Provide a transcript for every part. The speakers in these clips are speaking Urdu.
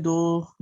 2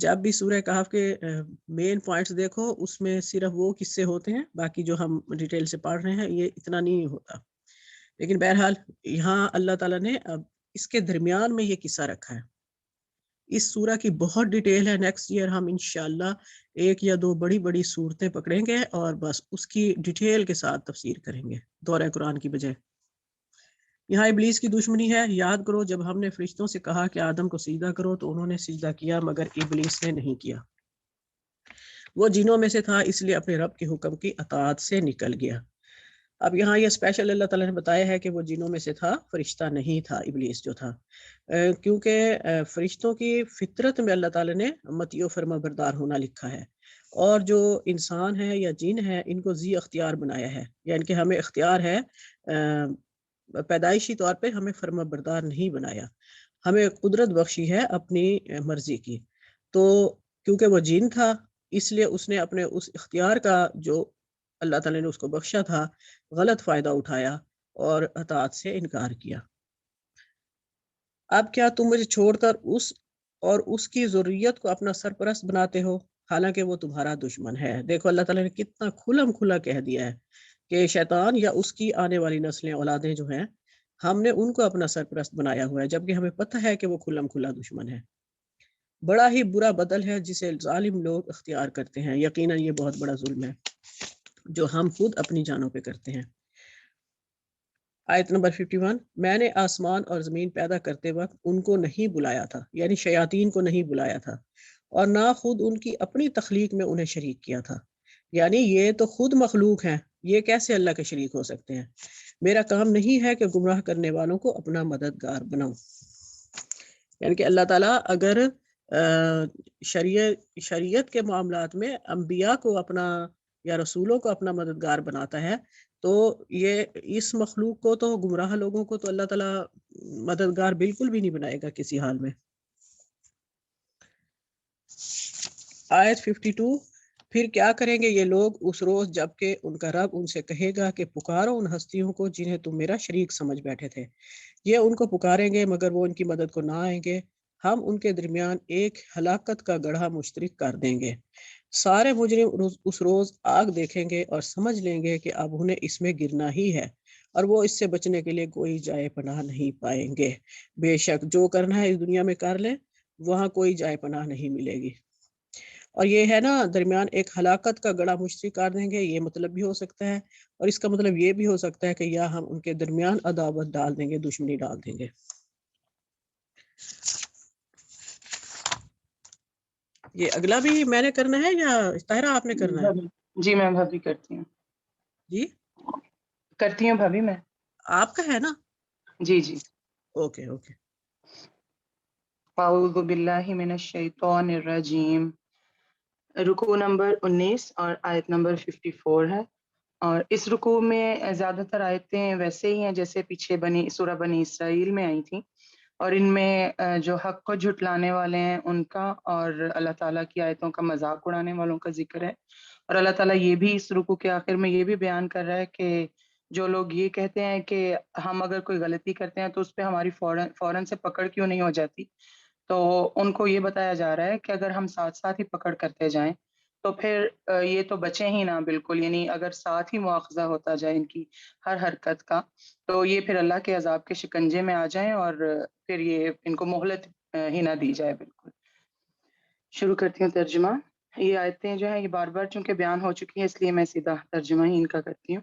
جب بھی سورہ کہف کے مین پوائنٹس دیکھو اس میں صرف وہ قصے ہوتے ہیں، باقی جو ہم ڈیٹیل سے پڑھ رہے ہیں یہ اتنا نہیں ہوتا، لیکن بہرحال یہاں اللہ تعالیٰ نے اب اس کے درمیان میں یہ قصہ رکھا ہے. اس سورہ کی بہت ڈیٹیل ہے. نیکسٹ ایئر ہم انشاءاللہ ایک یا دو بڑی بڑی صورتیں پکڑیں گے اور بس اس کی ڈیٹیل کے ساتھ تفسیر کریں گے دورہ قرآن کی بجائے. یہاں ابلیس کی دشمنی ہے. یاد کرو جب ہم نے فرشتوں سے کہا کہ آدم کو سجدہ کرو تو انہوں نے سجدہ کیا، مگر ابلیس نے نہیں کیا. وہ جنوں میں سے تھا، اس لیے اپنے رب کے حکم کی اطاعت سے نکل گیا. اب یہاں یہ اسپیشل اللہ تعالیٰ نے بتایا ہے کہ وہ جنوں میں سے تھا، فرشتہ نہیں تھا ابلیس جو تھا، کیونکہ فرشتوں کی فطرت میں اللہ تعالیٰ نے مطیع و فرما بردار ہونا لکھا ہے، اور جو انسان ہے یا جن ہے ان کو ذی اختیار بنایا ہے، یعنی کہ ہمیں اختیار ہے، پیدائشی طور پہ ہمیں فرما بردار نہیں بنایا، ہمیں قدرت بخشی ہے اپنی مرضی کی. تو کیونکہ وہ جن تھا اس لیے اس نے اپنے اس اختیار کا جو اللہ تعالیٰ نے اس کو بخشا تھا غلط فائدہ اٹھایا اور اطاعت سے انکار کیا. اب کیا تم مجھے چھوڑ کر اس کی ذریت کو اپنا سرپرست بناتے ہو، حالانکہ وہ تمہارا دشمن ہے. دیکھو اللہ تعالیٰ نے کتنا کھلم کھلا کہہ دیا ہے کہ شیطان یا اس کی آنے والی نسلیں، اولادیں جو ہیں، ہم نے ان کو اپنا سرپرست بنایا ہوا ہے، جبکہ ہمیں پتہ ہے کہ وہ کھلم کھلا دشمن ہے. بڑا ہی برا بدل ہے جسے ظالم لوگ اختیار کرتے ہیں. یقیناً یہ بہت بڑا ظلم ہے جو ہم خود اپنی جانوں پہ کرتے ہیں. آیت نمبر 51، میں نے آسمان اور زمین پیدا کرتے وقت ان کو نہیں بلایا تھا، یعنی شیاطین کو نہیں بلایا تھا، اور نہ خود ان کی اپنی تخلیق میں انہیں شریک کیا تھا. یعنی یہ تو خود مخلوق ہیں، یہ کیسے اللہ کے شریک ہو سکتے ہیں. میرا کام نہیں ہے کہ گمراہ کرنے والوں کو اپنا مددگار بناؤں. یعنی کہ اللہ تعالیٰ اگر شریعت کے معاملات میں انبیاء کو اپنا یا رسولوں کو اپنا مددگار بناتا ہے تو یہ اس مخلوق کو تو، گمراہ لوگوں کو تو اللہ تعالیٰ مددگار بالکل بھی نہیں بنائے گا کسی حال میں. آیت 52، پھر کیا کریں گے یہ لوگ اس روز جب کہ ان کا رب ان سے کہے گا کہ پکارو ان ہستیوں کو جنہیں تم میرا شریک سمجھ بیٹھے تھے. یہ ان کو پکاریں گے مگر وہ ان کی مدد کو نہ آئیں گے. ہم ان کے درمیان ایک ہلاکت کا گڑھا مشترک کر دیں گے. سارے مجرم اس روز آگ دیکھیں گے اور سمجھ لیں گے کہ اب انہیں اس میں گرنا ہی ہے، اور وہ اس سے بچنے کے لیے کوئی جائے پناہ نہیں پائیں گے. بے شک جو کرنا ہے اس دنیا میں کر لیں، وہاں کوئی جائے پناہ نہیں ملے گی. اور یہ ہے نا درمیان ایک ہلاکت کا گڑھا مشترک کر دیں گے، یہ مطلب بھی ہو سکتا ہے، اور اس کا مطلب یہ بھی ہو سکتا ہے کہ یا ہم ان کے درمیان عداوت ڈال دیں گے، دشمنی ڈال دیں گے. یہ اگلا بھی میں نے کرنا ہے یا طاہرہ آپ نے کرنا ہے؟ جی میں بھابی کرتی ہوں. جی کرتی ہوں بھابی میں. آپ کا ہے نا؟ جی جی. اوکے. اعوذ باللہ من الشیطان الرجیم. رکوع نمبر 19 اور آیت نمبر 54 ہے، اور اس رکوع میں زیادہ تر آیتیں ویسے ہی ہیں جیسے پیچھے سورہ بنی اسرائیل میں آئی تھیں، اور ان میں جو حق کو جھٹلانے والے ہیں ان کا اور اللہ تعالیٰ کی آیتوں کا مذاق اڑانے والوں کا ذکر ہے. اور اللہ تعالیٰ یہ بھی اس رکوع کے آخر میں یہ بھی بیان کر رہا ہے کہ جو لوگ یہ کہتے ہیں کہ ہم اگر کوئی غلطی کرتے ہیں تو اس پہ ہماری فوراً سے پکڑ کیوں نہیں ہو جاتی، تو ان کو یہ بتایا جا رہا ہے کہ اگر ہم ساتھ ساتھ ہی پکڑ کرتے جائیں تو پھر یہ تو بچیں ہی نہ بالکل، یعنی اگر ساتھ ہی مواخذہ ہوتا جائے ان کی ہر حرکت کا تو یہ پھر اللہ کے عذاب کے شکنجے میں آ جائیں اور پھر یہ ان کو مہلت ہی نہ دی جائے. بالکل. شروع کرتی ہوں ترجمہ. یہ آیتیں جو ہیں یہ بار بار چونکہ بیان ہو چکی ہیں اس لیے میں سیدھا ترجمہ ہی ان کا کرتی ہوں.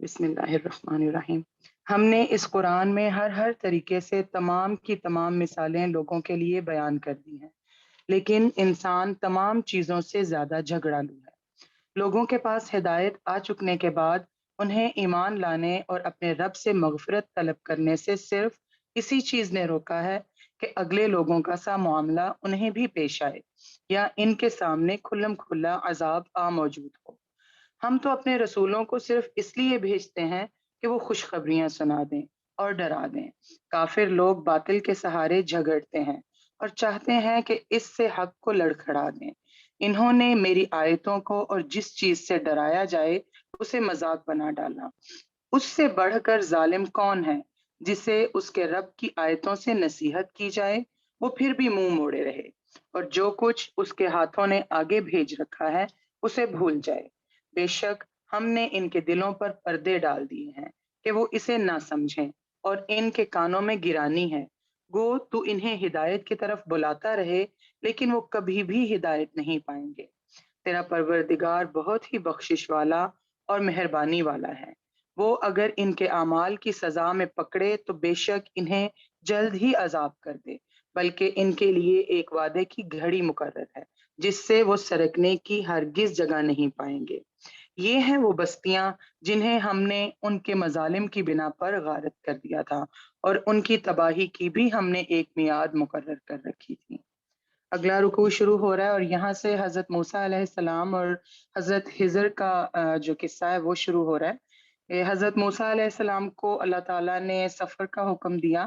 بسم اللہ الرحمن الرحیم. ہم نے اس قرآن میں ہر طریقے سے تمام کی تمام مثالیں لوگوں کے لیے بیان کر دی ہیں، لیکن انسان تمام چیزوں سے زیادہ جھگڑالو ہے. لوگوں کے پاس ہدایت آ چکنے کے بعد انہیں ایمان لانے اور اپنے رب سے مغفرت طلب کرنے سے صرف اسی چیز نے روکا ہے کہ اگلے لوگوں کا سا معاملہ انہیں بھی پیش آئے یا ان کے سامنے کھلم کھلا عذاب موجود ہو. ہم تو اپنے رسولوں کو صرف اس لیے بھیجتے ہیں کہ وہ خوشخبریاں سنا دیں اور ڈرا دیں. کافر لوگ باطل کے سہارے جھگڑتے ہیں اور چاہتے ہیں کہ اس سے حق کو لڑکھڑا دیں. انہوں نے میری آیتوں کو اور جس چیز سے ڈرایا جائے اسے مذاق بنا ڈالا. اس سے بڑھ کر ظالم کون ہے جسے اس کے رب کی آیتوں سے نصیحت کی جائے وہ پھر بھی منہ موڑے رہے. اور جو کچھ اس کے ہاتھوں نے آگے بھیج رکھا ہے اسے بھول جائے۔ بے شک ہم نے ان کے دلوں پر پردے ڈال دیے ہیں کہ وہ اسے نہ سمجھیں، اور ان کے کانوں میں گرانی ہے۔ گو تو انہیں ہدایت کی طرف بلاتا رہے، لیکن وہ کبھی بھی ہدایت نہیں پائیں گے۔ تیرا پروردگار بہت ہی بخشش والا اور مہربانی والا ہے۔ وہ اگر ان کے اعمال کی سزا میں پکڑے تو بے شک انہیں جلد ہی عذاب کر دے، بلکہ ان کے لیے ایک وعدے کی گھڑی مقرر ہے جس سے وہ سرکنے کی ہرگز جگہ نہیں پائیں گے۔ یہ ہیں وہ بستیاں جنہیں ہم نے ان کے مظالم کی بنا پر غارت کر دیا تھا، اور ان کی تباہی کی بھی ہم نے ایک میعاد مقرر کر رکھی تھی۔ اگلا رکوع شروع ہو رہا ہے اور یہاں سے حضرت موسیٰ علیہ السلام اور حضرت خضر کا جو قصہ ہے وہ شروع ہو رہا ہے۔ حضرت موسیٰ علیہ السلام کو اللہ تعالیٰ نے سفر کا حکم دیا،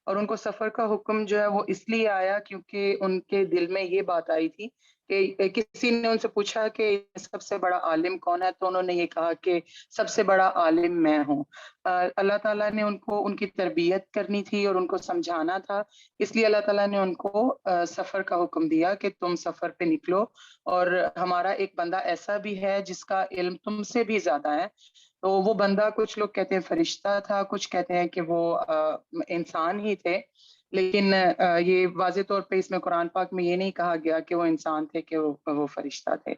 اور ان کو سفر کا حکم جو ہے وہ اس لیے آیا کیونکہ ان کے دل میں یہ بات آئی تھی کہ کسی نے ان سے پوچھا کہ سب سے بڑا عالم کون ہے، تو انہوں نے یہ کہا کہ سب سے بڑا عالم میں ہوں۔ اللہ تعالیٰ نے ان کو ان کی تربیت کرنی تھی اور ان کو سمجھانا تھا، اس لیے اللہ تعالیٰ نے ان کو سفر کا حکم دیا کہ تم سفر پہ نکلو، اور ہمارا ایک بندہ ایسا بھی ہے جس کا علم تم سے بھی زیادہ ہے۔ تو وہ بندہ کچھ لوگ کہتے ہیں فرشتہ تھا، کچھ کہتے ہیں کہ وہ انسان ہی تھے، لیکن یہ واضح طور پہ اس میں قرآن پاک میں یہ نہیں کہا گیا کہ وہ انسان تھے کہ وہ فرشتہ تھے۔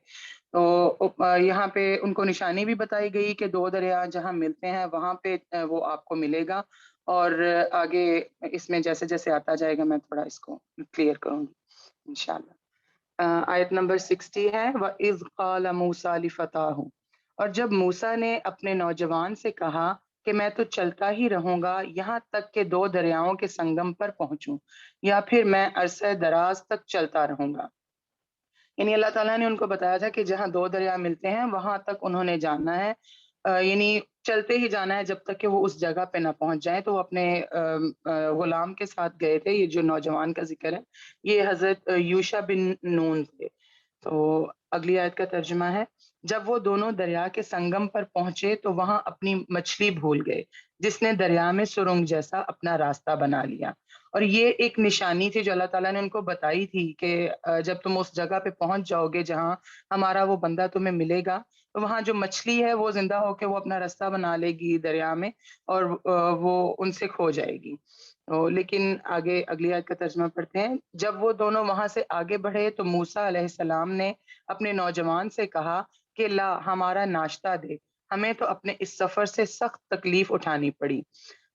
تو یہاں پہ ان کو نشانی بھی بتائی گئی کہ دو دریا جہاں ملتے ہیں وہاں پہ وہ آپ کو ملے گا، اور آگے اس میں جیسے جیسے آتا جائے گا میں تھوڑا اس کو کلیئر کروں گی انشاءاللہ۔ آیت نمبر 60 ہے، وَإِذْ قَالَ مُوسَىٰ لِفَتَاهُ، اور جب موسیٰ نے اپنے نوجوان سے کہا کہ میں تو چلتا ہی رہوں گا یہاں تک کہ دو دریاؤں کے سنگم پر پہنچوں، یا پھر میں عرصہ دراز تک چلتا رہوں گا۔ یعنی اللہ تعالیٰ نے ان کو بتایا تھا کہ جہاں دو دریا ملتے ہیں وہاں تک انہوں نے جانا ہے، یعنی چلتے ہی جانا ہے جب تک کہ وہ اس جگہ پہ نہ پہنچ جائیں۔ تو وہ اپنے غلام کے ساتھ گئے تھے، یہ جو نوجوان کا ذکر ہے یہ حضرت یوشع بن نون تھے۔ تو اگلی آیت کا ترجمہ ہے، جب وہ دونوں دریا کے سنگم پر پہنچے تو وہاں اپنی مچھلی بھول گئے جس نے دریا میں سرنگ جیسا اپنا راستہ بنا لیا۔ اور یہ ایک نشانی تھی جو اللہ تعالیٰ نے ان کو بتائی تھی کہ جب تم اس جگہ پہ پہنچ جاؤ گے جہاں ہمارا وہ بندہ تمہیں ملے گا، تو وہاں جو مچھلی ہے وہ زندہ ہو کے وہ اپنا راستہ بنا لے گی دریا میں، اور وہ ان سے کھو جائے گی۔ لیکن آگے اگلی آیت کا ترجمہ پڑھتے ہیں، جب وہ دونوں وہاں سے آگے بڑھے تو موسیٰ علیہ السلام نے اپنے نوجوان سے کہا کہ لا ہمارا ناشتہ دے، ہمیں تو اپنے اس سفر سے سخت تکلیف اٹھانی پڑی۔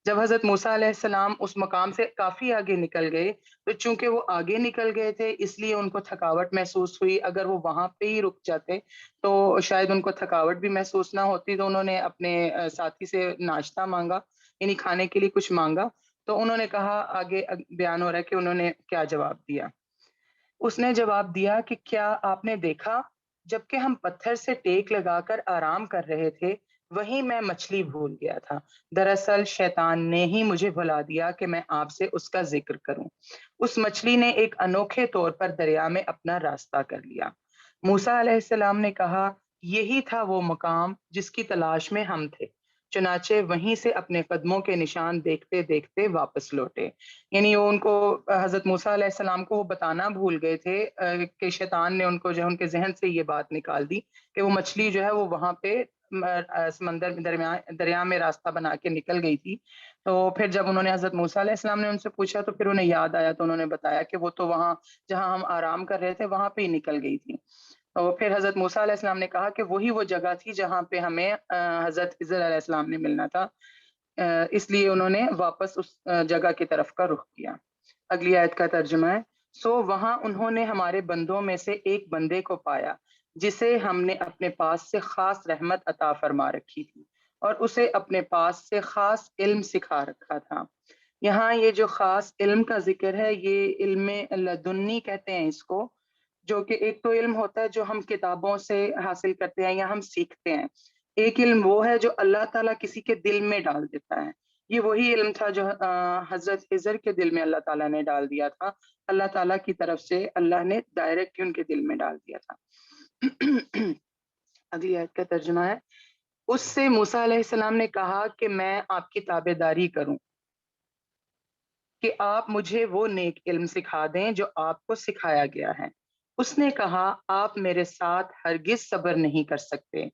جب حضرت موسیٰ علیہ السلام اس مقام سے کافی آگے نکل گئے تو چونکہ وہ آگے نکل گئے تھے اس لیے ان کو تھکاوٹ محسوس ہوئی، اگر وہ وہاں پہ ہی رک جاتے تو شاید ان کو تھکاوٹ بھی محسوس نہ ہوتی۔ تو انہوں نے اپنے ساتھی سے ناشتہ مانگا، یعنی کھانے کے لیے کچھ مانگا، تو انہوں نے کہا، آگے بیان ہو رہا ہے کہ انہوں نے کیا جواب دیا۔ اس نے جواب دیا کہ کیا آپ نے دیکھا جبکہ ہم پتھر سے ٹیک لگا کر آرام کر رہے تھے وہیں میں مچھلی بھول گیا تھا، دراصل شیطان نے ہی مجھے بھلا دیا کہ میں آپ سے اس کا ذکر کروں۔ اس مچھلی نے ایک انوکھے طور پر دریا میں اپنا راستہ کر لیا۔ موسیٰ علیہ السلام نے کہا، یہی تھا وہ مقام جس کی تلاش میں ہم تھے، چنانچہ وہیں سے اپنے قدموں کے نشان دیکھتے دیکھتے واپس لوٹے۔ یعنی وہ ان کو حضرت موسیٰ علیہ السلام کو وہ بتانا بھول گئے تھے کہ شیطان نے ان کو جو ہے ان کے ذہن سے یہ بات نکال دی کہ وہ مچھلی جو ہے وہ وہاں پہ سمندر دریا میں راستہ بنا کے نکل گئی تھی۔ تو پھر جب انہوں نے حضرت موسیٰ علیہ السلام نے ان سے پوچھا تو پھر انہیں یاد آیا، تو انہوں نے بتایا کہ وہ تو وہاں جہاں ہم آرام کر رہے تھے وہاں پہ ہی نکل گئی تھی۔ تو پھر حضرت موسیٰ علیہ السلام نے کہا کہ وہی وہ جگہ تھی جہاں پہ ہمیں حضرت خضر علیہ السلام نے ملنا تھا، اس لیے انہوں نے واپس اس جگہ کی طرف کا رخ کیا۔ اگلی آیت کا ترجمہ ہے، سو وہاں انہوں نے ہمارے بندوں میں سے ایک بندے کو پایا جسے ہم نے اپنے پاس سے خاص رحمت عطا فرما رکھی تھی اور اسے اپنے پاس سے خاص علم سکھا رکھا تھا۔ یہاں یہ جو خاص علم کا ذکر ہے یہ علم لدنی کہتے ہیں اس کو، جو کہ ایک تو علم ہوتا ہے جو ہم کتابوں سے حاصل کرتے ہیں یا ہم سیکھتے ہیں، ایک علم وہ ہے جو اللہ تعالیٰ کسی کے دل میں ڈال دیتا ہے۔ یہ وہی علم تھا جو حضرت خضر کے دل میں اللہ تعالیٰ نے ڈال دیا تھا، اللہ تعالیٰ کی طرف سے اللہ نے ڈائریکٹ ان کے دل میں ڈال دیا تھا۔ اگلی آیت کا ترجمہ ہے، اس سے موسیٰ علیہ السلام نے کہا کہ میں آپ کی تابع داری کروں۔ کہ آپ مجھے وہ نیک علم سکھا دیں جو آپ کو سکھایا گیا ہے۔ اس نے کہا آپ میرے ساتھ ہرگز صبر نہیں کر سکتے،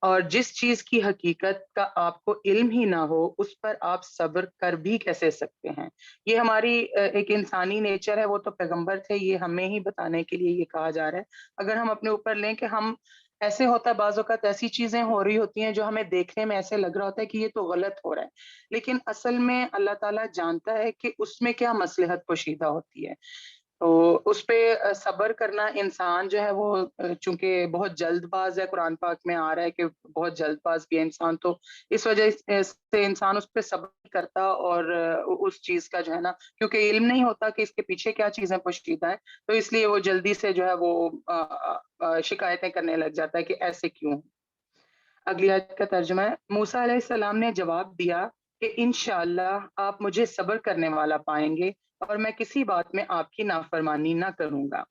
اور جس چیز کی حقیقت کا آپ کو علم ہی نہ ہو اس پر آپ صبر کر بھی کیسے سکتے ہیں؟ یہ ہماری ایک انسانی نیچر ہے، وہ تو پیغمبر تھے، یہ ہمیں ہی بتانے کے لیے یہ کہا جا رہا ہے۔ اگر ہم اپنے اوپر لیں کہ ہم ایسے ہوتا ہے بعض اوقات ایسی چیزیں ہو رہی ہوتی ہیں جو ہمیں دیکھنے میں ایسے لگ رہا ہوتا ہے کہ یہ تو غلط ہو رہا ہے، لیکن اصل میں اللہ تعالیٰ جانتا ہے کہ اس میں کیا مصلحت پوشیدہ ہوتی ہے۔ تو اس پہ صبر کرنا، انسان جو ہے وہ چونکہ بہت جلد باز ہے، قرآن پاک میں آ رہا ہے کہ بہت جلد باز بھی ہے انسان، تو اس وجہ سے انسان اس پہ صبر نہیں کرتا، اور اس چیز کا جو ہے نا، کیونکہ علم نہیں ہوتا کہ اس کے پیچھے کیا چیزیں پوشیدہ ہیں، تو اس لیے وہ جلدی سے جو ہے وہ شکایتیں کرنے لگ جاتا ہے کہ ایسے کیوں۔ اگلی آیت کا ترجمہ ہے، موسیٰ علیہ السلام نے جواب دیا کہ انشاءاللہ آپ مجھے صبر کرنے والا پائیں گے اور میں کسی بات میں آپ کی نافرمانی نہ کروں گا۔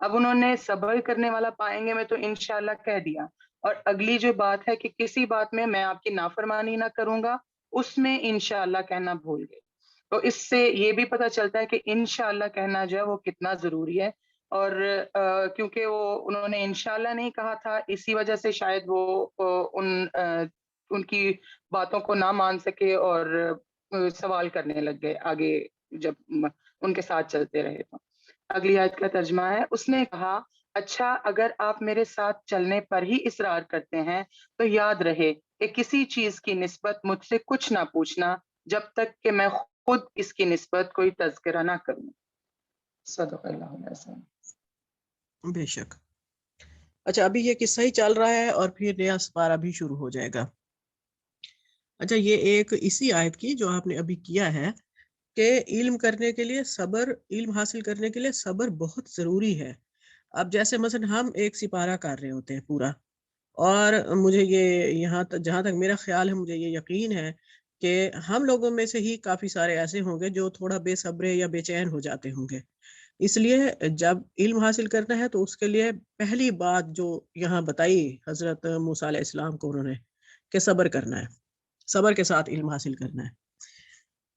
اب انہوں نے صبر کرنے والا پائیں گے میں تو انشاءاللہ کہہ دیا، اور اگلی جو بات ہے کہ کسی بات میں آپ کی نافرمانی نہ کروں گا، اس میں انشاءاللہ کہنا بھول گئے۔ تو اس سے یہ بھی پتہ چلتا ہے کہ انشاءاللہ کہنا جو ہے وہ کتنا ضروری ہے، اور کیونکہ انہوں نے انشاءاللہ نہیں کہا تھا، اسی وجہ سے شاید وہ ان کی باتوں کو نہ مان سکے اور سوال کرنے لگ گئے آگے جب ان کے ساتھ چلتے رہے تو۔ اگلی آیت کا ترجمہ ہے، اس نے کہا اچھا اگر آپ میرے ساتھ چلنے پر ہی اصرار کرتے ہیں تو یاد رہے کہ کسی چیز کی نسبت مجھ سے کچھ نہ پوچھنا جب تک کہ میں خود اس کی نسبت کوئی تذکرہ نہ کروں۔ صدق اللہ علیہ وسلم۔ بے شک۔ اچھا، ابھی یہ قصہ ہی چل رہا ہے اور پھر نیا سپارہ بھی شروع ہو جائے گا۔ اچھا، یہ ایک اسی آیت کی جو آپ نے ابھی کیا ہے کہ علم کرنے کے لیے صبر، علم حاصل کرنے کے لیے صبر بہت ضروری ہے۔ اب جیسے مثلا ہم ایک سپارہ کر رہے ہوتے ہیں پورا، اور مجھے یہ یہاں تک جہاں تک میرا خیال ہے، مجھے یہ یقین ہے کہ ہم لوگوں میں سے ہی کافی سارے ایسے ہوں گے جو تھوڑا بے صبرے یا بے چین ہو جاتے ہوں گے۔ اس لیے جب علم حاصل کرنا ہے تو اس کے لیے پہلی بات جو یہاں بتائی حضرت موسیٰ علیہ السلام کو انہوں نے، کہ صبر کرنا ہے، صبر کے ساتھ علم حاصل کرنا ہے۔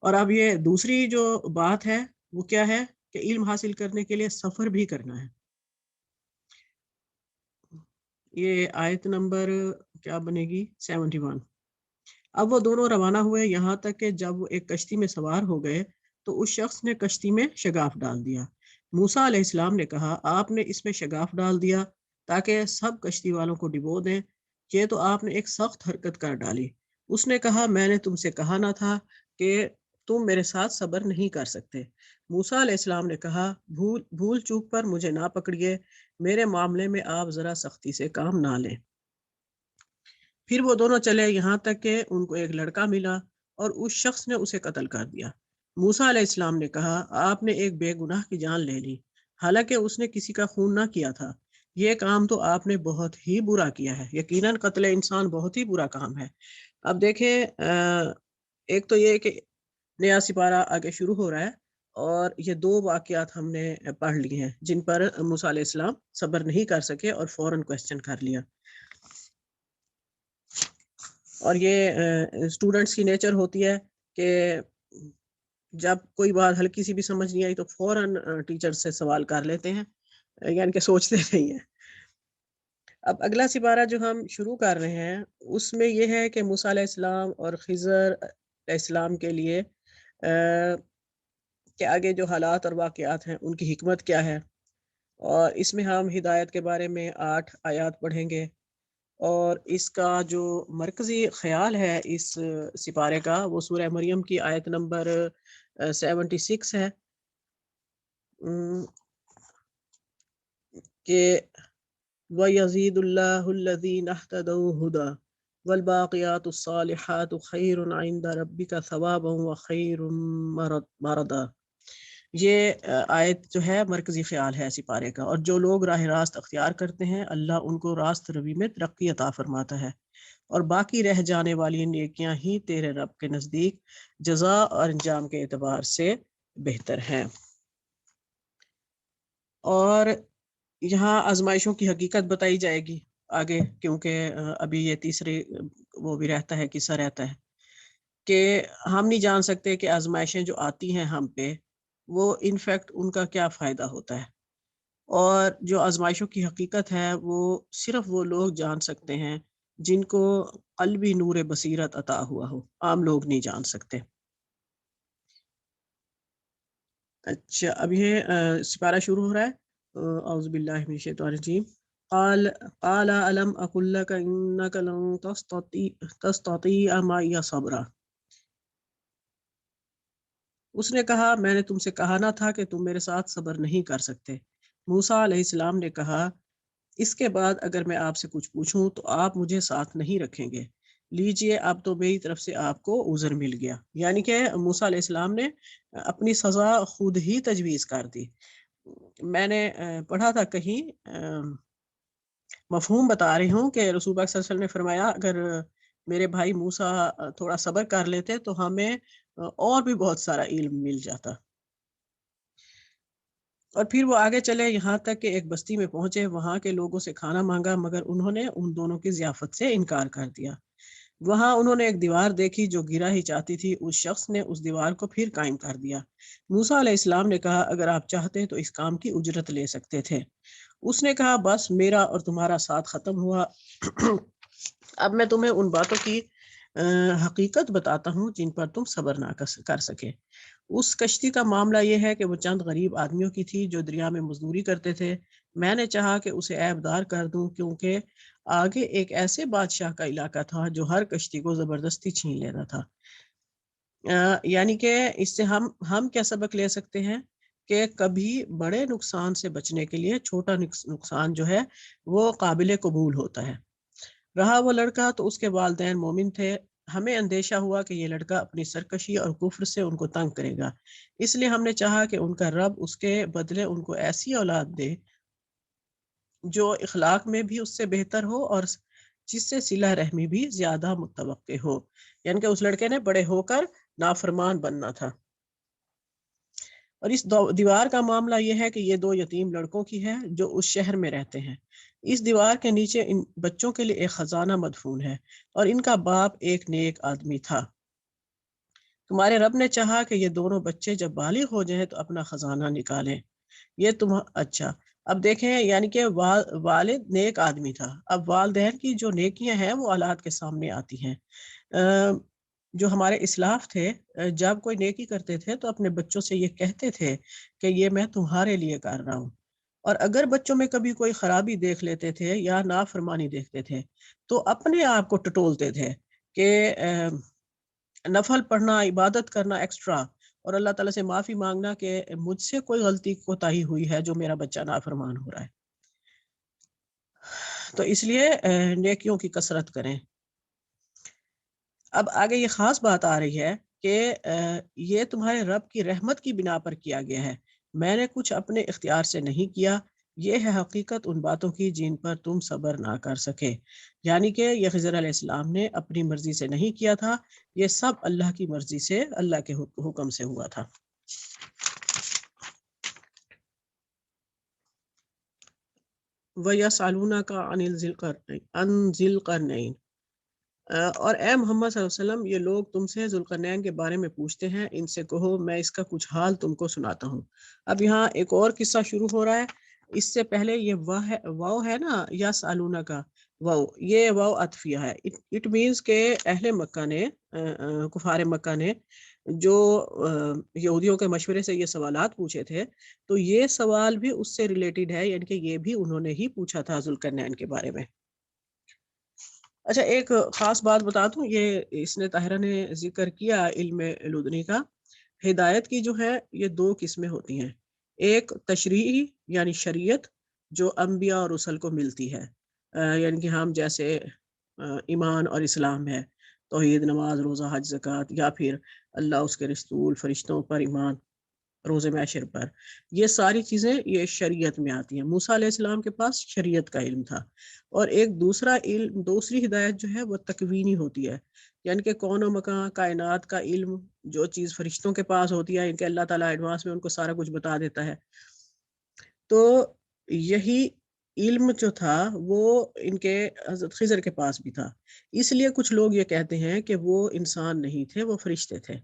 اور اب یہ دوسری جو بات ہے وہ کیا ہے کہ علم حاصل کرنے کے لیے سفر بھی کرنا ہے۔ یہ آیت نمبر کیا بنے گی؟ 71۔ اب وہ دونوں روانہ ہوئے، یہاں تک کہ جب وہ ایک کشتی میں سوار ہو گئے تو اس شخص نے کشتی میں شگاف ڈال دیا۔ موسیٰ علیہ السلام نے کہا آپ نے اس میں شگاف ڈال دیا تاکہ سب کشتی والوں کو ڈبو دیں، یہ تو آپ نے ایک سخت حرکت کر ڈالی۔ اس نے کہا میں نے تم سے کہا نہ تھا کہ تم میرے ساتھ صبر نہیں کر سکتے۔ موسیٰ علیہ السلام نے کہا بھول چوک پر مجھے نہ پکڑیے، میرے معاملے میں آپ ذرا سختی سے کام نہ لیں۔ پھر وہ دونوں چلے یہاں تک کہ ان کو ایک لڑکا ملا اور اس شخص نے اسے قتل کر دیا۔ موسیٰ علیہ السلام نے کہا آپ نے ایک بے گناہ کی جان لے لی، حالانکہ اس نے کسی کا خون نہ کیا تھا، یہ کام تو آپ نے بہت ہی برا کیا ہے، یقیناً قتل انسان بہت ہی برا کام ہے۔ اب دیکھیں، ایک تو یہ کہ نیا سپارہ آگے شروع ہو رہا ہے، اور یہ دو واقعات ہم نے پڑھ لی ہیں جن پر موسیٰ علیہ السلام صبر نہیں کر سکے اور فوراً کویسچن کر لیا۔ اور یہ اسٹوڈنٹس کی نیچر ہوتی ہے کہ جب کوئی بات ہلکی سی بھی سمجھ نہیں آئی تو فوراً ٹیچر سے سوال کر لیتے ہیں، یعنی کہ سوچتے نہیں ہیں۔ اب اگلا سپارہ جو ہم شروع کر رہے ہیں اس میں یہ ہے کہ موسیٰ علیہ السلام اور خضر علیہ السلام کے لیے کہ آگے جو حالات اور واقعات ہیں ان کی حکمت کیا ہے، اور اس میں ہم ہدایت کے بارے میں 8 آیات پڑھیں گے، اور اس کا جو مرکزی خیال ہے اس سپارے کا وہ سورہ مریم کی آیت نمبر 76 ہے، کہ وَيَزِيدُ اللَّهُ الَّذِينَ اهْتَدَوْا هُدًى وَالْبَاقِيَاتُ الصَّالِحَاتُ خَيْرٌ عِندَ رَبِّكَ ثَوَابًا وَخَيْرٌ مَرَدًا۔ یہ آیت جو ہے مرکزی خیال ہے سپارے کا، اور جو لوگ راہ راست اختیار کرتے ہیں اللہ ان کو راست روی میں ترقی عطا فرماتا ہے، اور باقی رہ جانے والی نیکیاں ہی تیرے رب کے نزدیک جزا اور انجام کے اعتبار سے بہتر ہیں۔ اور یہاں آزمائشوں کی حقیقت بتائی جائے گی آگے، کیونکہ ابھی یہ تیسری وہ بھی رہتا ہے، قصہ رہتا ہے کہ ہم نہیں جان سکتے کہ آزمائشیں جو آتی ہیں ہم پہ وہ انفیکٹ ان کا کیا فائدہ ہوتا ہے، اور جو آزمائشوں کی حقیقت ہے وہ صرف وہ لوگ جان سکتے ہیں جن کو قلبی نور بصیرت عطا ہوا ہو، عام لوگ نہیں جان سکتے۔ اچھا، اب یہ سپارہ شروع ہو رہا ہے۔ اعوذ باللہ من الشیطان الرجیم۔ قال الم اقل لك انك لن تستطيع معي صبرا۔ اس نے کہا میں نے تم سے کہا نہ تھا کہ تم میرے ساتھ صبر نہیں کر سکتے۔ موسیٰ علیہ السلام نے کہا اس کے بعد اگر میں آپ سے کچھ پوچھوں تو آپ مجھے ساتھ نہیں رکھیں گے، لیجئے اب تو میری طرف سے آپ کو عذر مل گیا۔ یعنی کہ موسیٰ علیہ السلام نے اپنی سزا خود ہی تجویز کر دی۔ میں نے پڑھا تھا کہیں، مفہوم بتا رہی ہوں کہ رسول پاک صلی اللہ علیہ وسلم نے فرمایا اگر میرے بھائی موسیٰ تھوڑا صبر کر لیتے تو ہمیں اور بھی بہت سارا علم مل جاتا۔ اور پھر وہ آگے چلے یہاں تک کہ ایک بستی میں پہنچے، وہاں کے لوگوں سے کھانا مانگا مگر انہوں نے ان دونوں کی ضیافت سے انکار کر دیا۔ وہاں انہوں نے ایک دیوار دیکھی جو گرا ہی چاہتی تھی، اس شخص نے اس دیوار کو پھر قائم کر دیا۔ موسیٰ علیہ السلام نے کہا اگر آپ چاہتے تو اس کام کی اجرت لے سکتے تھے۔ اس نے کہا بس میرا اور تمہارا ساتھ ختم ہوا۔ اب میں تمہیں ان باتوں کی حقیقت بتاتا ہوں جن پر تم صبر نہ کر سکے۔ اس کشتی کا معاملہ یہ ہے کہ وہ چند غریب آدمیوں کی تھی جو دریا میں مزدوری کرتے تھے۔ میں نے چاہا کہ اسے عیب دار کر دوں کیونکہ آگے ایک ایسے بادشاہ کا علاقہ تھا جو ہر کشتی کو زبردستی چھین لیتا تھا۔ یعنی کہ اس سے ہم کیا سبق لے سکتے ہیں کہ کبھی بڑے نقصان سے بچنے کے لیے چھوٹا نقصان جو ہے وہ قابل قبول ہوتا ہے۔ رہا وہ لڑکا تو اس کے والدین مومن تھے، ہمیں اندیشہ ہوا کہ یہ لڑکا اپنی سرکشی اور کفر سے ان کو تنگ کرے گا، اس لیے ہم نے چاہا کہ ان کا رب اس کے بدلے ان کو ایسی اولاد دے جو اخلاق میں بھی اس سے بہتر ہو اور جس سے صلہ رحمی بھی زیادہ متوقع ہو۔ یعنی کہ اس لڑکے نے بڑے ہو کر نافرمان بننا تھا۔ اور اس دیوار کا معاملہ یہ ہے کہ یہ دو یتیم لڑکوں کی ہے جو اس شہر میں رہتے ہیں۔ اس دیوار کے نیچے ان بچوں کے لیے ایک خزانہ مدفون ہے اور ان کا باپ ایک نیک آدمی تھا۔ تمہارے رب نے چاہا کہ یہ دونوں بچے جب بالغ ہو جائیں تو اپنا خزانہ نکالیں۔ یہ اچھا، اب دیکھیں یعنی کہ والد نیک آدمی تھا، اب والدین کی جو نیکیاں ہیں وہ اولاد کے سامنے آتی ہیں۔ جو ہمارے اسلاف تھے جب کوئی نیکی کرتے تھے تو اپنے بچوں سے یہ کہتے تھے کہ یہ میں تمہارے لیے کر رہا ہوں، اور اگر بچوں میں کبھی کوئی خرابی دیکھ لیتے تھے یا نافرمانی دیکھتے تھے تو اپنے آپ کو ٹٹولتے تھے کہ نفل پڑھنا، عبادت کرنا ایکسٹرا، اور اللہ تعالیٰ سے معافی مانگنا کہ مجھ سے کوئی غلطی کوتاہی ہوئی ہے جو میرا بچہ نافرمان ہو رہا ہے۔ تو اس لیے نیکیوں کی کثرت کریں۔ اب آگے یہ خاص بات آ رہی ہے کہ یہ تمہارے رب کی رحمت کی بنا پر کیا گیا ہے، میں نے کچھ اپنے اختیار سے نہیں کیا، یہ ہے حقیقت ان باتوں کی جن پر تم صبر نہ کر سکے۔ یعنی کہ یہ خضر علیہ السلام نے اپنی مرضی سے نہیں کیا تھا، یہ سب اللہ کی مرضی سے، اللہ کے حکم سے ہوا تھا۔ وَيَسْأَلُونَكَ عَنِ ذِي الْقَرْنَيْنِ، اور اے محمد صلی اللہ علیہ وسلم یہ لوگ تم سے ذوالقرنین کے بارے میں پوچھتے ہیں، ان سے کہو میں اس کا کچھ حال تم کو سناتا ہوں۔ اب یہاں ایک اور قصہ شروع ہو رہا ہے، اس سے پہلے یہ واو ہے نا، یسألونہ کا واو، یہ واو عطفیہ ہے۔ اٹ مینز کہ اہل مکہ نے، کفار مکہ نے جو یہودیوں کے مشورے سے یہ سوالات پوچھے تھے تو یہ سوال بھی اس سے ریلیٹڈ ہے، یعنی کہ یہ بھی انہوں نے ہی پوچھا تھا ذوالقرنین کے بارے میں۔ اچھا، ایک خاص بات بتا دوں، یہ اس نے طاہرہ نے ذکر کیا علم لدنی کا، ہدایت کی جو ہے یہ دو قسمیں ہوتی ہیں، ایک تشریعی یعنی شریعت جو انبیاء اور رسل کو ملتی ہے، یعنی کہ ہم جیسے ایمان اور اسلام ہے، توحید، نماز، روزہ، حج، زکوٰۃ، یا پھر اللہ، اس کے رسول، فرشتوں پر ایمان، روز محشر پر، یہ ساری چیزیں یہ شریعت میں آتی ہیں۔ موسیٰ علیہ السلام کے پاس شریعت کا علم تھا، اور ایک دوسرا علم، دوسری ہدایت جو ہے وہ تکوینی ہوتی ہے، یعنی کہ کون و مکان، کائنات کا علم، جو چیز فرشتوں کے پاس ہوتی ہے ان کے اللہ تعالیٰ ایڈوانس میں ان کو سارا کچھ بتا دیتا ہے۔ تو یہی علم جو تھا وہ ان کے حضرت خضر کے پاس بھی تھا، اس لیے کچھ لوگ یہ کہتے ہیں کہ وہ انسان نہیں تھے، وہ فرشتے تھے۔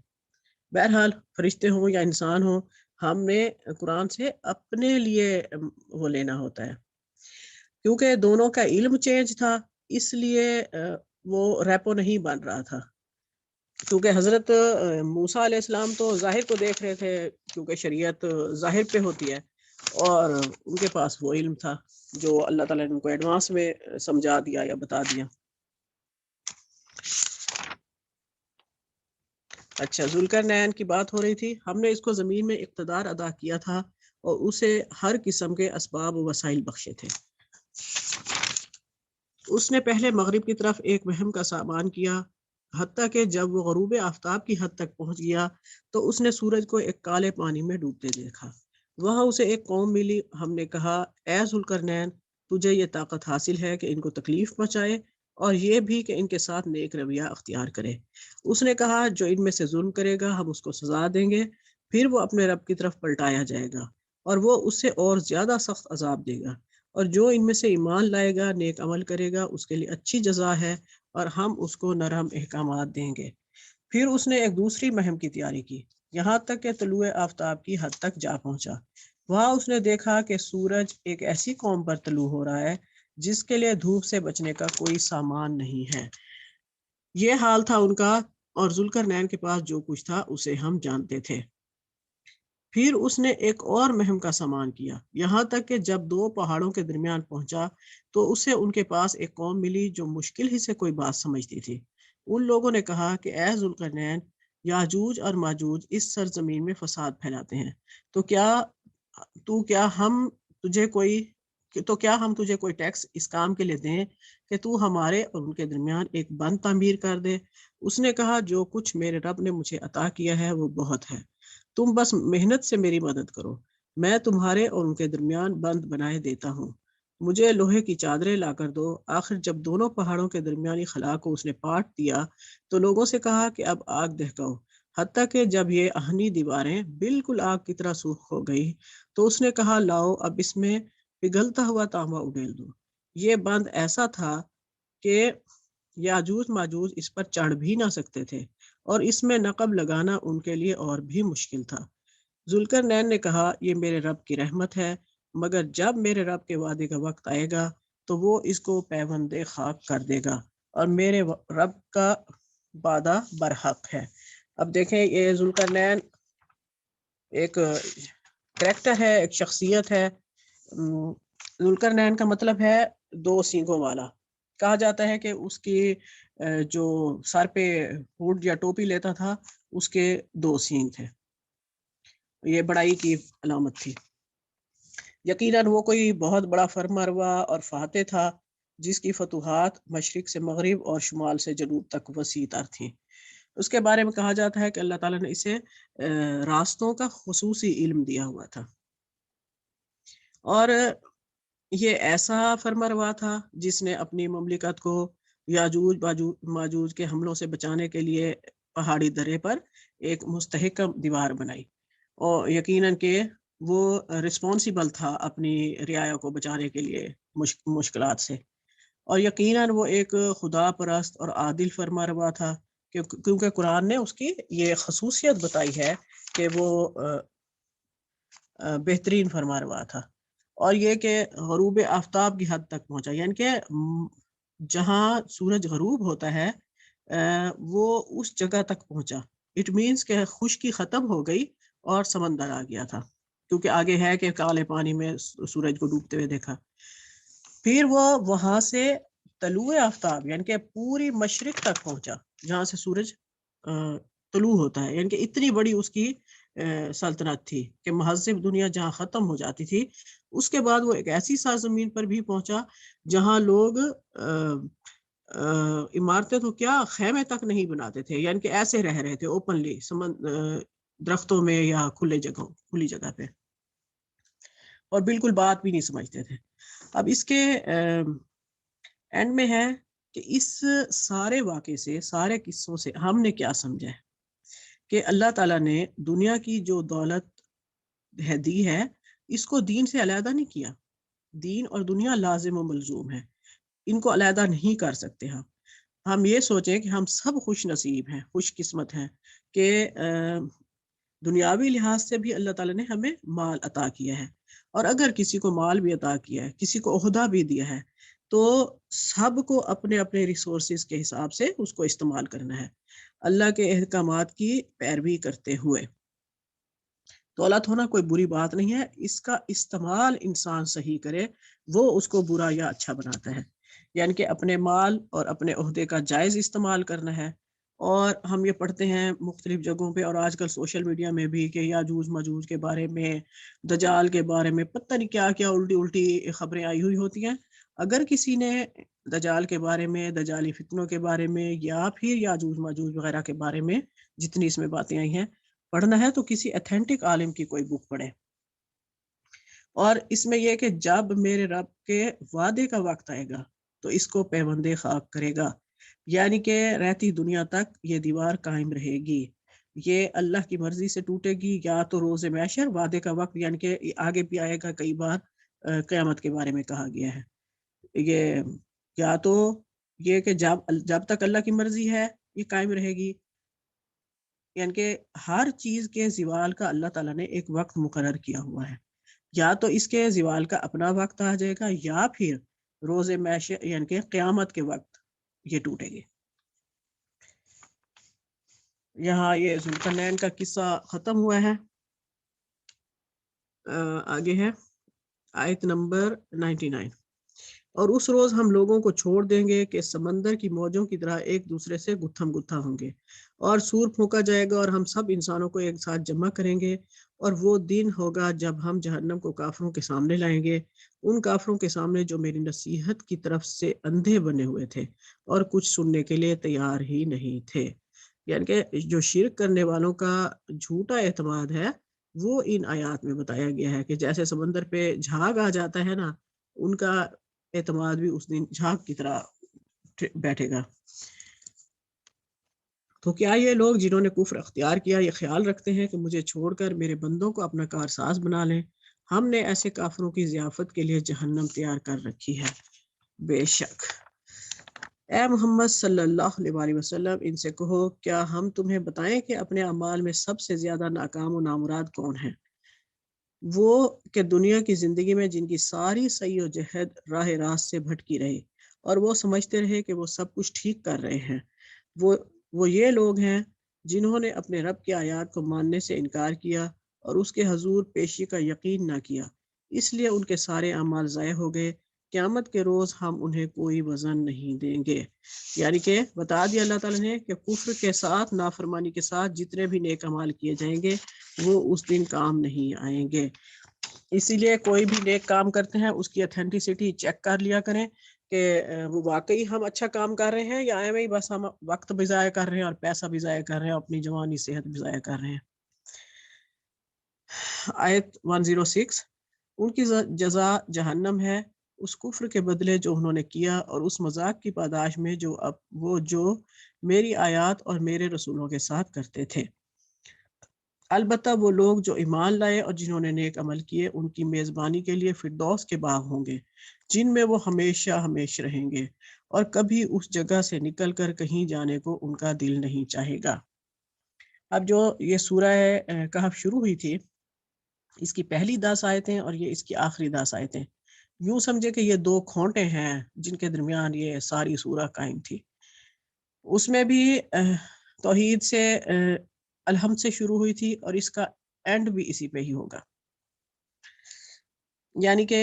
بہرحال فرشتے ہوں یا انسان ہوں، ہم نے قرآن سے اپنے لیے وہ لینا ہوتا ہے، کیونکہ دونوں کا علم چینج تھا، اس لیے وہ ریپو نہیں بن رہا تھا، کیونکہ حضرت موسیٰ علیہ السلام تو ظاہر کو دیکھ رہے تھے، کیونکہ شریعت ظاہر پہ ہوتی ہے، اور ان کے پاس وہ علم تھا جو اللہ تعالیٰ نے ان کو ایڈوانس میں سمجھا دیا یا بتا دیا۔ اچھا، ذوالقرنین کی بات ہو رہی تھی، ہم نے اس کو زمین میں اقتدار عطا کیا تھا اور اسے ہر قسم کے اسباب و وسائل بخشے تھے۔ اس نے پہلے مغرب کی طرف ایک وہم کا سامان کیا، حتیٰ کہ جب وہ غروب آفتاب کی حد تک پہنچ گیا تو اس نے سورج کو ایک کالے پانی میں ڈوبتے دیکھا۔ وہاں اسے ایک قوم ملی، ہم نے کہا اے ذوالقرنین، تجھے یہ طاقت حاصل ہے کہ ان کو تکلیف پہنچائے اور یہ بھی کہ ان کے ساتھ نیک رویہ اختیار کرے۔ اس نے کہا جو ان میں سے ظلم کرے گا ہم اس کو سزا دیں گے، پھر وہ اپنے رب کی طرف پلٹایا جائے گا اور وہ اس سے اور زیادہ سخت عذاب دے گا، اور جو ان میں سے ایمان لائے گا، نیک عمل کرے گا، اس کے لیے اچھی جزا ہے اور ہم اس کو نرم احکامات دیں گے۔ پھر اس نے ایک دوسری مہم کی تیاری کی، یہاں تک کہ طلوع آفتاب کی حد تک جا پہنچا۔ وہاں اس نے دیکھا کہ سورج ایک ایسی قوم پر طلوع ہو رہا ہے جس کے لیے دھوپ سے بچنے کا کوئی سامان نہیں ہے۔ یہ حال تھا ان کا، اور ذوالقرنین کے پاس جو کچھ تھا اسے ہم جانتے تھے۔ پھر اس نے ایک اور مہم کا سامان کیا، یہاں تک کہ جب دو پہاڑوں کے درمیان پہنچا تو اسے ان کے پاس ایک قوم ملی جو مشکل ہی سے کوئی بات سمجھتی تھی۔ ان لوگوں نے کہا کہ اے ذوالقرنین، یاجوج اور ماجوج اس سرزمین میں فساد پھیلاتے ہیں، تو کیا ہم تجھے کوئی ٹیکس اس کام کے لیے دیں کہ تو ہمارے اور ان کے درمیان ایک بند تعمیر کر دے؟ اس نے کہا جو کچھ میرے رب نے مجھے عطا کیا ہے وہ بہت ہے، تم بس محنت سے میری مدد کرو، میں تمہارے اور ان کے درمیان بند بنائے دیتا ہوں۔ مجھے لوہے کی چادریں لا کر دو۔ آخر جب دونوں پہاڑوں کے درمیانی خلا کو اس نے پاٹ دیا تو لوگوں سے کہا کہ اب آگ دہکاؤ، حتیٰ کہ جب یہ آہنی دیواریں بالکل آگ کی طرح سرخ ہو گئی تو اس نے کہا لاؤ اب اس میں پگھلتا ہوا تانبا اڈیل دو۔ یہ بند ایسا تھا کہ یاجوج ماجوج اس پر چڑھ بھی نہ سکتے تھے، اور اس میں نقب لگانا ان کے لیے اور بھی مشکل تھا۔ ذوالقرنین نے کہا یہ میرے رب کی رحمت ہے، مگر جب میرے رب کے وعدے کا وقت آئے گا تو وہ اس کو پیوند خاک کر دے گا، اور میرے رب کا وعدہ برحق ہے۔ اب دیکھیں یہ ذوالقرنین ایک کریکٹر ہے، ایک شخصیت ہے۔ ذوالقرنین کا مطلب ہے دو سینگوں والا۔ کہا جاتا ہے کہ اس کی جو سر پہ ہوڈ یا ٹوپی لیتا تھا اس کے دو سینگ تھے، یہ بڑائی کی علامت تھی۔ یقیناً وہ کوئی بہت بڑا فرمانروا اور فاتح تھا جس کی فتوحات مشرق سے مغرب اور شمال سے جنوب تک وسیع تر تھیں۔ اس کے بارے میں کہا جاتا ہے کہ اللہ تعالیٰ نے اسے راستوں کا خصوصی علم دیا ہوا تھا، اور یہ ایسا فرمانروا تھا جس نے اپنی مملکت کو یاجوج ماجوج کے حملوں سے بچانے کے لیے پہاڑی درے پر ایک مستحکم دیوار بنائی، اور یقیناً کہ وہ رسپانسیبل تھا اپنی رعایا کو بچانے کے لیے مشکلات سے، اور یقیناً وہ ایک خدا پرست اور عادل فرمانروا تھا، کیونکہ قرآن نے اس کی یہ خصوصیت بتائی ہے کہ وہ بہترین فرمانروا تھا۔ اور یہ کہ غروب آفتاب کی حد تک پہنچا، یعنی کہ جہاں سورج غروب ہوتا ہے وہ اس جگہ تک پہنچا۔ اٹ مینس کہ خشکی ختم ہو گئی اور سمندر آ گیا تھا، کیونکہ آگے ہے کہ کالے پانی میں سورج کو ڈوبتے ہوئے دیکھا۔ پھر وہ وہاں سے طلوع آفتاب یعنی کہ پوری مشرق تک پہنچا جہاں سے سورج طلوع ہوتا ہے، یعنی کہ اتنی بڑی اس کی سلطنت تھی کہ مہذب دنیا جہاں ختم ہو جاتی تھی، اس کے بعد وہ ایک ایسی سرزمین پر بھی پہنچا جہاں لوگ عمارتیں تو کیا خیمے تک نہیں بناتے تھے، یعنی کہ ایسے رہ رہے تھے اوپنلی درختوں میں یا کھلی جگہ پہ، اور بالکل بات بھی نہیں سمجھتے تھے۔ اب اس کے اینڈ میں ہے کہ اس سارے واقعے سے، سارے قصوں سے ہم نے کیا سمجھا ہے کہ اللہ تعالیٰ نے دنیا کی جو دولت دی ہے اس کو دین سے علیحدہ نہیں کیا، دین اور دنیا لازم و ملزوم ہے، ان کو علیحدہ نہیں کر سکتے ہم یہ سوچیں کہ ہم سب خوش نصیب ہیں، خوش قسمت ہیں کہ دنیاوی لحاظ سے بھی اللہ تعالیٰ نے ہمیں مال عطا کیا ہے، اور اگر کسی کو مال بھی عطا کیا ہے، کسی کو عہدہ بھی دیا ہے، تو سب کو اپنے اپنے ریسورسز کے حساب سے اس کو استعمال کرنا ہے، اللہ کے احکامات کی پیروی کرتے ہوئے۔ دولت ہونا کوئی بری بات نہیں ہے، اس کا استعمال انسان صحیح کرے، وہ اس کو برا یا اچھا بناتا ہے، یعنی کہ اپنے مال اور اپنے عہدے کا جائز استعمال کرنا ہے۔ اور ہم یہ پڑھتے ہیں مختلف جگہوں پہ اور آج کل سوشل میڈیا میں بھی کہ یاجوج ماجوج کے بارے میں، دجال کے بارے میں، پتہ نہیں کیا کیا الٹی الٹی خبریں آئی ہوئی ہوتی ہیں۔ اگر کسی نے دجال کے بارے میں، دجالی فتنوں کے بارے میں، یا پھر یاجوج ماجوج وغیرہ کے بارے میں جتنی اس میں باتیں آئی ہیں پڑھنا ہے، تو کسی ایتھینٹک عالم کی کوئی بک پڑھے۔ اور اس میں یہ کہ جب میرے رب کے وعدے کا وقت آئے گا تو اس کو پیوند خاک کرے گا، یعنی کہ رہتی دنیا تک یہ دیوار قائم رہے گی، یہ اللہ کی مرضی سے ٹوٹے گی، یا تو روز محشر، وعدے کا وقت، یعنی کہ آگے بھی آئے گا، کئی بار قیامت کے بارے میں کہا گیا ہے، یہ یا تو یہ کہ جب تک اللہ کی مرضی ہے یہ قائم رہے گی، یعنی کہ ہر چیز کے زوال کا اللہ تعالیٰ نے ایک وقت مقرر کیا ہوا ہے، یا تو اس کے زوال کا اپنا وقت آ جائے گا، یا پھر روز محشر یعنی کہ قیامت کے وقت یہ ٹوٹے گی۔ یہاں یہ ذوالقرنین کا قصہ ختم ہوا ہے۔ آگے ہے آیت نمبر 99۔ اور اس روز ہم لوگوں کو چھوڑ دیں گے کہ سمندر کی موجوں کی طرح ایک دوسرے سے گتھم گتھا ہوں گے، اور سور پھونکا جائے گا اور ہم سب انسانوں کو ایک ساتھ جمع کریں گے، اور وہ دن ہوگا جب ہم جہنم کو کافروں کے سامنے لائیں گے، ان کافروں کے سامنے جو میری نصیحت کی طرف سے اندھے بنے ہوئے تھے اور کچھ سننے کے لیے تیار ہی نہیں تھے۔ یعنی کہ جو شرک کرنے والوں کا جھوٹا اعتماد ہے وہ ان آیات میں بتایا گیا ہے کہ جیسے سمندر پہ جھاگ آ جاتا ہے نا، ان کا اعتماد بھی اس دن جھاگ کی طرح بیٹھے گا۔ تو کیا یہ لوگ جنہوں نے کفر اختیار کیا یہ خیال رکھتے ہیں کہ مجھے چھوڑ کر میرے بندوں کو اپنا کارساز بنا لیں؟ ہم نے ایسے کافروں کی ضیافت کے لیے جہنم تیار کر رکھی ہے۔ بے شک اے محمد صلی اللہ علیہ وسلم ان سے کہو، کیا ہم تمہیں بتائیں کہ اپنے اعمال میں سب سے زیادہ ناکام و نامراد کون ہیں؟ وہ کہ دنیا کی زندگی میں جن کی ساری سعی و جہد راہ راست سے بھٹکی رہی اور وہ سمجھتے رہے کہ وہ سب کچھ ٹھیک کر رہے ہیں، وہ یہ لوگ ہیں جنہوں نے اپنے رب کی آیات کو ماننے سے انکار کیا اور اس کے حضور پیشی کا یقین نہ کیا، اس لیے ان کے سارے اعمال ضائع ہو گئے، قیامت کے روز ہم انہیں کوئی وزن نہیں دیں گے۔ یعنی کہ بتا دیا اللہ تعالیٰ نے کہ کفر کے ساتھ، نافرمانی کے ساتھ جتنے بھی نیک اعمال کیے جائیں گے وہ اس دن کام نہیں آئیں گے۔ اسی لیے کوئی بھی نیک کام کرتے ہیں اس کی اتھینٹسٹی چیک کر لیا کریں کہ وہ واقعی ہم اچھا کام کر رہے ہیں یا ایویں ہی بس ہم وقت بھی ضائع کر رہے ہیں اور پیسہ بھی ضائع کر رہے ہیں، اپنی جوانی صحت بھی ضائع کر رہے ہیں۔ آیت 106۔ ان کی جزا جہنم ہے اس کفر کے بدلے جو انہوں نے کیا، اور اس مذاق کی پاداش میں جو میری آیات اور میرے رسولوں کے ساتھ کرتے تھے۔ البتہ وہ لوگ جو ایمان لائے اور جنہوں نے نیک عمل کیے ان کی میزبانی کے لیے فردوس کے باغ ہوں گے جن میں وہ ہمیشہ ہمیشہ رہیں گے، اور کبھی اس جگہ سے نکل کر کہیں جانے کو ان کا دل نہیں چاہے گا۔ اب جو یہ سورہ کہف شروع ہوئی تھی، اس کی پہلی 10 آیتیں اور یہ اس کی آخری 10 آیتیں، یوں سمجھے کہ یہ 2 کھونٹے ہیں جن کے درمیان یہ ساری سورہ قائم تھی۔ اس میں بھی توحید سے الحمد سے شروع ہوئی تھی اور اس کا اینڈ بھی اسی پہ ہی ہوگا، یعنی کہ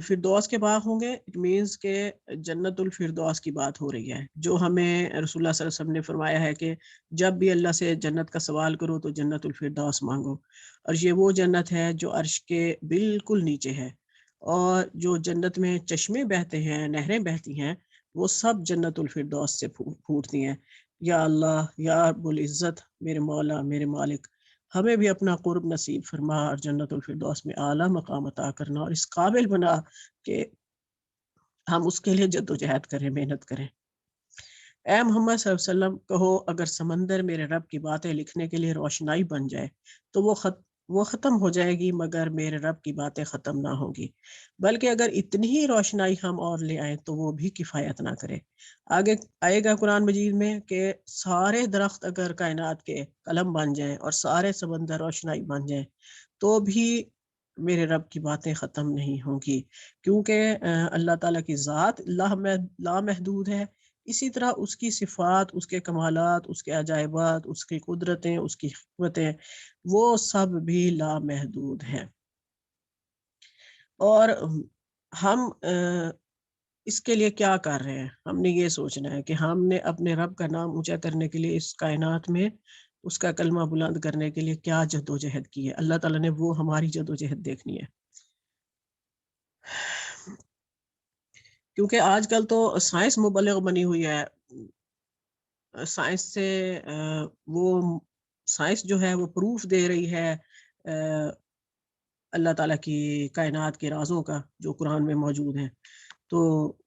فردوس کے باغ ہوں گے، اٹ مینس کہ جنت الفردوس کی بات ہو رہی ہے، جو ہمیں رسول اللہ صلی اللہ علیہ وسلم نے فرمایا ہے کہ جب بھی اللہ سے جنت کا سوال کرو تو جنت الفردوس مانگو، اور یہ وہ جنت ہے جو عرش کے بالکل نیچے ہے، اور جو جنت میں چشمے بہتے ہیں، نہریں بہتی ہیں، وہ سب جنت الفردوس سے پھوٹتی ہیں۔ یا اللہ، یا رب العزت، میرے مولا، میرے مالک، ہمیں بھی اپنا قرب نصیب فرما اور جنت الفردوس میں اعلیٰ مقام عطا کرنا، اور اس قابل بنا کہ ہم اس کے لیے جد و جہد کریں، محنت کریں۔ اے محمد صلی اللہ علیہ وسلم کہو، اگر سمندر میرے رب کی باتیں لکھنے کے لیے روشنائی بن جائے تو وہ وہ ختم ہو جائے گی مگر میرے رب کی باتیں ختم نہ ہوگی، بلکہ اگر اتنی ہی روشنائی ہم اور لے آئیں تو وہ بھی کفایت نہ کرے۔ آگے آئے گا قرآن مجید میں کہ سارے درخت اگر کائنات کے قلم بن جائیں اور سارے سمندر روشنائی بن جائیں تو بھی میرے رب کی باتیں ختم نہیں ہوں گی، کیونکہ اللہ تعالیٰ کی ذات لامحدود ہے، اسی طرح اس کی صفات، اس کے کمالات، اس کے عجائبات، اس کی قدرتیں، اس کی حکمتیں، وہ سب بھی لامحدود ہیں۔ اور ہم اس کے لیے کیا کر رہے ہیں؟ ہم نے یہ سوچنا ہے کہ ہم نے اپنے رب کا نام اونچا کرنے کے لیے اس کائنات میں اس کا کلمہ بلند کرنے کے لیے کیا جد و جہد کی ہے۔ اللہ تعالیٰ نے وہ ہماری جد و جہد دیکھنی ہے، کیونکہ آج کل تو سائنس مبلغ بنی ہوئی ہے۔ سائنس سے وہ سائنس جو ہے وہ پروف دے رہی ہے اللہ تعالیٰ کی کائنات کے رازوں کا جو قرآن میں موجود ہیں، تو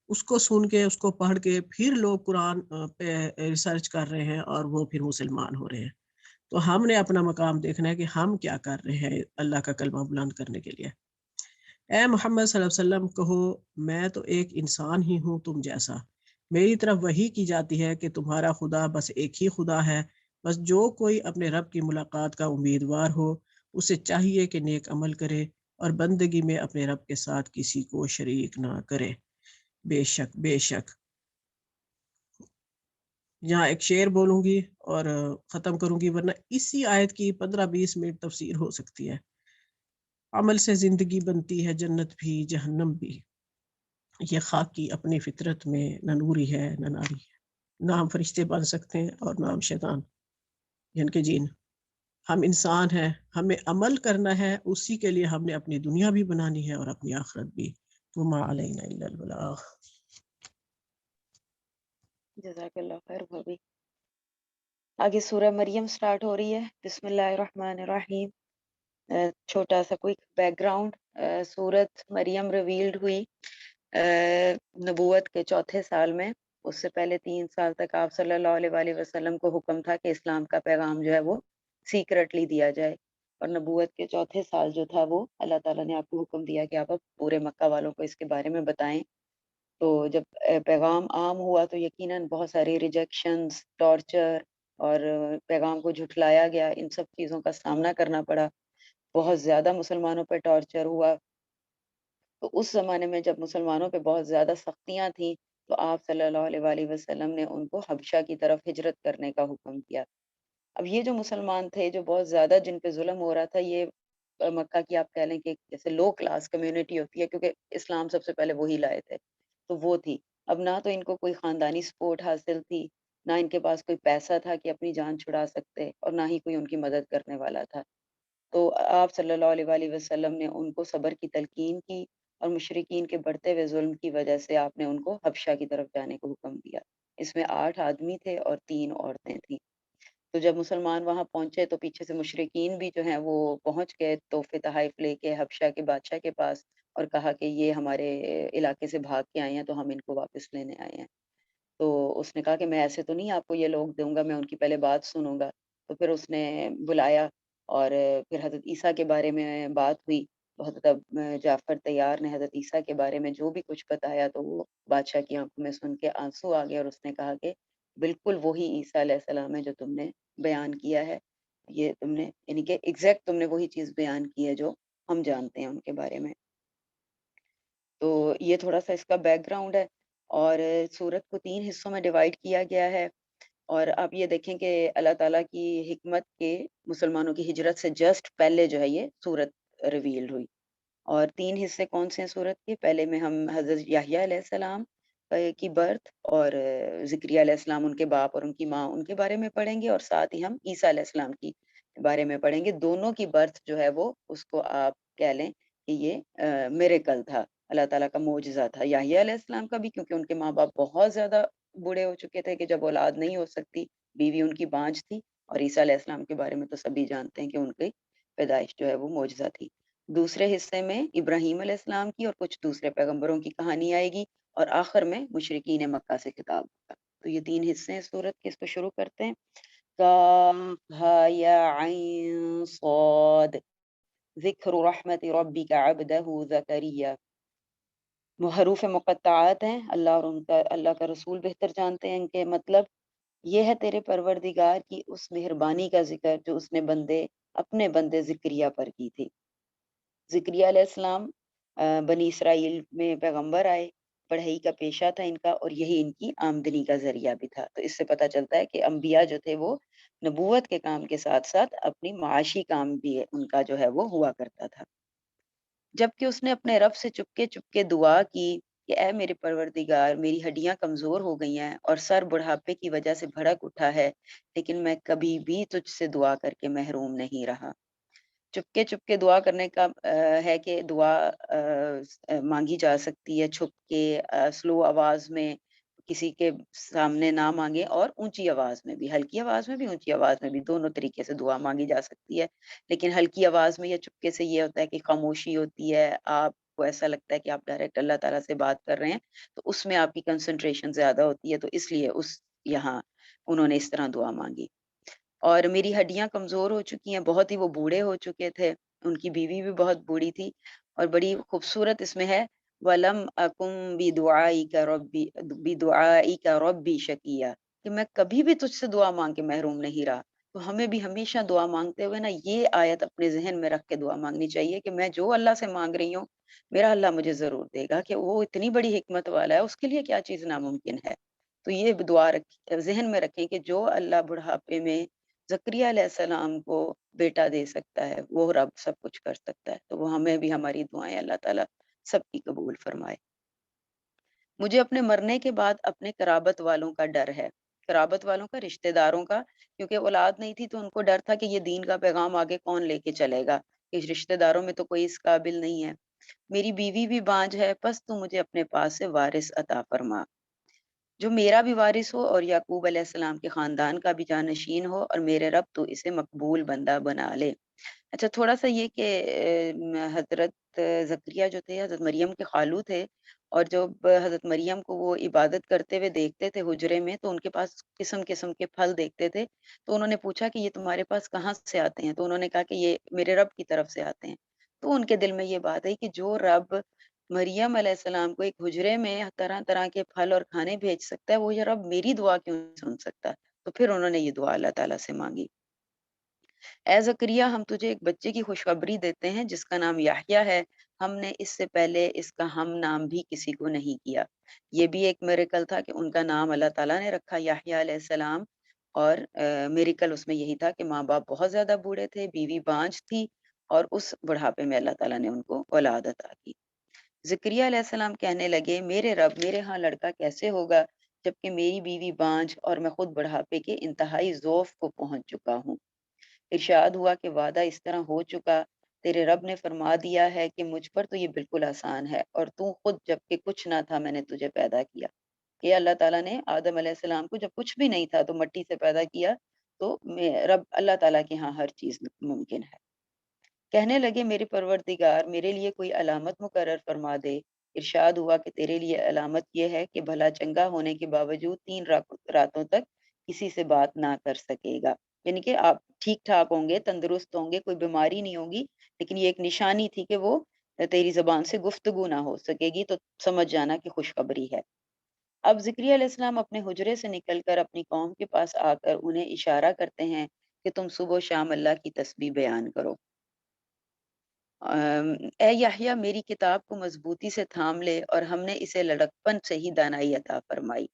اس کو سن کے، اس کو پڑھ کے پھر لوگ قرآن پہ ریسرچ کر رہے ہیں اور وہ پھر مسلمان ہو رہے ہیں۔ تو ہم نے اپنا مقام دیکھنا ہے کہ ہم کیا کر رہے ہیں اللہ کا کلمہ بلند کرنے کے لیے۔ اے محمد صلی اللہ علیہ وسلم کہو، میں تو ایک انسان ہی ہوں تم جیسا، میری طرف وحی کی جاتی ہے کہ تمہارا خدا بس ایک ہی خدا ہے، بس جو کوئی اپنے رب کی ملاقات کا امیدوار ہو اسے چاہیے کہ نیک عمل کرے اور بندگی میں اپنے رب کے ساتھ کسی کو شریک نہ کرے۔ بے شک بے شک، یہاں ایک شعر بولوں گی اور ختم کروں گی، ورنہ اسی آیت کی 15-20 منٹ تفسیر ہو سکتی ہے۔ عمل سے زندگی بنتی ہے جنت بھی جہنم بھی، یہ خاک کی اپنی فطرت میں نہ نوری ہے نہ ناری ہے، نہ ہم فرشتے بن سکتے ہیں اور نہ ہم شیطان یعنی کہ جین، ہم انسان ہیں، ہمیں عمل کرنا ہے، اسی کے لیے ہم نے اپنی دنیا بھی بنانی ہے اور اپنی آخرت بھی۔ وما علینا الا البلاغ۔ جزاک اللہ خیر بھابی۔ آگے سورہ مریم سٹارٹ ہو رہی ہے۔ بسم اللہ الرحمن الرحیم۔ چھوٹا سا کوئی بیک گراؤنڈ، سورت مریم ریویلڈ ہوئی نبوت کے چوتھے سال میں۔ اس سے پہلے 3 سال تک آپ صلی اللہ علیہ وآلہ وسلم کو حکم تھا کہ اسلام کا پیغام جو ہے وہ سیکرٹلی دیا جائے، اور نبوت کے چوتھے سال جو تھا وہ اللہ تعالیٰ نے آپ کو حکم دیا کہ آپ اب پورے مکہ والوں کو اس کے بارے میں بتائیں۔ تو جب پیغام عام ہوا تو یقیناً بہت ساری ریجیکشنز، ٹارچر اور پیغام کو جھٹلایا گیا، ان سب چیزوں کا سامنا کرنا پڑا۔ بہت زیادہ مسلمانوں پہ ٹارچر ہوا۔ تو اس زمانے میں جب مسلمانوں پہ بہت زیادہ سختیاں تھیں تو آپ صلی اللہ علیہ وآلہ وسلم نے ان کو حبشہ کی طرف ہجرت کرنے کا حکم کیا۔ اب یہ جو مسلمان تھے جو بہت زیادہ جن پہ ظلم ہو رہا تھا، یہ مکہ کی آپ کہہ لیں کہ جیسے لو کلاس کمیونٹی ہوتی ہے، کیونکہ اسلام سب سے پہلے وہی لائے تھے، تو وہ تھی۔ اب نہ تو ان کو کوئی خاندانی سپورٹ حاصل تھی، نہ ان کے پاس کوئی پیسہ تھا کہ اپنی جان چھڑا سکتے، اور نہ ہی کوئی ان کی مدد کرنے والا تھا۔ تو آپ صلی اللہ علیہ وآلہ وسلم نے ان کو صبر کی تلقین کی، اور مشرکین کے بڑھتے ہوئے ظلم کی وجہ سے آپ نے ان کو حبشہ کی طرف جانے کو حکم دیا۔ اس میں 8 آدمی تھے اور 3 عورتیں تھیں۔ تو جب مسلمان وہاں پہنچے تو پیچھے سے مشرکین بھی جو ہیں وہ پہنچ گئے تحفے تحائف لے کے حبشہ کے بادشاہ کے پاس، اور کہا کہ یہ ہمارے علاقے سے بھاگ کے آئے ہیں تو ہم ان کو واپس لینے آئے ہیں۔ تو اس نے کہا کہ میں ایسے تو نہیں آپ کو یہ لوگ دوں گا، میں ان کی پہلے بات سنوں گا۔ تو پھر اس نے بلایا، اور پھر حضرت عیسیٰ کے بارے میں بات ہوئی، تو حضرت جعفر طیار نے حضرت عیسیٰ کے بارے میں جو بھی کچھ بتایا تو وہ بادشاہ کی آنکھوں میں سن کے آنسو آ گئے، اور اس نے کہا کہ بالکل وہی عیسیٰ علیہ السلام ہے جو تم نے بیان کیا ہے، یہ تم نے یعنی کہ ایگزیکٹ تم نے وہی چیز بیان کی ہے جو ہم جانتے ہیں ان کے بارے میں۔ تو یہ تھوڑا سا اس کا بیک گراؤنڈ ہے، اور سورت کو 3 حصوں میں ڈیوائڈ کیا گیا ہے۔ اور آپ یہ دیکھیں کہ اللہ تعالیٰ کی حکمت کے مسلمانوں کی ہجرت سے جسٹ پہلے جو ہے یہ سورت ریویلڈ ہوئی۔ اور 3 حصے کون سے ہیں سورت کے؟ پہلے میں ہم حضرت یحییٰ علیہ السلام کی برتھ، اور زکریا علیہ السلام ان کے باپ اور ان کی ماں ان کے بارے میں پڑھیں گے، اور ساتھ ہی ہم عیسیٰ علیہ السلام کی بارے میں پڑھیں گے۔ دونوں کی برتھ جو ہے وہ اس کو آپ کہہ لیں کہ یہ میریکل تھا، اللہ تعالیٰ کا معجزہ تھا۔ یحییٰ علیہ السلام کا بھی کیونکہ ان کے ماں باپ بہت زیادہ بوڑھے ہو چکے تھے کہ جب اولاد نہیں ہو سکتی، بیوی ان کی بانجھ تھی، اور عیسیٰ علیہ السلام کے بارے میں تو سبھی جانتے ہیں کہ ان کی پیدائش جو ہے وہ معجزہ تھی۔ دوسرے حصے میں ابراہیم علیہ السلام کی اور کچھ دوسرے پیغمبروں کی کہانی آئے گی، اور آخر میں مشرکین مکہ سے خطاب ہوگا۔ تو یہ 3 حصے ہیں سورت کے، اس کو شروع کرتے ہیں۔ کاف ہا یا عین صاد۔ ذکر رحمت ربک عبدہ زکریا، حروف مقطعات ہیں، اللہ کا رسول بہتر جانتے ہیں ان کے مطلب۔ یہ ہے تیرے پروردگار کی اس مہربانی کا ذکر جو اس نے اپنے بندے زکریا پر کی تھی۔ زکریا علیہ السلام بنی اسرائیل میں پیغمبر آئے، پڑھائی کا پیشہ تھا ان کا، اور یہی ان کی آمدنی کا ذریعہ بھی تھا۔ تو اس سے پتہ چلتا ہے کہ انبیاء جو تھے وہ نبوت کے کام کے ساتھ ساتھ اپنی معاشی کام بھی ان کا جو ہے وہ ہوا کرتا تھا۔ جبکہ اس نے اپنے رب سے چپکے دعا کی کہ اے میرے پروردگار، میری ہڈیاں کمزور ہو گئی ہیں اور سر بڑھاپے کی وجہ سے بھڑک اٹھا ہے، لیکن میں کبھی بھی تجھ سے دعا کر کے محروم نہیں رہا۔ چپکے دعا کرنے کا ہے کہ دعا مانگی جا سکتی ہے چھپ کے، سلو آواز میں، کسی کے سامنے نہ مانگے، اور اونچی آواز میں بھی، ہلکی آواز میں بھی، اونچی آواز میں بھی، دونوں طریقے سے دعا مانگی جا سکتی ہے۔ لیکن ہلکی آواز میں یا چپکے سے یہ ہوتا ہے کہ خاموشی ہوتی ہے، آپ کو ایسا لگتا ہے کہ آپ ڈائریکٹ اللہ تعالیٰ سے بات کر رہے ہیں، تو اس میں آپ کی کنسنٹریشن زیادہ ہوتی ہے، تو اس لیے یہاں انہوں نے اس طرح دعا مانگی۔ اور میری ہڈیاں کمزور ہو چکی ہیں، بہت ہی وہ بوڑھے ہو چکے تھے، ان کی بیوی بھی بہت بوڑھی تھی، اور بڑی خوبصورت اس میں ہے وَلَمْ أَكُنْ بِدُعَائِكَ رَبِّ شَقِيًّا، کہ میں کبھی بھی تجھ سے دعا مانگ کے محروم نہیں رہا۔ تو ہمیں بھی ہمیشہ دعا مانگتے ہوئے نا یہ آیت اپنے ذہن میں رکھ کے دعا مانگنی چاہیے کہ میں جو اللہ سے مانگ رہی ہوں، میرا اللہ مجھے ضرور دے گا، کہ وہ اتنی بڑی حکمت والا ہے، اس کے لیے کیا چیز ناممکن ہے۔ تو یہ دعا ذہن میں رکھیں کہ جو اللہ بڑھاپے میں زکریا علیہ السلام کو بیٹا دے سکتا ہے، وہ رب سب کچھ کر سکتا ہے۔ تو وہ ہمیں بھی ہماری دعائیں اللہ تعالیٰ سب کی قبول فرمائے۔ مجھے اپنے مرنے کے بعد اپنے قرابت والوں کا ڈر ہے، قرابت والوں کا، رشتہ داروں کا، کیونکہ اولاد نہیں تھی تو ان کو ڈر تھا کہ یہ دین کا پیغام آگے کون لے کے چلے گا، کہ رشتہ داروں میں تو کوئی اس قابل نہیں ہے۔ میری بیوی بھی بانجھ ہے، پس تو مجھے اپنے پاس سے وارث عطا فرما، جو میرا بھی وارث ہو اور یعقوب علیہ السلام کے خاندان کا بھی جانشین ہو، اور میرے رب تو اسے مقبول بندہ بنا لے۔ اچھا، تھوڑا سا یہ کہ حضرت زکریا جو تھے حضرت مریم کے خالو تھے، اور جب حضرت مریم کو وہ عبادت کرتے ہوئے دیکھتے تھے حجرے میں، تو ان کے پاس قسم قسم کے پھل دیکھتے تھے، تو انہوں نے پوچھا کہ یہ تمہارے پاس کہاں سے آتے ہیں؟ تو انہوں نے کہا کہ یہ میرے رب کی طرف سے آتے ہیں۔ تو ان کے دل میں یہ بات ہے کہ جو رب مریم علیہ السلام کو ایک حجرے میں طرح طرح کے پھل اور کھانے بھیج سکتا ہے، وہ یہ رب میری دعا کیوں نہیں سن سکتا؟ تو پھر انہوں نے یہ دعا اللہ تعالیٰ سے مانگی۔ اے زکریا، ہم تجھے ایک بچے کی خوشخبری دیتے ہیں جس کا نام یحییٰ ہے، ہم نے اس سے پہلے اس کا ہم نام بھی کسی کو نہیں کیا۔ یہ بھی ایک میریکل تھا کہ ان کا نام اللہ تعالیٰ نے رکھا یحییٰ علیہ السلام، اور میریکل اس میں یہی تھا کہ ماں باپ بہت زیادہ بوڑھے تھے، بیوی بانجھ تھی، اور اس بڑھاپے میں اللہ تعالیٰ نے ان کو اولاد عطا کی۔ زکریا علیہ السلام کہنے لگے، میرے رب، میرے ہاں لڑکا کیسے ہوگا جبکہ میری بیوی بانجھ اور میں خود بڑھاپے کے انتہائی ضعف کو پہنچ چکا ہوں۔ ارشاد ہوا کہ وعدہ اس طرح ہو چکا، تیرے رب نے فرما دیا ہے کہ مجھ پر تو یہ بالکل آسان ہے، اور تو خود جبکہ کچھ نہ تھا میں نے تجھے پیدا کیا۔ کہ اللہ تعالیٰ نے آدم علیہ السلام کو جب کچھ بھی نہیں تھا تو مٹی سے پیدا کیا، تو رب اللہ تعالیٰ کے ہاں ہر چیز ممکن ہے۔ کہنے لگے، میرے پروردگار، میرے لیے کوئی علامت مقرر فرما دے۔ ارشاد ہوا کہ تیرے لیے علامت یہ ہے کہ بھلا چنگا ہونے کے باوجود 3 راتوں تک کسی سے بات نہ کر سکے گا، یعنی کہ آپ ٹھیک ٹھاک ہوں گے، تندرست ہوں گے، کوئی بیماری نہیں ہوگی، لیکن یہ ایک نشانی تھی کہ وہ تیری زبان سے گفتگو نہ ہو سکے گی، تو سمجھ جانا کہ خوشخبری ہے۔ اب زکریا علیہ السلام اپنے حجرے سے نکل کر اپنی قوم کے پاس آ کر انہیں اشارہ کرتے ہیں کہ تم صبح و شام اللہ کی تسبیح بیان کرو۔ اے یحییٰ، میری کتاب کو مضبوطی سے تھام لے، اور ہم نے اسے لڑکپن سے ہی دانائی عطا فرمائی۔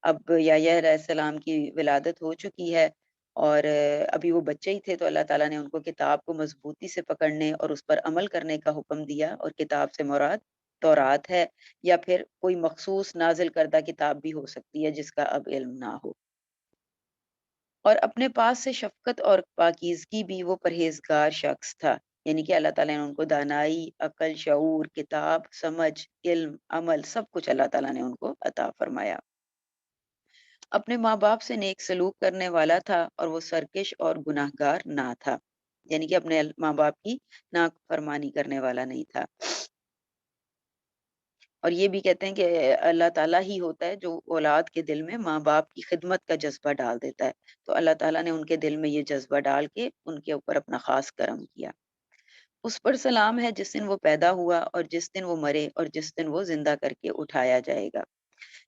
اب یحییٰ علیہ السلام کی ولادت ہو چکی ہے، اور ابھی وہ بچے ہی تھے، تو اللہ تعالیٰ نے ان کو کتاب کو مضبوطی سے پکڑنے اور اس پر عمل کرنے کا حکم دیا، اور کتاب سے مراد تورات ہے، یا پھر کوئی مخصوص نازل کردہ کتاب بھی ہو سکتی ہے جس کا اب علم نہ ہو۔ اور اپنے پاس سے شفقت اور پاکیزگی بھی وہ پرہیزگار شخص تھا، یعنی کہ اللہ تعالیٰ نے ان کو دانائی، عقل، شعور، کتاب، سمجھ، علم، عمل، سب کچھ اللہ تعالیٰ نے ان کو عطا فرمایا۔ اپنے ماں باپ سے نیک سلوک کرنے والا تھا، اور وہ سرکش اور گناہگار نہ تھا، یعنی کہ اپنے ماں باپ کی نافرمانی کرنے والا نہیں تھا۔ اور یہ بھی کہتے ہیں کہ اللہ تعالیٰ ہی ہوتا ہے جو اولاد کے دل میں ماں باپ کی خدمت کا جذبہ ڈال دیتا ہے، تو اللہ تعالیٰ نے ان کے دل میں یہ جذبہ ڈال کے ان کے اوپر اپنا خاص کرم کیا۔ اس پر سلام ہے جس دن وہ پیدا ہوا اور جس دن وہ مرے اور جس دن وہ زندہ کر کے اٹھایا جائے گا۔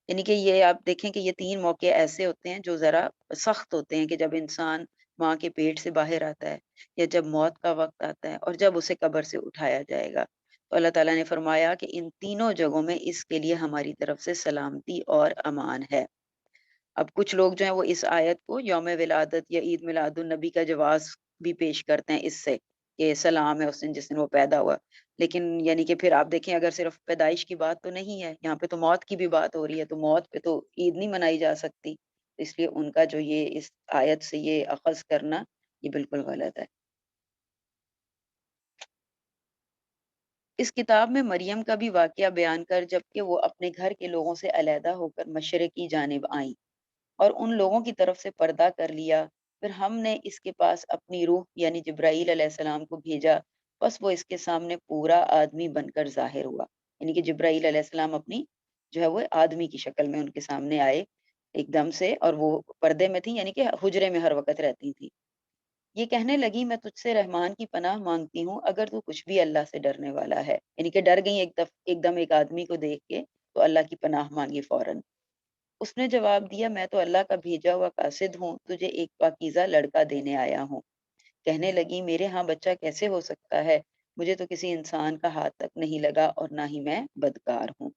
یعنی کہ یہ آپ دیکھیں کہ یہ 3 موقع ایسے ہوتے ہیں جو ذرا سخت ہوتے ہیں، کہ جب انسان ماں کے پیٹ سے باہر آتا ہے، یا جب موت کا وقت آتا ہے، اور جب اسے قبر سے اٹھایا جائے گا۔ تو اللہ تعالیٰ نے فرمایا کہ ان تینوں جگہوں میں اس کے لیے ہماری طرف سے سلامتی اور امان ہے۔ اب کچھ لوگ جو ہیں وہ اس آیت کو یوم ولادت یا عید میلاد النبی کا جواز بھی پیش کرتے ہیں اس سے، کہ سلام ہے اس دن جس دن وہ پیدا ہوا۔ لیکن یعنی کہ پھر آپ دیکھیں اگر صرف پیدائش کی بات تو نہیں ہے، یہاں پہ تو موت کی بھی بات ہو رہی ہے، تو موت پہ تو عید نہیں منائی جا سکتی، اس لیے ان کا جو یہ اس آیت سے یہ اخذ کرنا یہ بالکل غلط ہے۔ اس کتاب میں مریم کا بھی واقعہ بیان کر جبکہ وہ اپنے گھر کے لوگوں سے علیحدہ ہو کر مشرق کی جانب آئیں اور ان لوگوں کی طرف سے پردہ کر لیا، پھر ہم نے اس کے پاس اپنی روح یعنی جبرائیل علیہ السلام کو بھیجا، بس وہ اس کے سامنے پورا آدمی بن کر ظاہر ہوا۔ یعنی کہ جبرائیل علیہ السلام اپنی جو ہے وہ آدمی کی شکل میں ان کے سامنے آئے ایک دم سے، اور وہ پردے میں تھی، یعنی کہ حجرے میں ہر وقت رہتی تھی۔ یہ کہنے لگی میں تجھ سے رحمان کی پناہ مانگتی ہوں اگر تو کچھ بھی اللہ سے ڈرنے والا ہے، یعنی کہ ڈر گئی ایک دم ایک آدمی کو دیکھ کے، تو اللہ کی پناہ مانگی فوراً۔ اس نے جواب دیا میں تو اللہ کا بھیجا ہوا قاصد ہوں، تجھے ایک پاکیزہ لڑکا دینے آیا ہوں۔ کہنے لگی میرے ہاں بچہ کیسے ہو سکتا ہے، مجھے تو کسی انسان کا ہاتھ تک نہیں لگا اور نہ ہی میں بدکار ہوں۔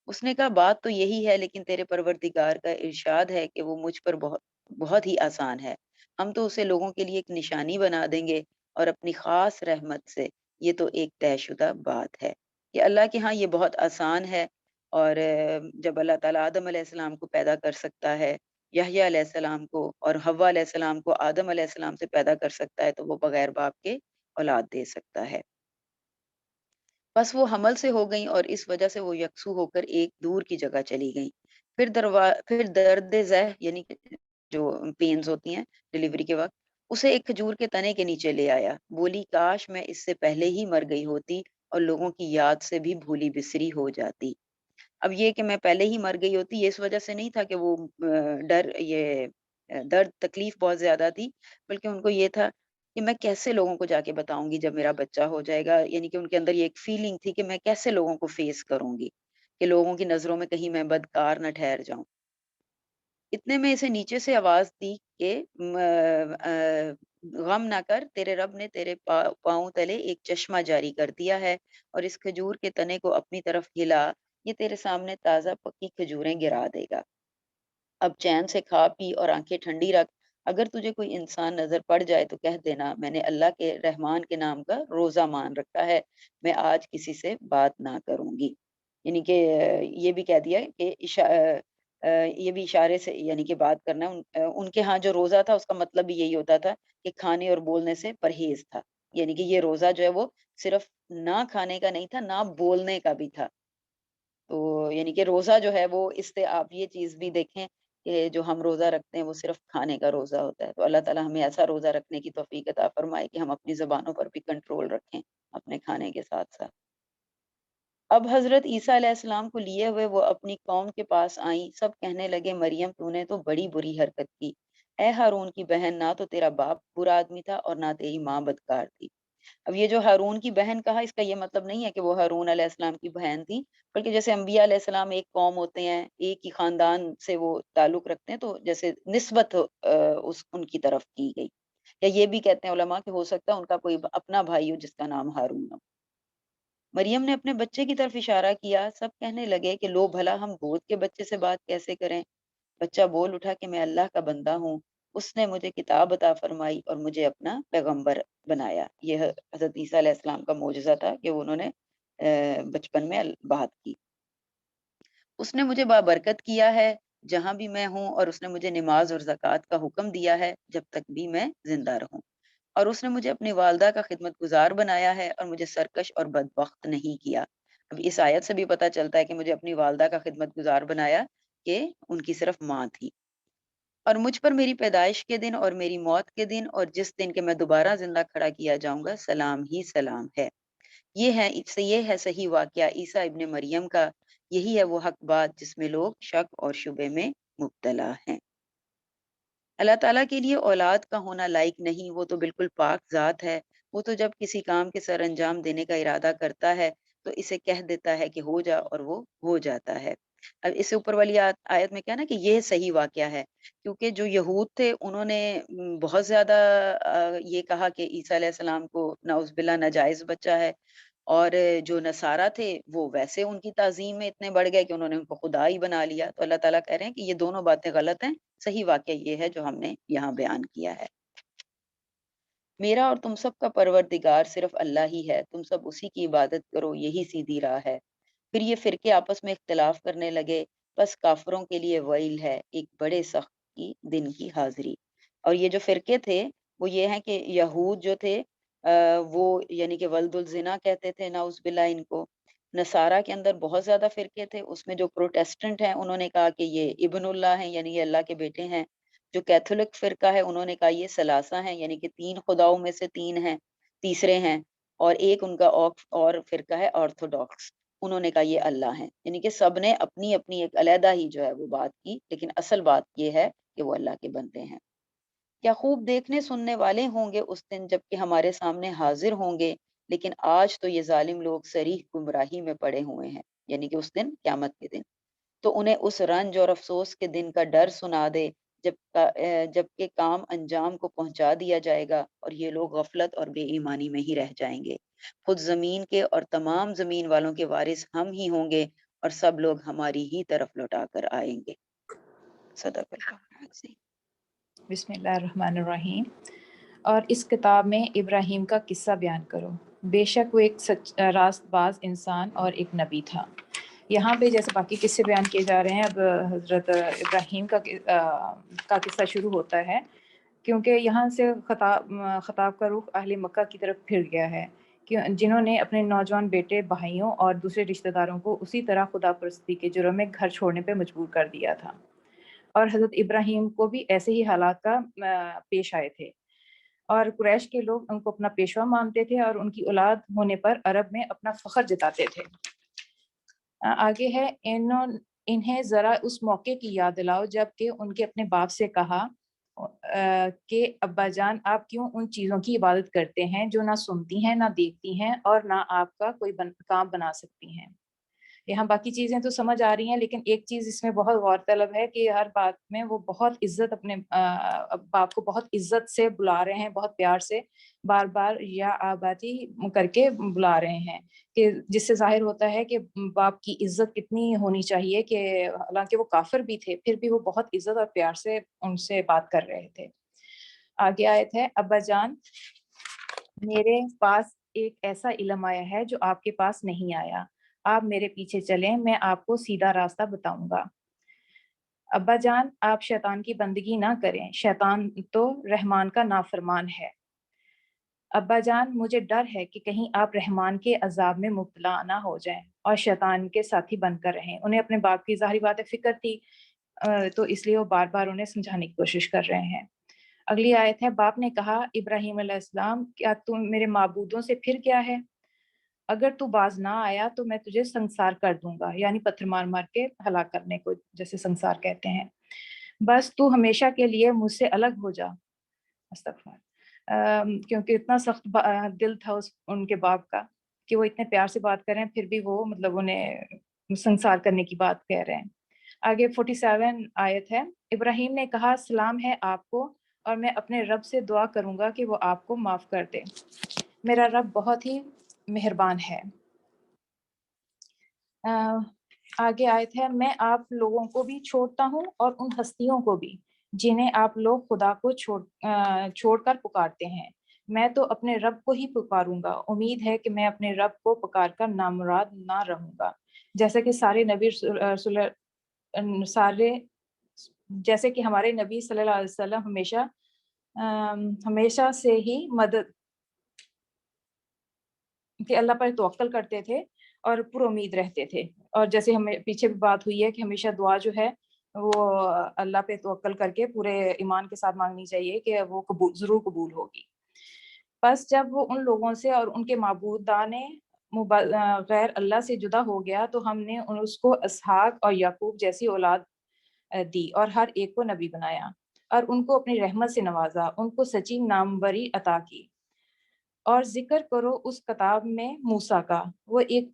اس نے کہا بات تو یہی ہے لیکن تیرے پروردگار کا ارشاد ہے کہ وہ مجھ پر بہت بہت ہی آسان ہے، ہم تو اسے لوگوں کے لیے ایک نشانی بنا دیں گے اور اپنی خاص رحمت سے، یہ تو ایک طے شدہ بات ہے کہ اللہ کے ہاں یہ بہت آسان ہے۔ اور جب اللہ تعالیٰ آدم علیہ السلام کو پیدا کر سکتا ہے، یحییٰ علیہ السلام کو اور حوا علیہ السلام کو آدم علیہ السلام سے پیدا کر سکتا ہے، تو وہ بغیر باپ کے اولاد دے سکتا ہے۔ بس وہ حمل سے ہو گئیں اور اس وجہ سے وہ یکسو ہو کر ایک دور کی جگہ چلی گئیں۔ پھر درد ذہ یعنی کہ جو پینز ہوتی ہیں ڈلیوری کے وقت، اسے ایک کھجور کے تنے کے نیچے لے آیا، بولی کاش میں اس سے پہلے ہی مر گئی ہوتی اور لوگوں کی یاد سے بھی بھولی بسری ہو جاتی۔ اب یہ کہ میں پہلے ہی مر گئی ہوتی، یہ اس وجہ سے نہیں تھا کہ وہ درد تکلیف بہت زیادہ تھی، بلکہ ان کو یہ تھا کہ میں کیسے لوگوں کو جا کے بتاؤں گی جب میرا بچہ ہو جائے گا، یعنی کہ ان کے اندر یہ ایک فیلنگ تھی کہ میں کیسے لوگوں کو فیس کروں گی، کہ لوگوں کی نظروں میں کہیں میں بدکار نہ ٹھہر جاؤں۔ اتنے میں اسے نیچے سے آواز دی کہ غم نہ کر، تیرے رب نے تیرے پاؤں تلے ایک چشمہ جاری کر دیا ہے اور اس کھجور کے تنے کو اپنی طرف ہلا، یہ تیرے سامنے تازہ پکی کھجوریں گرا دے گا۔ اب چین سے کھا پی اور آنکھیں ٹھنڈی رکھ، اگر تجھے کوئی انسان نظر پڑ جائے تو کہہ دینا میں نے اللہ کے رحمان کے نام کا روزہ مان رکھا ہے، میں آج کسی سے بات نہ کروں گی۔ یعنی کہ یہ بھی کہہ دیا کہ یہ بھی اشارے سے یعنی کہ بات کرنا ہے۔ ان کے ہاں جو روزہ تھا اس کا مطلب بھی یہی ہوتا تھا کہ کھانے اور بولنے سے پرہیز تھا، یعنی کہ یہ روزہ جو ہے وہ صرف نہ کھانے کا نہیں تھا، نہ بولنے کا بھی تھا۔ تو یعنی کہ روزہ جو ہے وہ اس سے آپ یہ چیز بھی دیکھیں کہ جو ہم روزہ رکھتے ہیں وہ صرف کھانے کا روزہ ہوتا ہے، تو اللہ تعالیٰ ہمیں ایسا روزہ رکھنے کی توفیق عطا فرمائے کہ ہم اپنی زبانوں پر بھی کنٹرول رکھیں اپنے کھانے کے ساتھ ساتھ۔ اب حضرت عیسیٰ علیہ السلام کو لیے ہوئے وہ اپنی قوم کے پاس آئیں، سب کہنے لگے مریم تو نے تو بڑی بری حرکت کی، اے ہارون کی بہن نہ تو تیرا باپ برا آدمی تھا اور نہ تیری ماں بدکار تھی۔ اب یہ جو ہارون کی بہن کہا، اس کا یہ مطلب نہیں ہے کہ وہ ہارون علیہ السلام کی بہن تھی، بلکہ جیسے انبیاء علیہ السلام ایک قوم ہوتے ہیں، ایک ہی خاندان سے وہ تعلق رکھتے ہیں، تو جیسے نسبت ان کی طرف کی گئی، یا یہ بھی کہتے ہیں علماء کہ ہو سکتا ہے ان کا کوئی اپنا بھائی ہو جس کا نام ہارون ہو۔ مریم نے اپنے بچے کی طرف اشارہ کیا، سب کہنے لگے کہ لو بھلا ہم گود کے بچے سے بات کیسے کریں؟ بچہ بول اٹھا کہ میں اللہ کا بندہ ہوں، اس نے مجھے کتاب عطا فرمائی اور مجھے اپنا پیغمبر بنایا۔ یہ حضرت عیسیٰ علیہ السلام کا معجزہ تھا کہ انہوں نے بچپن میں بات کی۔ اس نے مجھے بابرکت کیا ہے جہاں بھی میں ہوں، اور اس نے مجھے نماز اور زکوٰۃ کا حکم دیا ہے جب تک بھی میں زندہ رہوں، اور اس نے مجھے اپنی والدہ کا خدمت گزار بنایا ہے اور مجھے سرکش اور بدبخت نہیں کیا۔ اب اس آیت سے بھی پتہ چلتا ہے کہ مجھے اپنی والدہ کا خدمت گزار بنایا کہ ان کی صرف ماں تھی، اور مجھ پر میری پیدائش کے دن اور میری موت کے دن اور جس دن کہ میں دوبارہ زندہ کھڑا کیا جاؤں گا سلام ہی سلام ہے۔ یہ ہے صحیح واقعہ عیسیٰ ابن مریم کا، یہی ہے وہ حق بات جس میں لوگ شک اور شبے میں مبتلا ہیں۔ اللہ تعالیٰ کے لیے اولاد کا ہونا لائق نہیں، وہ تو بالکل پاک ذات ہے، وہ تو جب کسی کام کے سر انجام دینے کا ارادہ کرتا ہے تو اسے کہہ دیتا ہے کہ ہو جا، اور وہ ہو جاتا ہے۔ اب اس سے اوپر والی آیت میں کیا نا کہ یہ صحیح واقعہ ہے، کیونکہ جو یہود تھے انہوں نے بہت زیادہ یہ کہا کہ عیسیٰ علیہ السلام کو نعوذ باللہ ناجائز بچہ ہے، اور جو نصارہ تھے وہ ویسے ان کی تعظیم میں اتنے بڑھ گئے کہ انہوں نے ان کو خدا ہی بنا لیا۔ تو اللہ تعالیٰ کہہ رہے ہیں کہ یہ دونوں باتیں غلط ہیں، صحیح واقعہ یہ ہے جو ہم نے یہاں بیان کیا ہے۔ میرا اور تم سب کا پروردگار صرف اللہ ہی ہے، تم سب اسی کی عبادت کرو، یہی سیدھی راہ ہے۔ پھر یہ فرقے آپس میں اختلاف کرنے لگے، بس کافروں کے لیے ویل ہے ایک بڑے سخت کی دن کی حاضری۔ اور یہ جو فرقے تھے وہ یہ ہیں کہ یہود جو تھے وہ یعنی کہ ولد الزنا کہتے تھے نعوذ باللہ ان کو۔ نصارہ کے اندر بہت زیادہ فرقے تھے، اس میں جو پروٹیسٹنٹ ہیں انہوں نے کہا کہ یہ ابن اللہ ہیں، یعنی یہ اللہ کے بیٹے ہیں۔ جو کیتھولک فرقہ ہے انہوں نے کہا یہ ثلاثہ ہیں، یعنی کہ تین خداؤں میں سے تین ہیں، تیسرے ہیں۔ اور ایک ان کا اور فرقہ ہے آرتھوڈاکس، انہوں نے کہا یہ اللہ ہیں۔ یعنی کہ سب نے اپنی اپنی ایک علیحدہ ہی جو ہے وہ بات کی، لیکن اصل بات یہ ہے کہ وہ اللہ کے بندے ہیں۔ کیا خوب دیکھنے سننے والے ہوں گے اس دن جب کہ ہمارے سامنے حاضر ہوں گے، لیکن آج تو یہ ظالم لوگ صریح گمراہی میں پڑے ہوئے ہیں، یعنی کہ اس دن قیامت کے دن۔ تو انہیں اس رنج اور افسوس کے دن کا ڈر سنا دے جب کہ کام انجام کو پہنچا دیا جائے گا اور یہ لوگ غفلت اور بے ایمانی میں ہی رہ جائیں گے۔ خود زمین کے اور تمام زمین والوں کے وارث ہم ہی ہوں گے اور سب لوگ ہماری ہی طرف لوٹا کر آئیں گے۔ صدق اللہ العظیم۔ بسم اللہ الرحمن الرحیم۔ اور اس کتاب میں ابراہیم کا قصہ بیان کرو، بے شک وہ ایک راست باز انسان اور ایک نبی تھا۔ یہاں پہ جیسے باقی قصے بیان کیے جا رہے ہیں، اب حضرت ابراہیم کا قصہ شروع ہوتا ہے، کیونکہ یہاں سے خطاب کا رخ اہل مکہ کی طرف پھر گیا ہے، جنہوں نے اپنے نوجوان بیٹے، بھائیوں اور دوسرے رشتہ داروں کو اسی طرح خدا پرستی کے جرم میں گھر چھوڑنے پہ مجبور کر دیا تھا، اور حضرت ابراہیم کو بھی ایسے ہی حالات کا پیش آئے تھے، اور قریش کے لوگ ان کو اپنا پیشوا مانتے تھے اور ان کی اولاد ہونے پر عرب میں اپنا فخر جتاتے تھے۔ آگے ہے، انہیں ذرا اس موقع کی یاد دلاؤ جب کہ ان کے اپنے باپ سے کہا کہ ابا جان آپ کیوں ان چیزوں کی عبادت کرتے ہیں جو نہ سنتی ہیں، نہ دیکھتی ہیں اور نہ آپ کا کوئی کام بنا سکتی ہیں۔ یہاں باقی چیزیں تو سمجھ آ رہی ہیں، لیکن ایک چیز اس میں بہت غور طلب ہے کہ ہر بات میں وہ بہت عزت، اپنے باپ کو بہت عزت سے بلا رہے ہیں، بہت پیار سے بار بار یا آباتی کر کے بلا رہے ہیں، کہ جس سے ظاہر ہوتا ہے کہ باپ کی عزت کتنی ہونی چاہیے، کہ حالانکہ وہ کافر بھی تھے پھر بھی وہ بہت عزت اور پیار سے ان سے بات کر رہے تھے۔ آگے آیت ہے، ابا جان میرے پاس ایک ایسا علم آیا ہے جو آپ کے پاس نہیں آیا، آپ میرے پیچھے چلیں، میں آپ کو سیدھا راستہ بتاؤں گا۔ ابا جان آپ شیطان کی بندگی نہ کریں، شیطان تو رحمان کا نافرمان ہے۔ ابا جان مجھے ڈر ہے کہ کہیں آپ رحمان کے عذاب میں مبتلا نہ ہو جائیں اور شیطان کے ساتھی بن کر رہیں۔ انہیں اپنے باپ کی ظاہری بات فکر تھی، تو اس لیے وہ بار بار انہیں سمجھانے کی کوشش کر رہے ہیں۔ اگلی آیت ہے، باپ نے کہا ابراہیم علیہ السلام کیا تم میرے معبودوں سے پھر کیا ہے؟ اگر تو باز نہ آیا تو میں تجھے سنسار کر دوں گا، یعنی پتھر مار مار کے ہلاک کرنے کو جیسے سنسار کہتے ہیں۔ بس تو ہمیشہ کے لیے مجھ سے الگ ہو جا۔ استغفر، کیونکہ اتنا سخت دل تھا ان کے باپ کا کہ وہ اتنے پیار سے بات کر رہے ہیں پھر بھی وہ مطلب انہیں سنسار کرنے کی بات کہہ رہے ہیں۔ آگے 47 آیت ہے، ابراہیم نے کہا سلام ہے آپ کو، اور میں اپنے رب سے دعا کروں گا کہ وہ آپ کو معاف کر دے، میرا رب بہت ہی مہربان ہے۔ آگے آیت ہے، میں آپ لوگوں کو بھی چھوڑتا ہوں اور ان ہستیوں کو بھی جنہیں آپ لوگ خدا کو چھوڑ کر پکارتے ہیں، میں تو اپنے رب کو ہی پکاروں گا، امید ہے کہ میں اپنے رب کو پکار کر نامراد نہ رہوں گا۔ جیسے کہ ہمارے نبی صلی اللہ علیہ وسلم ہمیشہ سے ہی مدد کہ اللہ پر توکل کرتے تھے اور پر امید رہتے تھے، اور جیسے ہمیں پیچھے بھی بات ہوئی ہے کہ ہمیشہ دعا جو ہے وہ اللہ پہ توکل کر کے پورے ایمان کے ساتھ مانگنی چاہیے کہ وہ ضرور قبول ہوگی۔ پس جب وہ ان لوگوں سے اور ان کے معبودان غیر اللہ سے جدا ہو گیا تو ہم نے اس کو اسحاق اور یعقوب جیسی اولاد دی اور ہر ایک کو نبی بنایا اور ان کو اپنی رحمت سے نوازا، ان کو سچی ناموری عطا کی۔ اور ذکر کرو اس کتاب میں موسیٰ کا، وہ ایک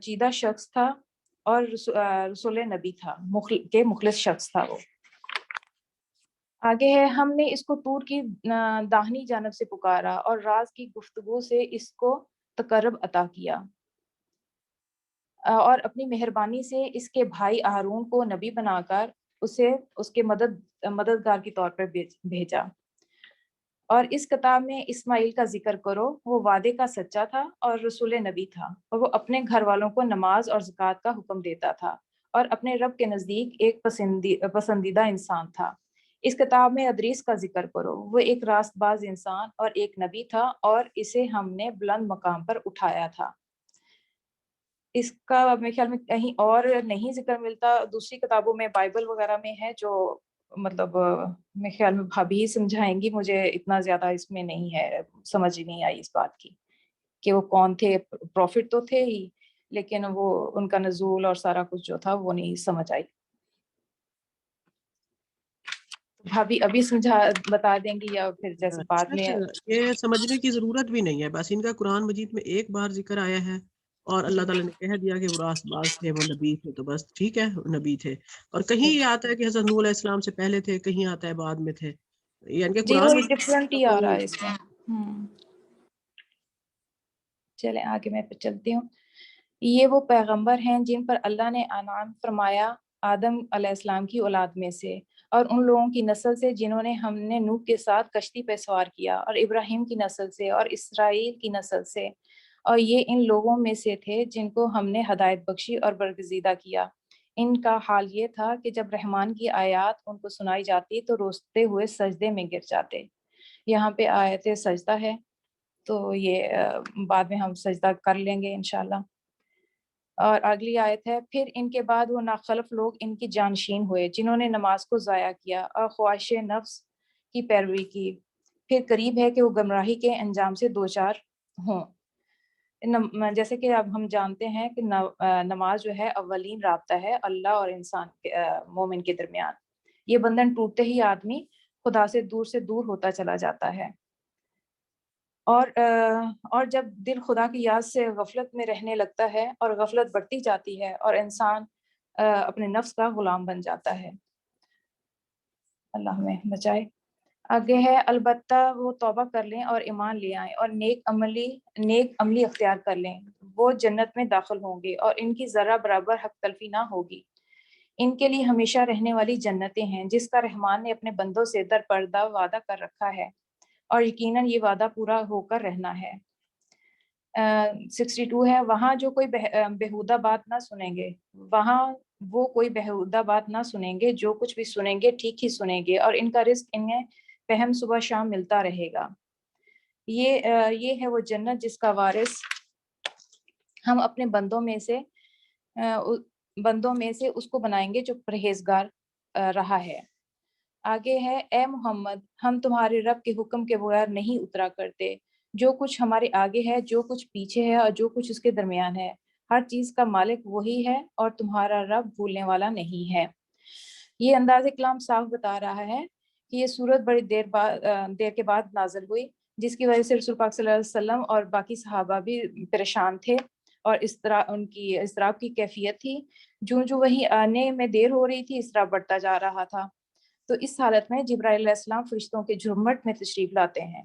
چیدہ شخص تھا اور رسول نبی تھا، کہ مخلص شخص تھا وہ۔ آگے ہے، ہم نے اس کو طور کی داہنی جانب سے پکارا اور راز کی گفتگو سے اس کو تقرب عطا کیا، اور اپنی مہربانی سے اس کے بھائی ہارون کو نبی بنا کر اسے اس کے مددگار کے طور پر بھیجا۔ اور اس کتاب میں اسماعیل کا ذکر کرو، وہ وعدے کا سچا تھا اور رسول نبی تھا، اور وہ اپنے گھر والوں کو نماز اور زکوٰۃ کا حکم دیتا تھا اور اپنے رب کے نزدیک ایک پسندیدہ انسان تھا۔ اس کتاب میں ادریس کا ذکر کرو، وہ ایک راست باز انسان اور ایک نبی تھا اور اسے ہم نے بلند مقام پر اٹھایا تھا۔ اس کا میرے خیال میں کہیں اور نہیں ذکر ملتا، دوسری کتابوں میں بائبل وغیرہ میں ہے، جو مطلب میرے خیال میں بھابھی ہی سمجھائیں گی، مجھے اتنا زیادہ اس میں نہیں ہے، سمجھ ہی نہیں آئی اس بات کی کہ وہ کون تھے۔ پروفٹ تو تھے ہی، لیکن وہ ان کا نزول اور سارا کچھ جو تھا وہ نہیں سمجھ آئی۔ بھابھی ابھی بتا دیں گی یا پھر جیسے بعد میں؟ یہ سمجھنے کی ضرورت بھی نہیں ہے، بس ان کا قرآن مجید میں ایک بار ذکر آیا ہے اور اللہ تعالیٰ نے کہہ دیا کہ وہ راست باز تھے، وہ نبی تھے، تو بس ٹھیک ہے، نبی تھے۔ اور کہیں یہ آتا ہے کہ حضرت نوح علیہ السلام سے پہلے تھے، کہیں آتا ہے بعد میں تھے، یعنی کہ جی قرآن وہی مجید ڈفرینٹ کا ہی آ کوئی رہا ہے اس میں۔ چلیں آگے میں چلتی ہوں۔ یہ وہ پیغمبر ہیں جن پر اللہ نے انعام فرمایا آدم علیہ السلام کی اولاد میں سے، اور ان لوگوں کی نسل سے جنہوں نے ہم نے نوح کے ساتھ کشتی پہ سوار کیا، اور ابراہیم کی نسل سے اور اسرائیل کی نسل سے، اور یہ ان لوگوں میں سے تھے جن کو ہم نے ہدایت بخشی اور برگزیدہ کیا۔ ان کا حال یہ تھا کہ جب رحمان کی آیات ان کو سنائی جاتی تو روتے ہوئے سجدے میں گر جاتے۔ یہاں پہ آیت سجدہ ہے، تو یہ بعد میں ہم سجدہ کر لیں گے انشاءاللہ۔ اور اگلی آیت ہے، پھر ان کے بعد وہ ناخلف لوگ ان کی جانشین ہوئے جنہوں نے نماز کو ضائع کیا اور خواہش نفس کی پیروی کی، پھر قریب ہے کہ وہ گمراہی کے انجام سے دوچار ہوں۔ جیسے کہ اب ہم جانتے ہیں کہ نماز جو ہے اولین رابطہ ہے اللہ اور انسان مومن کے درمیان۔ یہ بندھن ٹوٹتے ہی آدمی خدا سے دور ہوتا چلا جاتا ہے، اور جب دل خدا کی یاد سے غفلت میں رہنے لگتا ہے اور غفلت بڑھتی جاتی ہے اور انسان اپنے نفس کا غلام بن جاتا ہے۔ اللہ ہمیں بچائے۔ آگے ہے، البتہ وہ توبہ کر لیں اور ایمان لے آئیں اور نیک عملی اختیار کر لیں، وہ جنت میں داخل ہوں گے اور ان کی ذرہ برابر حق تلفی نہ ہوگی۔ ان کے لیے ہمیشہ رہنے والی جنتیں ہیں جس کا رحمان نے اپنے بندوں سے در پردہ وعدہ کر رکھا ہے، اور یقیناً یہ وعدہ پورا ہو کر رہنا ہے۔ 62 ہے، وہاں جو کوئی بےہودہ بات نہ سنیں گے، وہاں وہ کوئی بےہودہ بات نہ سنیں گے، جو کچھ بھی سنیں گے ٹھیک ہی سنیں گے، اور ان کا رزق انہیں فہم صبح شام ملتا رہے گا۔ یہ ہے وہ جنت جس کا وارث ہم اپنے بندوں میں سے اس کو بنائیں گے جو پرہیزگار رہا ہے۔ آگے ہے، اے محمد، ہم تمہارے رب کے حکم کے بغیر نہیں اترا کرتے۔ جو کچھ ہمارے آگے ہے، جو کچھ پیچھے ہے، اور جو کچھ اس کے درمیان ہے، ہر چیز کا مالک وہی ہے اور تمہارا رب بھولنے والا نہیں ہے۔ یہ انداز کلام صاف بتا رہا ہے کہ یہ صورت بڑی دیر کے بعد نازل ہوئی، جس کی وجہ سے رسول پاک صلی اللہ علیہ وسلم اور باقی صحابہ بھی پریشان تھے، اور ان کی اضطراب کی کیفیت تھی۔ جو وہی آنے میں دیر ہو رہی تھی، اضطراب بڑھتا جا رہا تھا۔ تو اس حالت میں جبرائیل علیہ السلام فرشتوں کے جھرمٹ میں تشریف لاتے ہیں۔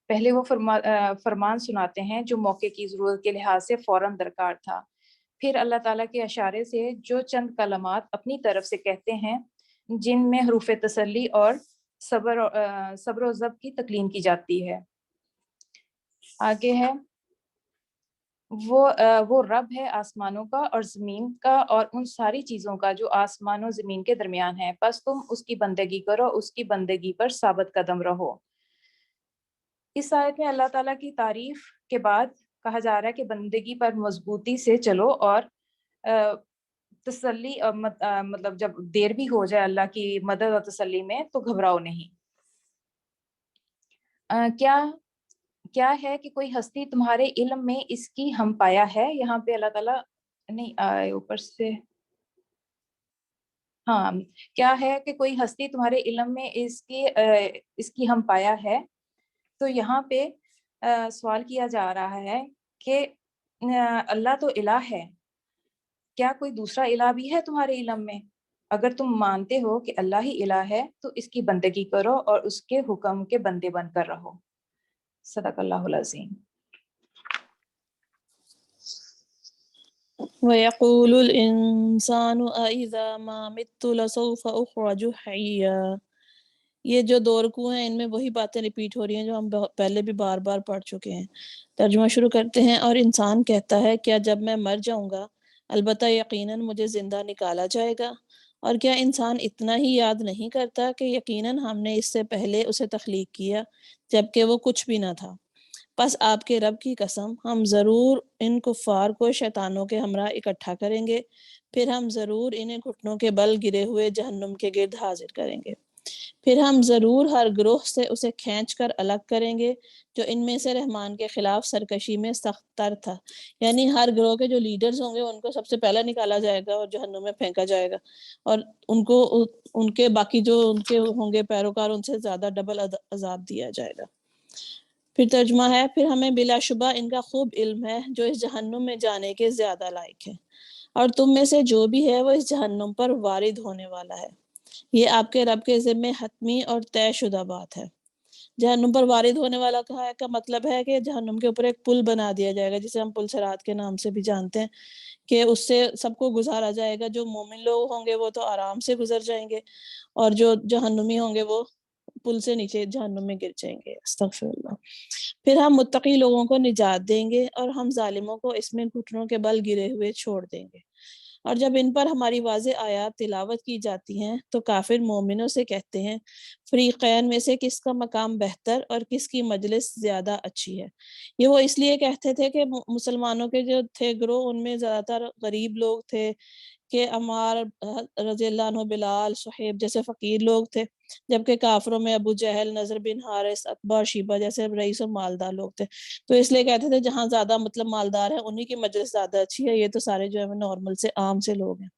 پہلے وہ فرمان سناتے ہیں جو موقع کی ضرورت کے لحاظ سے فوراً درکار تھا، پھر اللہ تعالیٰ کے اشارے سے جو چند کلمات اپنی طرف سے کہتے ہیں جن میں حروف تسلی اور صبر و ضبط کی تکلیم کی جاتی ہے۔ آگے ہے، وہ رب ہے آسمانوں کا اور زمین کا اور ان ساری چیزوں کا جو آسمان و زمین کے درمیان ہے، بس تم اس کی بندگی کرو، اس کی بندگی پر ثابت قدم رہو۔ اس آیت میں اللہ تعالیٰ کی تعریف کے بعد کہا جا رہا ہے کہ بندگی پر مضبوطی سے چلو، اور تسلی مطلب جب دیر بھی ہو جائے اللہ کی مدد اور تسلی میں تو گھبراؤ نہیں۔ کیا ہے کہ کوئی ہستی تمہارے علم میں اس کی ہم پایا ہے؟ یہاں پہ اللہ تعالیٰ نہیں آئے اوپر سے، ہاں، کیا ہے کہ کوئی ہستی تمہارے علم میں اس کی ہم پایا ہے؟ تو یہاں پہ سوال کیا جا رہا ہے کہ اللہ تو الہ ہے، کیا کوئی دوسرا الہ بھی ہے تمہارے علم میں؟ اگر تم مانتے ہو کہ اللہ ہی الہ ہے تو اس کی بندگی کرو اور اس کے حکم کے بندے بن کر رہو۔ صدق اللہ العظیم۔ وَيَقُولُ الْإِنسَانُ أَإِذَا مَا مِتُّ لَسَوْفَ أُخْرَجُ حَيًّا۔ یہ جو دو رکوع ہیں ان میں وہی باتیں ریپیٹ ہو رہی ہیں جو ہم پہلے بھی بار بار پڑھ چکے ہیں۔ ترجمہ شروع کرتے ہیں۔ اور انسان کہتا ہے کیا جب میں مر جاؤں گا البتہ یقیناً مجھے زندہ نکالا جائے گا؟ اور کیا انسان اتنا ہی یاد نہیں کرتا کہ یقیناً ہم نے اس سے پہلے اسے تخلیق کیا جبکہ وہ کچھ بھی نہ تھا؟ پس آپ کے رب کی قسم ہم ضرور ان کفار کو شیطانوں کے ہمراہ اکٹھا کریں گے، پھر ہم ضرور انہیں گھٹنوں کے بل گرے ہوئے جہنم کے گرد حاضر کریں گے، پھر ہم ضرور ہر گروہ سے اسے کھینچ کر الگ کریں گے جو ان میں سے رحمان کے خلاف سرکشی میں سخت تر تھا۔ یعنی ہر گروہ کے جو لیڈرز ہوں گے ان کو سب سے پہلے نکالا جائے گا اور جہنم میں پھینکا جائے گا، اور ان کے باقی جو ان کے ہوں گے پیروکار ان سے زیادہ ڈبل عذاب دیا جائے گا۔ پھر ترجمہ ہے، پھر ہمیں بلا شبہ ان کا خوب علم ہے جو اس جہنم میں جانے کے زیادہ لائق ہے، اور تم میں سے جو بھی ہے وہ اس جہنم پر وارد ہونے والا ہے۔ یہ آپ کے رب کے ذمہ حتمی اور طے شدہ بات ہے۔ جہنم پر وارد ہونے والا کہا ہے کا مطلب ہے کہ جہنم کے اوپر ایک پل بنا دیا جائے گا جسے ہم پل صراط کے نام سے بھی جانتے ہیں، کہ اس سے سب کو گزارا جائے گا۔ جو مومن لوگ ہوں گے وہ تو آرام سے گزر جائیں گے، اور جو جہنمی ہوں گے وہ پل سے نیچے جہنم میں گر جائیں گے۔ استغفر اللہ۔ پھر ہم متقی لوگوں کو نجات دیں گے اور ہم ظالموں کو اس میں گھٹنوں کے بل گرے ہوئے چھوڑ دیں گے۔ اور جب ان پر ہماری واضح آیات تلاوت کی جاتی ہیں تو کافر مومنوں سے کہتے ہیں فریقین میں سے کس کا مقام بہتر اور کس کی مجلس زیادہ اچھی ہے۔ یہ وہ اس لیے کہتے تھے کہ مسلمانوں کے جو تھے گروہ ان میں زیادہ تر غریب لوگ تھے، کہ عمار رضی اللہ عنہ، بلال، صہیب جیسے فقیر لوگ تھے، جبکہ کافروں میں ابو جہل، نضر بن حارث، عتبہ، شیبہ جیسے رئیس و مالدار لوگ تھے۔ تو اس لیے کہتے تھے جہاں زیادہ مالدار ہیں انہی کی مجلس زیادہ اچھی ہے، یہ تو سارے جو ہے نارمل سے عام سے لوگ ہیں۔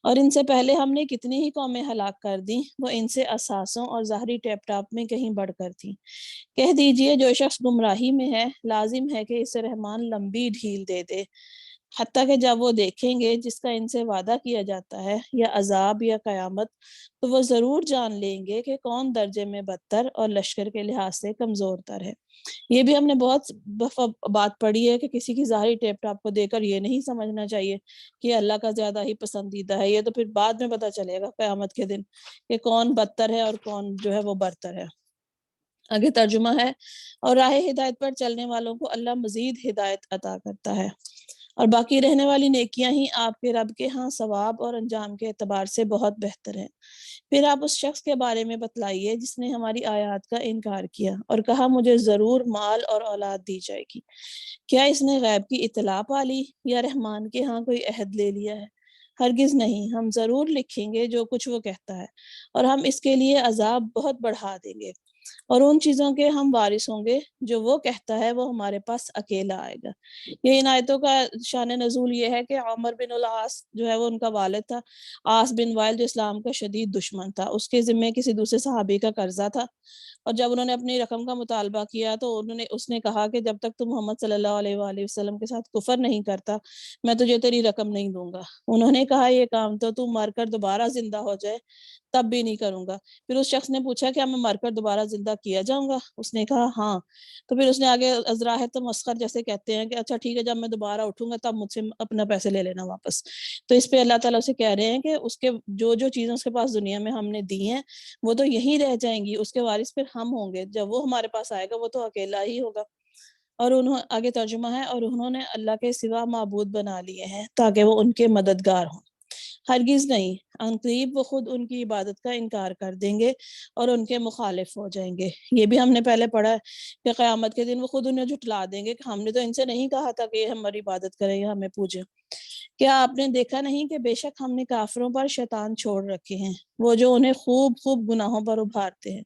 اور ان سے پہلے ہم نے کتنی ہی قومیں ہلاک کر دیں، وہ ان سے اساسوں اور ظاہری ٹیپ ٹاپ میں کہیں بڑھ کر تھیں۔ کہہ دیجئے جو شخص گمراہی میں ہے لازم ہے کہ اسے رحمان لمبی ڈھیل دے دے، حتیٰ کہ جب وہ دیکھیں گے جس کا ان سے وعدہ کیا جاتا ہے یا عذاب یا قیامت، تو وہ ضرور جان لیں گے کہ کون درجے میں بدتر اور لشکر کے لحاظ سے کمزور تر ہے۔ یہ بھی ہم نے بہت بات پڑھی ہے کہ کسی کی ظاہری ٹیپ ٹاپ کو دیکھ کر یہ نہیں سمجھنا چاہیے کہ اللہ کا زیادہ ہی پسندیدہ ہے، یہ تو پھر بعد میں پتہ چلے گا قیامت کے دن کہ کون بدتر ہے اور کون جو ہے وہ برتر ہے۔ آگے ترجمہ ہے، اور راہ ہدایت پر چلنے والوں کو اللہ مزید ہدایت عطا کرتا ہے، اور باقی رہنے والی نیکیاں ہی آپ کے رب کے ہاں ثواب اور انجام کے اعتبار سے بہت بہتر ہیں۔ پھر آپ اس شخص کے بارے میں بتلائیے جس نے ہماری آیات کا انکار کیا اور کہا مجھے ضرور مال اور اولاد دی جائے گی۔ کیا اس نے غیب کی اطلاع پا لی یا رحمان کے ہاں کوئی عہد لے لیا ہے؟ ہرگز نہیں، ہم ضرور لکھیں گے جو کچھ وہ کہتا ہے، اور ہم اس کے لیے عذاب بہت بڑھا دیں گے، اور ان چیزوں کے ہم وارث ہوں گے جو وہ کہتا ہے وہ ہمارے پاس اکیلا آئے گا۔ یہ ان آیتوں کا شان نزول یہ ہے کہ عمر بن العاص جو ہے وہ ان کا والد تھا، عاص بن وائل جو اسلام کا شدید دشمن تھا، اس کے ذمہ کسی دوسرے صحابی کا قرضہ تھا، اور جب انہوں نے اپنی رقم کا مطالبہ کیا تو اس نے کہا کہ جب تک تم محمد صلی اللہ علیہ وآلہ وسلم کے ساتھ کفر نہیں کرتا میں تجھے تیری رقم نہیں دوں گا۔ انہوں نے کہا یہ کام تو تم مر کر دوبارہ زندہ ہو جائے تب بھی نہیں کروں گا۔ پھر اس شخص نے پوچھا کہ میں مر کر دوبارہ زندہ کیا جاؤں گا؟ اس نے کہا ہاں۔ تو پھر اس نے آگے ازراحت مسخر جیسے کہتے ہیں کہ اچھا ٹھیک ہے، جب میں دوبارہ اٹھوں گا تب مجھ سے اپنا پیسے لے لینا واپس۔ تو اس پہ اللہ تعالیٰ سے کہہ رہے ہیں کہ اس کے جو چیزیں اس کے پاس دنیا میں ہم نے دی ہیں وہ تو یہیں رہ جائیں گی، اس کے وارث پھر ہم ہوں گے، جب وہ ہمارے پاس آئے گا وہ تو اکیلا ہی ہوگا۔ اور آگے ترجمہ ہے، اور انہوں نے اللہ کے سوا معبود بنا لیے ہیں تاکہ وہ ان کے مددگار ہوں۔ ہرگز نہیں، عنقریب وہ خود ان کی عبادت کا انکار کر دیں گے اور ان کے مخالف ہو جائیں گے۔ یہ بھی ہم نے پہلے پڑھا ہے کہ قیامت کے دن وہ خود انہیں جھٹلا دیں گے کہ ہم نے تو ان سے نہیں کہا تھا کہ یہ ہماری عبادت کریں یا ہمیں پوجیں۔ کیا آپ نے دیکھا نہیں کہ بے شک ہم نے کافروں پر شیطان چھوڑ رکھے ہیں، وہ جو انہیں خوب خوب گناہوں پر ابھارتے ہیں،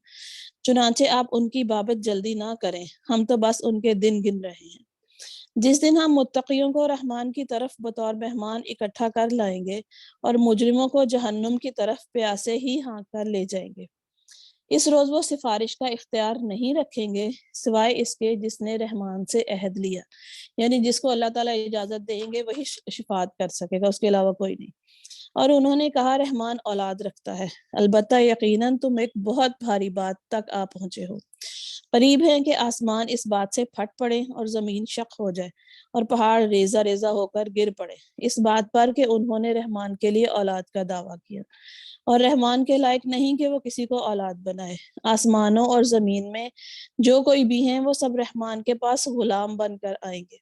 چنانچہ آپ ان کی بابت جلدی نہ کریں، ہم تو بس ان کے دن گن رہے ہیں۔ جس دن ہم متقیوں کو رحمان کی طرف بطور مہمان اکٹھا کر لائیں گے اور مجرموں کو جہنم کی طرف پیاسے ہی ہانک کر لے جائیں گے۔ اس روز وہ سفارش کا اختیار نہیں رکھیں گے سوائے اس کے جس نے رحمان سے عہد لیا، یعنی جس کو اللہ تعالیٰ اجازت دیں گے وہی شفاعت کر سکے گا، اس کے علاوہ کوئی نہیں۔ اور انہوں نے کہا رحمان اولاد رکھتا ہے، البتہ یقیناً تم ایک بہت بھاری بات تک آ پہنچے ہو۔ قریب ہے کہ آسمان اس بات سے پھٹ پڑے اور زمین شق ہو جائے اور پہاڑ ریزہ ریزہ ہو کر گر پڑے، اس بات پر کہ انہوں نے رحمان کے لیے اولاد کا دعویٰ کیا، اور رحمان کے لائق نہیں کہ وہ کسی کو اولاد بنائے۔ آسمانوں اور زمین میں جو کوئی بھی ہیں وہ سب رحمان کے پاس غلام بن کر آئیں گے،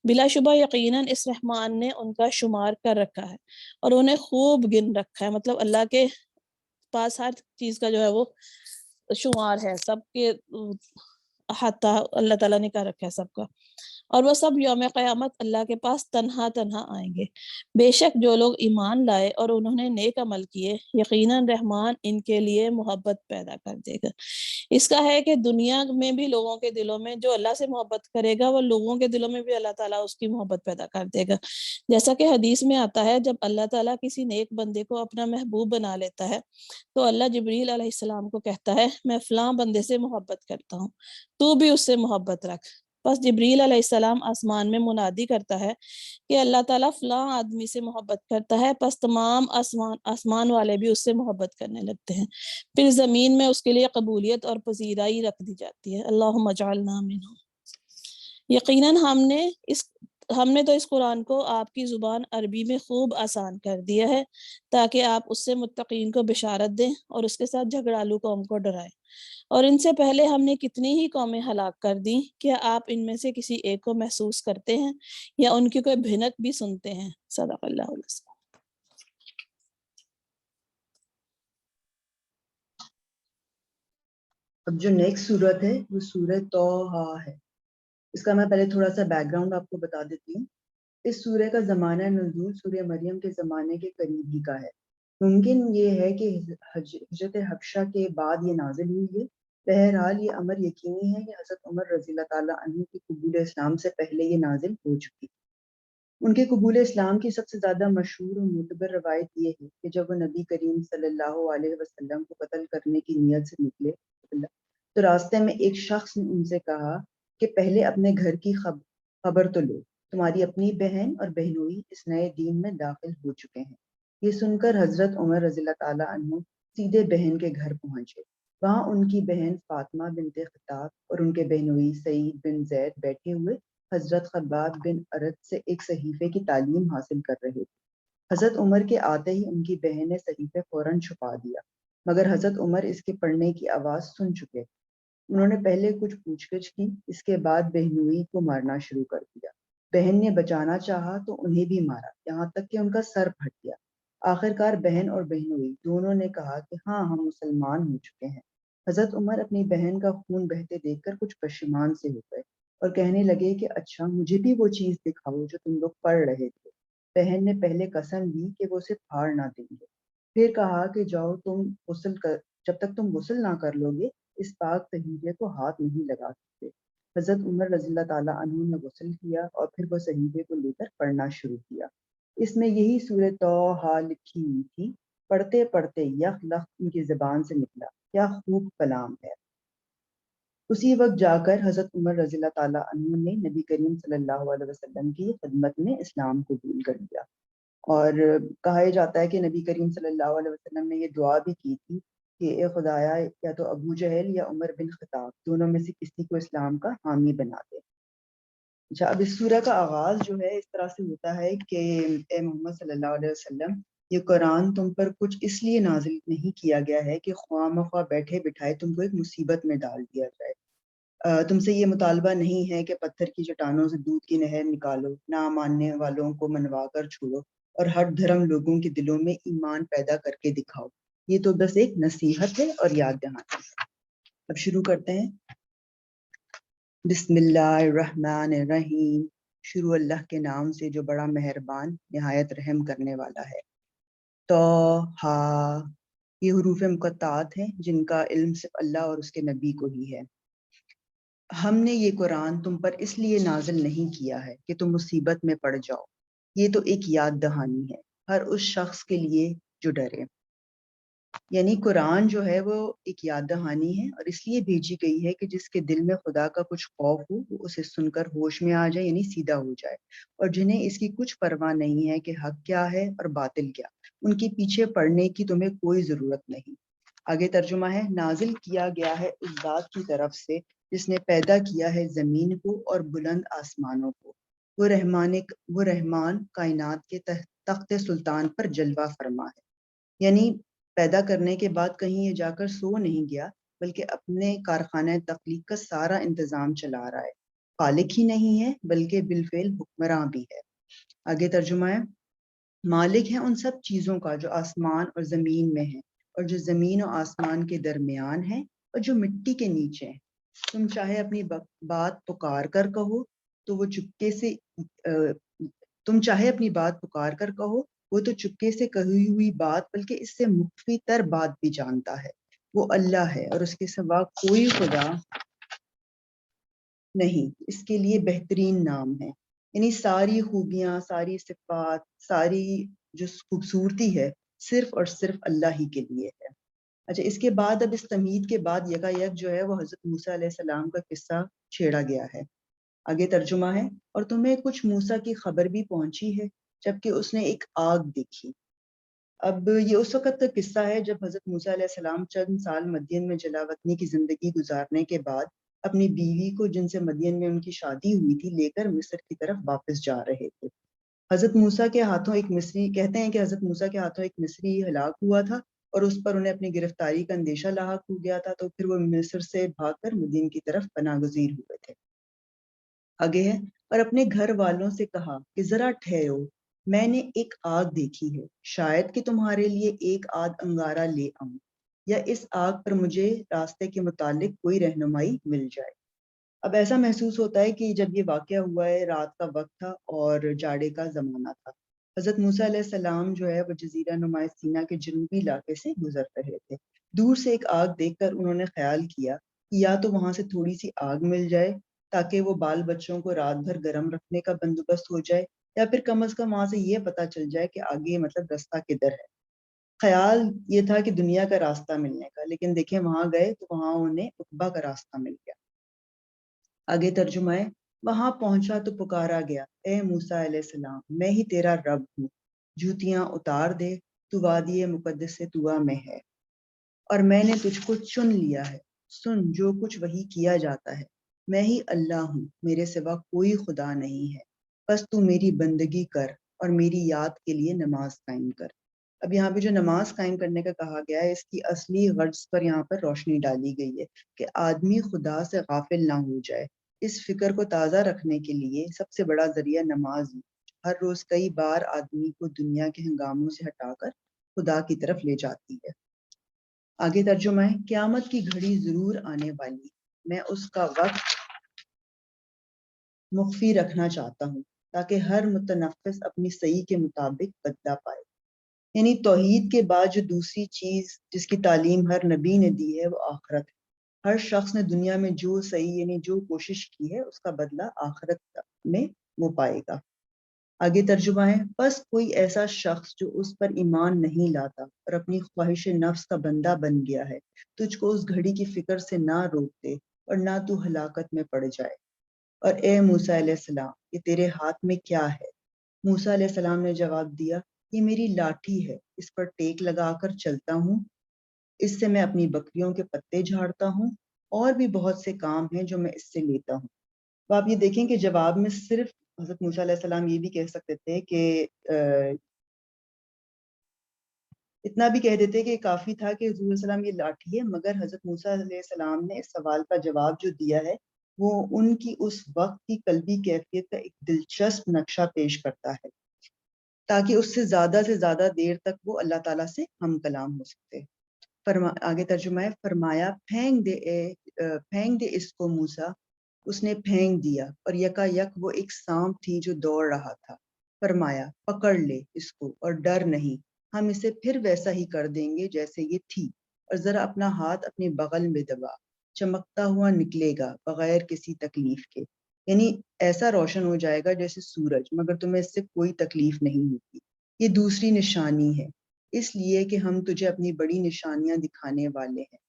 بلا شبہ یقیناً اس رحمان نے ان کا شمار کر رکھا ہے اور انہیں خوب گن رکھا ہے، مطلب اللہ کے پاس ہر چیز کا جو ہے وہ شمار ہے، سب کے احاطہ اللہ تعالیٰ نے کر رکھا ہے سب کا، اور وہ سب یوم قیامت اللہ کے پاس تنہا تنہا آئیں گے۔ بے شک جو لوگ ایمان لائے اور انہوں نے نیک عمل کیے، یقیناً رحمان ان کے لیے محبت پیدا کر دے گا۔ اس کا ہے کہ دنیا میں بھی لوگوں کے دلوں میں جو اللہ سے محبت کرے گا، وہ لوگوں کے دلوں میں بھی اللہ تعالیٰ اس کی محبت پیدا کر دے گا، جیسا کہ حدیث میں آتا ہے جب اللہ تعالیٰ کسی نیک بندے کو اپنا محبوب بنا لیتا ہے تو اللہ جبریل علیہ السلام کو کہتا ہے میں فلاں بندے سے محبت کرتا ہوں، تو بھی اس سے محبت رکھ۔ بس جبریل علیہ السلام آسمان میں منادی کرتا ہے کہ اللہ تعالیٰ فلاں آدمی سے محبت کرتا ہے، پس تمام آسمان والے بھی اس سے محبت کرنے لگتے ہیں، پھر زمین میں اس کے لیے قبولیت اور پذیرائی رکھ دی جاتی ہے۔ اللہم اجعلنا منہم۔ یقیناً ہم نے تو اس قرآن کو آپ کی زبان عربی میں خوب آسان کر دیا ہے تاکہ آپ اس سے متقین کو بشارت دیں اور اس کے ساتھ جھگڑالو قوم کو ڈرائیں۔ اور ان سے پہلے ہم نے کتنی ہی قومیں ہلاک کر دیں، کیا آپ ان میں سے کسی ایک کو محسوس کرتے ہیں یا ان کی کوئی بھنک بھی سنتے ہیں؟ صدق اللہ العظیم۔ اب جو نیکسٹ سورت ہے وہ سورۃ طٰہٰ ہے۔ اس کا میں پہلے تھوڑا سا بیک گراؤنڈ آپ کو بتا دیتی ہوں۔ اس سورہ کا زمانہ نزول سورہ مریم کے زمانے کے قریب ہی کا ہے۔ ممکن یہ ہے کہ ہجرت حبشہ کے بعد یہ نازل ہوئی ہے۔ بہرحال یہ امر یقینی ہے کہ حضرت عمر رضی اللہ تعالیٰ عنہ کی قبول اسلام سے پہلے یہ نازل ہو چکی۔ ان کے قبول اسلام کی سب سے زیادہ مشہور اور معتبر روایت یہ ہے کہ جب وہ نبی کریم صلی اللہ علیہ وسلم کو قتل کرنے کی نیت سے نکلے تو راستے میں ایک شخص نے ان سے کہا کہ پہلے اپنے گھر کی خبر تو لو، تمہاری اپنی بہن اور بہنوئی اس نئے دین میں داخل ہو چکے ہیں۔ یہ سن کر حضرت عمر رضی اللہ تعالیٰ عنہ سیدھے بہن کے گھر پہنچے۔ وہاں ان کی بہن فاطمہ بنت خطاب اور ان کے بہنوئی سعید بن زید بیٹھے ہوئے حضرت خباب بن ارد سے ایک صحیفے کی تعلیم حاصل کر رہے تھے۔ حضرت عمر کے آتے ہی ان کی بہن نے صحیفے فوراً چھپا دیا، مگر حضرت عمر اس کے پڑھنے کی آواز سن چکے۔ انہوں نے پہلے کچھ پوچھ گچھ کی، اس کے بعد بہنوئی کو مارنا شروع کر دیا۔ بہن نے بچانا چاہا تو انہیں بھی مارا، یہاں تک کہ ان کا سر پھٹ گیا۔ آخرکار بہن اور بہنوئی دونوں نے کہا کہ ہاں ہم مسلمان ہو چکے ہیں۔ حضرت عمر اپنی بہن کا خون بہتے دیکھ کر کچھ پشیمان سے ہو گئے اور کہنے لگے کہ اچھا مجھے بھی وہ چیز دکھاؤ جو تم لوگ پڑھ رہے تھے۔ بہن نے پہلے قسم لی کہ وہ اسے پھاڑ نہ دیں گے، پھر کہا کہ جاؤ جب تک تم غسل نہ کر لو گے اس پاک صحیفے کو ہاتھ نہیں لگا سکتے۔ حضرت عمر رضی اللہ تعالیٰ عنہ نے غسل کیا اور پھر وہ صحیفے کو لے کر پڑھنا شروع کیا۔ اس میں یہی سورۃ طٰہٰ لکھی ہوئی تھی۔ پڑھتے پڑھتے یک لخت ان کی زبان سے نکلا، کیا خوب کلام ہے۔ اسی وقت جا کر حضرت عمر رضی اللہ تعالیٰ عنہ نے نبی کریم صلی اللہ علیہ وسلم کی خدمت میں اسلام قبول کر لیا، اور کہا جاتا ہے کہ نبی کریم صلی اللہ علیہ وسلم نے یہ دعا بھی کی تھی کہ اے خدایا یا تو ابو جہل یا عمر بن خطاب دونوں میں سے کسی کو اسلام کا حامی بنا دے۔ اچھا، اب اس سورہ کا آغاز جو ہے اس طرح سے ہوتا ہے کہ اے محمد صلی اللہ علیہ وسلم، یہ قرآن تم پر کچھ اس لیے نازل نہیں کیا گیا ہے کہ خواہ مخواہ بیٹھے بٹھائے تم کو ایک مصیبت میں ڈال دیا جائے۔ تم سے یہ مطالبہ نہیں ہے کہ پتھر کی چٹانوں سے دودھ کی نہر نکالو، نہ ماننے والوں کو منوا کر چھوڑو اور ہر دھرم لوگوں کے دلوں میں ایمان پیدا کر کے دکھاؤ۔ یہ تو بس ایک نصیحت ہے اور یاد دہانی ہے۔ اب شروع کرتے ہیں۔ بسم اللہ الرحمن الرحیم، شروع اللہ کے نام سے جو بڑا مہربان نہایت رحم کرنے والا ہے۔ طٰہٰ، یہ حروف مقطعات ہیں جن کا علم صرف اللہ اور اس کے نبی کو ہی ہے۔ ہم نے یہ قرآن تم پر اس لیے نازل نہیں کیا ہے کہ تم مصیبت میں پڑ جاؤ، یہ تو ایک یاد دہانی ہے ہر اس شخص کے لیے جو ڈرے۔ یعنی قرآن جو ہے وہ ایک یاد دہانی ہے اور اس لیے بھیجی گئی ہے کہ جس کے دل میں خدا کا کچھ خوف ہو وہ اسے سن کر ہوش میں آ جائے، یعنی سیدھا ہو جائے، اور جنہیں اس کی کچھ پرواہ نہیں ہے کہ حق کیا ہے اور باطل کیا، ان کے پیچھے پڑنے کی تمہیں کوئی ضرورت نہیں۔ آگے ترجمہ ہے، نازل کیا گیا ہے اس ذات کی طرف سے جس نے پیدا کیا ہے زمین کو اور بلند آسمانوں کو، وہ رحمان کائنات کے تخت سلطان پر جلوہ فرما ہے۔ یعنی پیدا کرنے کے بعد کہیں یہ جا کر سو نہیں گیا، بلکہ اپنے کارخانہ تخلیق کا سارا انتظام چلا رہا ہے، خالق ہی نہیں ہے بلکہ بالفعل حکمراں بھی ہے۔ آگے ترجمہ ہے، مالک ہے ان سب چیزوں کا جو آسمان اور زمین میں ہے اور جو زمین اور آسمان کے درمیان ہے اور جو مٹی کے نیچے ہے۔ تم چاہے اپنی بات پکار کر کہو تو وہ چپکے سے تم چاہے اپنی بات پکار کر کہو وہ تو چپکے سے کہی ہوئی بات بلکہ اس سے مخفی تر بات بھی جانتا ہے۔ وہ اللہ ہے اور اس کے سوا کوئی خدا نہیں، اس کے لیے بہترین نام ہے۔ یعنی ساری خوبیاں، ساری صفات، ساری جو خوبصورتی ہے صرف اور صرف اللہ ہی کے لیے ہے۔ اچھا، اس کے بعد اب اس تمہید کے بعد یکا یک جو ہے وہ حضرت موسیٰ علیہ السلام کا قصہ چھیڑا گیا ہے۔ آگے ترجمہ ہے، اور تمہیں کچھ موسیٰ کی خبر بھی پہنچی ہے جبکہ اس نے ایک آگ دیکھی۔ اب یہ اس وقت کا قصہ ہے جب حضرت موسیٰ علیہ السلام چند سال مدین میں جلا وطنی کی زندگی گزارنے کے بعد اپنی بیوی کو، جن سے مدین میں ان کی شادی ہوئی تھی، لے کر مصر کی طرف واپس جا رہے تھے۔ حضرت موسیٰ کے ہاتھوں ایک مصری، کہتے ہیں کہ حضرت موسیٰ کے ہاتھوں ایک مصری ہلاک ہوا تھا اور اس پر انہیں اپنی گرفتاری کا اندیشہ لاحق ہو گیا تھا، تو پھر وہ مصر سے بھاگ کر مدین کی طرف پناہ گزیر ہوئے تھے۔ آگے ہے، اور اپنے گھر والوں سے کہا کہ ذرا ٹھہرو، میں نے ایک آگ دیکھی ہے، شاید کہ تمہارے لیے ایک آدھ انگارہ لے آؤں یا اس آگ پر مجھے راستے کے متعلق کوئی رہنمائی مل جائے۔ اب ایسا محسوس ہوتا ہے کہ جب یہ واقعہ ہوا ہے رات کا وقت تھا اور جاڑے کا زمانہ تھا۔ حضرت موسیٰ علیہ السلام جو ہے وہ جزیرہ نما سینا کے جنوبی علاقے سے گزر رہے تھے۔ دور سے ایک آگ دیکھ کر انہوں نے خیال کیا کہ یا تو وہاں سے تھوڑی سی آگ مل جائے تاکہ وہ بال بچوں کو رات بھر گرم رکھنے کا بندوبست ہو جائے، یا پھر کم از کم وہاں سے یہ پتہ چل جائے کہ آگے مطلب رستہ کدھر ہے۔ خیال یہ تھا کہ دنیا کا راستہ ملنے کا، لیکن دیکھیں وہاں گئے تو وہاں انہیں عقبہ کا راستہ مل گیا۔ آگے ترجمہ ہے، وہاں پہنچا تو پکارا گیا، اے موسیٰ علیہ السلام، میں ہی تیرا رب ہوں، جوتیاں اتار دے، تو وادی مقدس سے طوا میں ہے اور میں نے تجھ کو چن لیا ہے، سن جو کچھ وہی کیا جاتا ہے، میں ہی اللہ ہوں، میرے سوا کوئی خدا نہیں ہے، بس تو میری بندگی کر اور میری یاد کے لیے نماز قائم کر۔ اب یہاں پہ جو نماز قائم کرنے کا کہا گیا ہے، اس کی اصلی غرض پر یہاں پر روشنی ڈالی گئی ہے کہ آدمی خدا سے غافل نہ ہو جائے۔ اس فکر کو تازہ رکھنے کے لیے سب سے بڑا ذریعہ نماز ہے۔ ہر روز کئی بار آدمی کو دنیا کے ہنگاموں سے ہٹا کر خدا کی طرف لے جاتی ہے۔ آگے ترجمہ ہے، قیامت کی گھڑی ضرور آنے والی، میں اس کا وقت مخفی رکھنا چاہتا ہوں تاکہ ہر متنفس اپنی صحیح کے مطابق بدلہ پائے۔ یعنی توحید کے بعد جو دوسری چیز جس کی تعلیم ہر نبی نے دی ہے وہ آخرت ہے۔ ہر شخص نے دنیا میں جو صحیح یعنی جو کوشش کی ہے اس کا بدلہ آخرت میں وہ پائے گا۔ آگے ترجمہ ہے، بس کوئی ایسا شخص جو اس پر ایمان نہیں لاتا اور اپنی خواہش نفس کا بندہ بن گیا ہے، تجھ کو اس گھڑی کی فکر سے نہ روک دے اور نہ تو ہلاکت میں پڑ جائے۔ اور اے موسیٰ علیہ السلام، یہ تیرے ہاتھ میں کیا ہے؟ موسیٰ علیہ السلام نے جواب دیا، یہ میری لاٹھی ہے، اس پر ٹیک لگا کر چلتا ہوں، اس سے میں اپنی بکریوں کے پتے جھاڑتا ہوں، اور بھی بہت سے کام ہیں جو میں اس سے لیتا ہوں۔ تو آپ یہ دیکھیں کہ جواب میں صرف حضرت موسیٰ علیہ السلام یہ بھی کہہ سکتے تھے کہ اتنا بھی کہہ دیتے کہ کافی تھا کہ حضور علیہ السلام یہ لاٹھی ہے، مگر حضرت موسیٰ علیہ السلام نے اس سوال کا جواب جو دیا ہے وہ ان کی اس وقت کی قلبی کیفیت کا ایک دلچسپ نقشہ پیش کرتا ہے تاکہ اس سے زیادہ دیر تک وہ اللہ تعالیٰ سے ہم کلام ہو سکتے۔ آگے ترجمہ ہے، فرمایا پھینک دے اس کو موسیٰ، اس نے پھینک دیا اور یکا یک وہ ایک سانپ تھی جو دوڑ رہا تھا۔ فرمایا پکڑ لے اس کو اور ڈر نہیں، ہم اسے پھر ویسا ہی کر دیں گے جیسے یہ تھی، اور ذرا اپنا ہاتھ اپنے بغل میں دبا، چمکتا ہوا نکلے گا بغیر کسی تکلیف کے، یعنی ایسا روشن ہو جائے گا جیسے سورج، مگر تمہیں اس سے کوئی تکلیف نہیں ہوگی۔ یہ دوسری نشانی ہے، اس لیے کہ ہم تجھے اپنی بڑی نشانیاں دکھانے والے ہیں.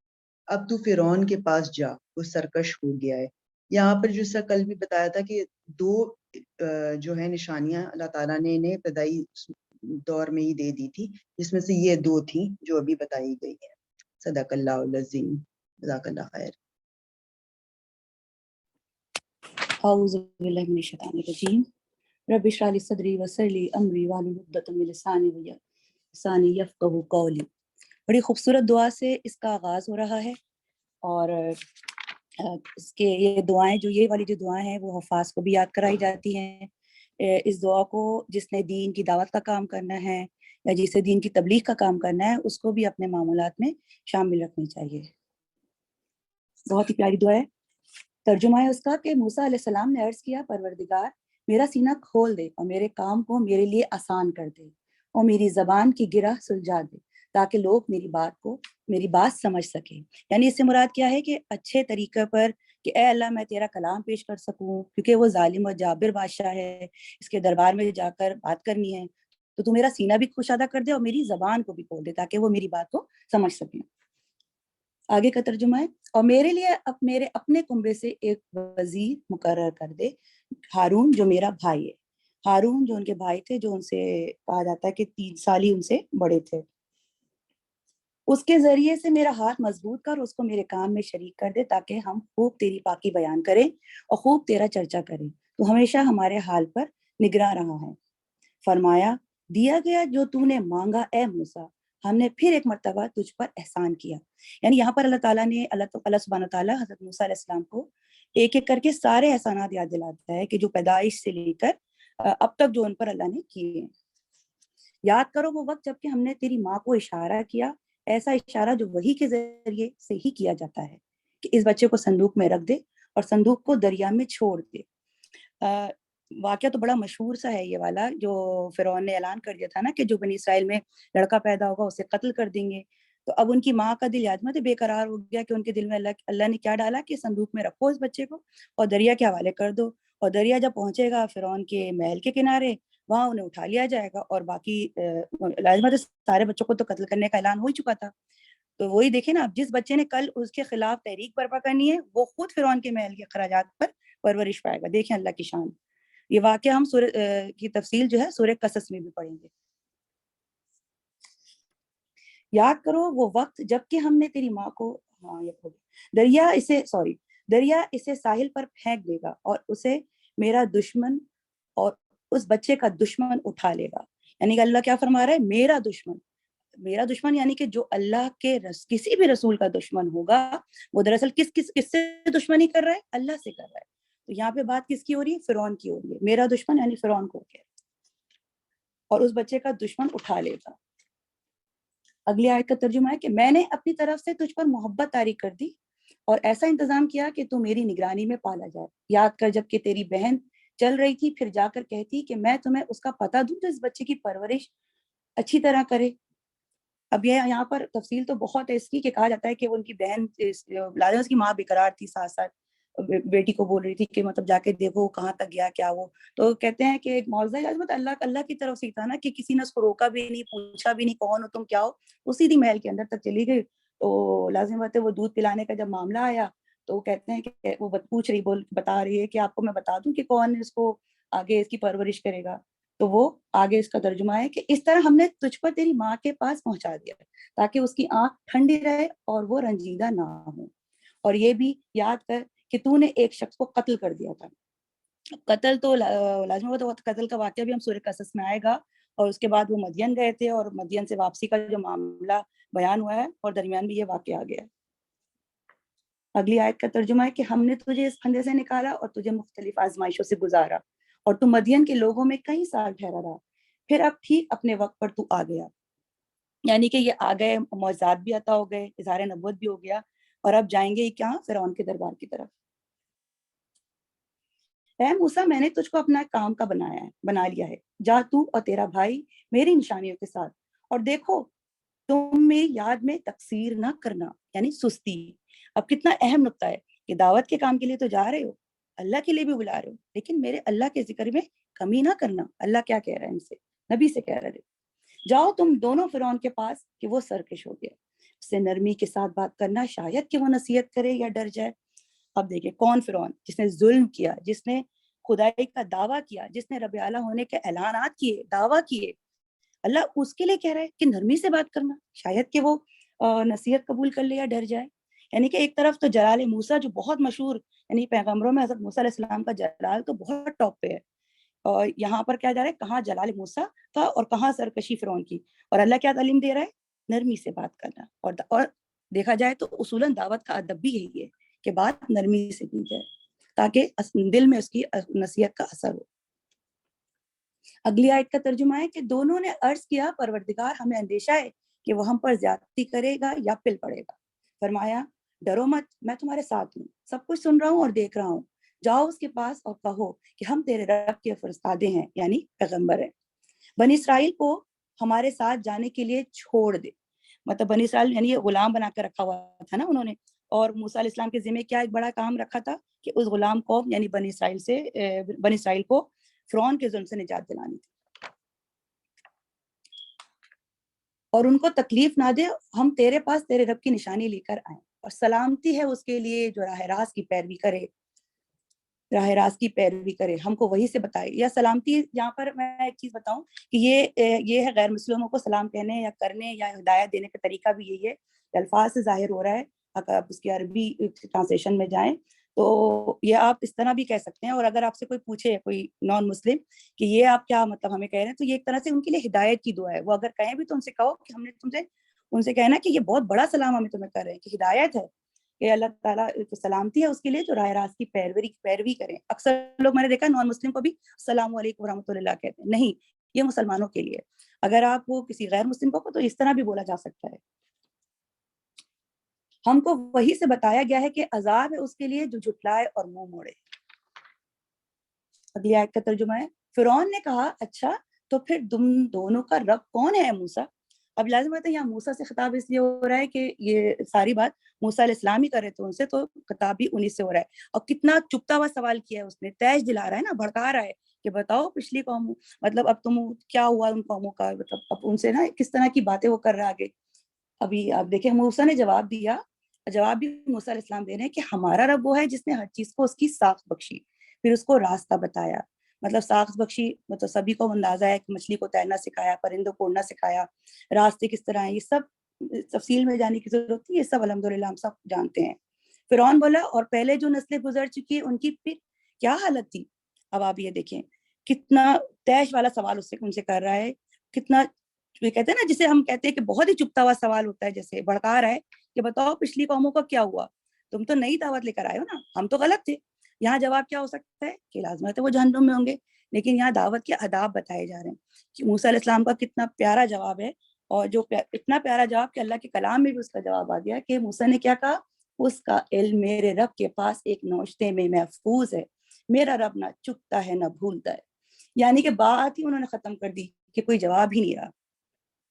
اب تو فرعون کے پاس جا، وہ سرکش ہو گیا ہے. یہاں پر جیسا کل بھی بتایا تھا کہ دو جو ہے نشانیاں اللہ تعالیٰ نے انہیں ابتدائی دور میں ہی دے دی تھی، جس میں سے یہ دو تھیں جو ابھی بتائی گئی ہیں. صدق اللہ العظیم. جزاک اللہ خیر. اعوذ باللہ من الشیطان الرجیم. رب اشرح لی صدری ویسر لی امری واحلل عقدۃ من لسانی یفقہوا قولی. بڑی خوبصورت دعا سے اس کا آغاز ہو رہا ہے، اور اس کے یہ دعائیں یہ والی جو دعائیں ہیں وہ حفاظ کو بھی یاد کرائی جاتی ہیں. اس دعا کو جس نے دین کی دعوت کا کام کرنا ہے یا جسے دین کی تبلیغ کا کام کرنا ہے اس کو بھی اپنے معمولات میں شامل رکھنی چاہیے. بہت ہی پیاری دعا ہے. ترجمہ ہے اس کا کہ موسیٰ علیہ السلام نے عرض کیا، پروردگار میرا سینہ کھول دے اور میرے کام کو میرے لیے آسان کر دے اور میری زبان کی گرہ سلجھا دے تاکہ لوگ میری بات سمجھ سکیں. یعنی اس سے مراد کیا ہے کہ اچھے طریقے پر کہ اے اللہ میں تیرا کلام پیش کر سکوں، کیونکہ وہ ظالم و جابر بادشاہ ہے، اس کے دربار میں جا کر بات کرنی ہے، تو میرا سینہ بھی کشادہ کر دے اور میری زبان کو بھی کھول دے تاکہ وہ میری بات کو سمجھ سکیں. آگے کا ترجمہ ہے، اور میرے لیے میرے اپنے کنبے سے ایک وزیر مقرر کر دے، ہارون جو میرا بھائی ہے. ہارون جو ان کے بھائی تھے، جو ان سے کہا جاتا ہے کہ 3 سال ہی ان سے بڑے تھے. اس کے ذریعے سے میرا ہاتھ مضبوط کر اس کو میرے کام میں شریک کر دے تاکہ ہم خوب تیری پاکی بیان کریں اور خوب تیرا چرچا کریں. تو ہمیشہ ہمارے حال پر نگراں رہا ہے. فرمایا، دیا گیا جو تو نے مانگا اے موسیٰ، ہم نے پھر ایک مرتبہ تجھ پر احسان کیا. یعنی یہاں پر اللہ تعالیٰ نے اللہ سبحانہ تعالیٰ حضرت موسیٰ علیہ السلام کو ایک ایک کر کے سارے احسانات یاد دلاتا ہے کہ جو پیدائش سے لے کر اب تک جو ان پر اللہ نے کیے ہیں. یاد کرو وہ وقت جب کہ ہم نے تیری ماں کو اشارہ کیا، ایسا اشارہ جو وحی کے ذریعے سے ہی کیا جاتا ہے، کہ اس بچے کو صندوق میں رکھ دے اور صندوق کو دریا میں چھوڑ دے. واقعہ تو بڑا مشہور سا ہے یہ والا، جو فرعون نے اعلان کر دیا تھا نا کہ جو بنی اسرائیل میں لڑکا پیدا ہوگا اسے قتل کر دیں گے. تو اب ان کی ماں کا دل یادمت بے قرار ہو گیا کہ ان کے دل میں اللہ نے کیا ڈالا کہ صندوق میں رکھو اس بچے کو اور دریا کے حوالے کر دو، اور دریا جب پہنچے گا فرعون کے محل کے کنارے وہاں انہیں اٹھا لیا جائے گا، اور باقی لازمت سارے بچوں کو تو قتل کرنے کا اعلان ہو ہی چکا تھا. تو وہی دیکھیں نا، اب جس بچے نے کل اس کے خلاف تحریک برپا کرنی ہے وہ خود فرعون کے محل کے اخراجات پر پرورش پائے گا. دیکھیں اللہ کی شان. یہ واقعہ ہم سورہ کی تفصیل جو ہے سورہ قصص میں بھی پڑھیں گے. یاد کرو وہ وقت جب کہ ہم نے تیری ماں کو دریا اسے ساحل پر پھینک دے گا اور اسے میرا دشمن اور اس بچے کا دشمن اٹھا لے گا. یعنی کہ اللہ کیا فرما رہا ہے، میرا دشمن یعنی کہ جو اللہ کے کسی بھی رسول کا دشمن ہوگا وہ دراصل کس سے دشمنی کر رہا ہے، اللہ سے کر رہا ہے. تو یہاں پہ بات کس کی ہو رہی ہے، فرعون کی ہو رہی ہے. میرا دشمن یعنی فرعون کو کیا، اور اس بچے کا دشمن اٹھا لے گا. اگلی آیت کا ترجمہ ہے کہ میں نے اپنی طرف سے تجھ پر محبت طاری کر دی اور ایسا انتظام کیا کہ تو میری نگرانی میں پالا جائے. یاد کر جب کہ تیری بہن چل رہی تھی پھر جا کر کہتی کہ میں تمہیں اس کا پتہ دوں تو اس بچے کی پرورش اچھی طرح کرے. اب یہ یہاں پر تفصیل تو بہت ہے اس کی، کہ کہا جاتا ہے کہ ان کی بہن لازم اس کی ماں بیقرار تھی، ساتھ ساتھ بیٹی کو بول رہی تھی کہ مطلب جا کے دیکھو کہاں تک گیا کیا وہ. تو کہتے ہیں کہ ایک معجزہ لازمت اللہ کی طرف سے تھا نا، کہ کسی نے اس کو روکا بھی نہیں، پوچھا بھی نہیں کون ہو تم کیا ہو، اسی دی محل کے اندر تک چلی گئی. تو لازم بات ہے وہ دودھ پلانے کا جب معاملہ آیا تو کہتے ہیں کہ وہ پوچھ رہی بتا رہی ہے کہ آپ کو میں بتا دوں کہ کون اس کو آگے اس کی پرورش کرے گا. تو وہ آگے اس کا ترجمہ ہے کہ اس طرح ہم نے تجھ پر تیری ماں کے پاس پہنچا دیا تاکہ اس کی آنکھ ٹھنڈی رہے اور وہ رنجیدہ نہ ہو. اور یہ بھی یاد کر کہ تو نے ایک شخص کو قتل کر دیا تھا. قتل تو لازم ہوتا، قتل کا واقعہ بھی ہم سورہ قصص میں آئے گا. اور اس کے بعد وہ مدین گئے تھے اور مدین سے واپسی کا جو معاملہ بیان ہوا ہے اور درمیان میں یہ واقعہ آ گیا. اگلی آیت کا ترجمہ ہے کہ ہم نے تجھے اس پھندے سے نکالا اور تجھے مختلف آزمائشوں سے گزارا اور تو مدین کے لوگوں میں کئی سال ٹھہرا رہا، پھر اب ٹھیک اپنے وقت پر تو آ گیا. یعنی کہ یہ آ گئے، معجزات بھی عطا ہو گئے، اظہار نبوت بھی ہو گیا، اور اب جائیں گے کہاں، فرعون کے دربار کی طرف. اے موسیٰ میں نے تجھ کو اپنا کام کا بنا لیا ہے، جا تو اور تیرا بھائی میری نشانیوں کے ساتھ، اور دیکھو تم میری یاد میں تقصیر نہ کرنا، یعنی سستی. اب کتنا اہم نقطہ ہے کہ دعوت کے کام کے لیے تو جا رہے ہو، اللہ کے لیے بھی بلا رہے ہو، لیکن میرے اللہ کے ذکر میں کمی نہ کرنا. اللہ کیا کہہ رہا ہے ان سے، نبی سے کہہ رہے. جاؤ تم دونوں فرعون کے پاس کہ وہ سرکش ہو گیا، اس سے نرمی کے ساتھ بات کرنا، شاید کہ وہ نصیحت کرے یا ڈر جائے۔ اب دیکھیں کون فرعون، جس نے ظلم کیا، جس نے خدائی کا دعویٰ کیا، جس نے رب اعلیٰ ہونے کے اعلانات کیے، دعویٰ کیے، اللہ اس کے لیے کہہ رہا ہے کہ نرمی سے بات کرنا، شاید کہ وہ نصیحت قبول کر لے یا ڈر جائے۔ یعنی کہ ایک طرف تو جلال موسیٰ جو بہت مشہور، یعنی پیغمبروں میں حضرت موسیٰ علیہ السلام کا جلال تو بہت ٹاپ پہ ہے، اور یہاں پر کیا جا رہا ہے، کہاں جلال موسیٰ کا اور کہاں سرکشی فرعون کی، اور اللہ کیا تعلیم دے رہا ہے، نرمی سے بات کرنا۔ اور دیکھا جائے تو اصولاً دعوت کا ادب بھی یہی ہے کہ بات نرمی سے کی جائے تاکہ دل میں اس کی نصیحت کا اثر ہو۔ اگلی آیت کا ترجمہ ہے کہ دونوں نے عرض کیا پروردگار ہمیں اندیشہ ہے کہ وہ ہم پر زیادتی کرے گا یا پل پڑے گا۔ فرمایا ڈرو مت، میں تمہارے ساتھ ہوں، سب کچھ سن رہا ہوں اور دیکھ رہا ہوں، جاؤ اس کے پاس اور کہو کہ ہم تیرے رب کے فرستادے ہیں، یعنی پیغمبر ہیں، بنی اسرائیل کو ہمارے ساتھ جانے کے لیے چھوڑ دے۔ مطلب بنی اسرائیل یعنی یہ غلام بنا کر رکھا ہوا تھا نا انہوں نے، اور موسیٰ علیہ السلام کے ذمہ کیا ایک بڑا کام رکھا تھا کہ اس غلام قوم یعنی بنی اسرائیل کو فرعون کے ظلم سے نجات دلانی تھی، اور ان کو تکلیف نہ دے، ہم تیرے پاس تیرے رب کی نشانی لے کر آئیں، اور سلامتی ہے اس کے لیے جو راہ راست کی پیروی کرے، راہ راست کی پیروی کرے، ہم کو وہی سے بتائے۔ یا سلامتی، یہاں پر میں ایک چیز بتاؤں کہ یہ ہے غیر مسلموں کو سلام کہنے یا کرنے یا ہدایت دینے کا طریقہ بھی یہی ہے، الفاظ سے ظاہر ہو رہا ہے۔ اگر آپ اس کی عربی ٹرانسلیشن میں جائیں تو یہ آپ اس طرح بھی کہہ سکتے ہیں، اور اگر آپ سے کوئی پوچھے کوئی نان مسلم کہ یہ آپ کیا مطلب ہمیں کہہ رہے ہیں، تو یہ ایک طرح سے ان کے لیے ہدایت کی دعا ہے۔ وہ اگر کہیں بھی تو ان سے کہو کہ ہم نے تم سے، ان سے کہنا کہ یہ بہت بڑا سلام ہمیں تمہیں کر رہے ہیں، کہ ہدایت ہے کہ اللہ تعالیٰ کی سلامتی ہے اس کے لیے جو راہ راست کی پیروی کریں۔ اکثر لوگ میں نے دیکھا نان مسلم کو بھی السلام علیکم ورحمۃ اللہ کہتے ہیں، نہیں، یہ مسلمانوں کے لیے۔ اگر آپ وہ کسی غیر مسلم کو تو اس طرح بھی بولا جا سکتا ہے۔ ہم کو وہی سے بتایا گیا ہے کہ عذاب ہے اس کے لیے جو جھٹلائے اور منہ موڑے۔ اگلی آیت کا ترجمہ ہے فرعون نے کہا اچھا تو پھر تم دونوں کا رب کون ہے موسیٰ؟ اب لازم ہے یہاں موسیٰ سے خطاب اس لیے ہو رہا ہے کہ یہ ساری بات موسیٰ علیہ السلام ہی کر رہے تھے ان سے، تو خطاب بھی انہی سے ہو رہا ہے۔ اور کتنا چپتا ہوا سوال کیا ہے اس نے، تیش دلا رہا ہے نا، بھڑکا رہا ہے کہ بتاؤ پچھلی قوم، مطلب اب تم کیا ہوا ان قوموں کا، مطلب اب ان سے نا کس طرح کی باتیں وہ کر رہا آگے۔ ابھی آپ دیکھیں موسیٰ نے جواب دیا، جواب بھی موسیٰ علیہ السلام دے رہے ہیں کہ ہمارا رب وہ ہے جس نے ہر چیز کو اس کی ساخت بخشی، پھر اس کو راستہ بتایا۔ مطلب ساخت بخشی مطلب سبھی کو اندازہ ہے کہ مچھلی کو تیرنا سکھایا، پرندوں کو اڑنا سکھایا، راستے کس طرح ہیں، یہ سب تفصیل میں جانے کی ضرورت نہیں، یہ سب الحمدللہ ہم سب جانتے ہیں۔ فرعون بولا اور پہلے جو نسلیں گزر چکی ہیں ان کی پھر کیا حالت تھی۔ اب آپ یہ دیکھیں کتنا تیش والا سوال ان سے کر رہا ہے، کتنا کہتے ہیں نا جسے ہم کہتے ہیں کہ بہت ہی چپتا ہوا سوال ہوتا ہے، جیسے بھڑکا رہا ہے کہ بتاؤ پچھلی قوموں کا کیا ہوا، تم تو نئی دعوت لے کر آئے ہو نا، ہم تو غلط تھے۔ یہاں جواب کیا ہو سکتا ہے کہ لازمت ہے وہ جہنم میں ہوں گے، لیکن یہاں دعوت کے آداب بتائے جا رہے ہیں کہ موسیٰ علیہ السلام کا کتنا پیارا جواب ہے، اور جو اتنا پیارا جواب کہ اللہ کے کلام میں بھی اس کا جواب آ گیا کہ موسیٰ نے کیا کہا، اس کا علم میرے رب کے پاس ایک نوشتے میں محفوظ ہے، میرا رب نہ چکتا ہے نہ بھولتا ہے۔ یعنی کہ بات ہی انہوں نے ختم کر دی کہ کوئی جواب ہی نہیں رہا،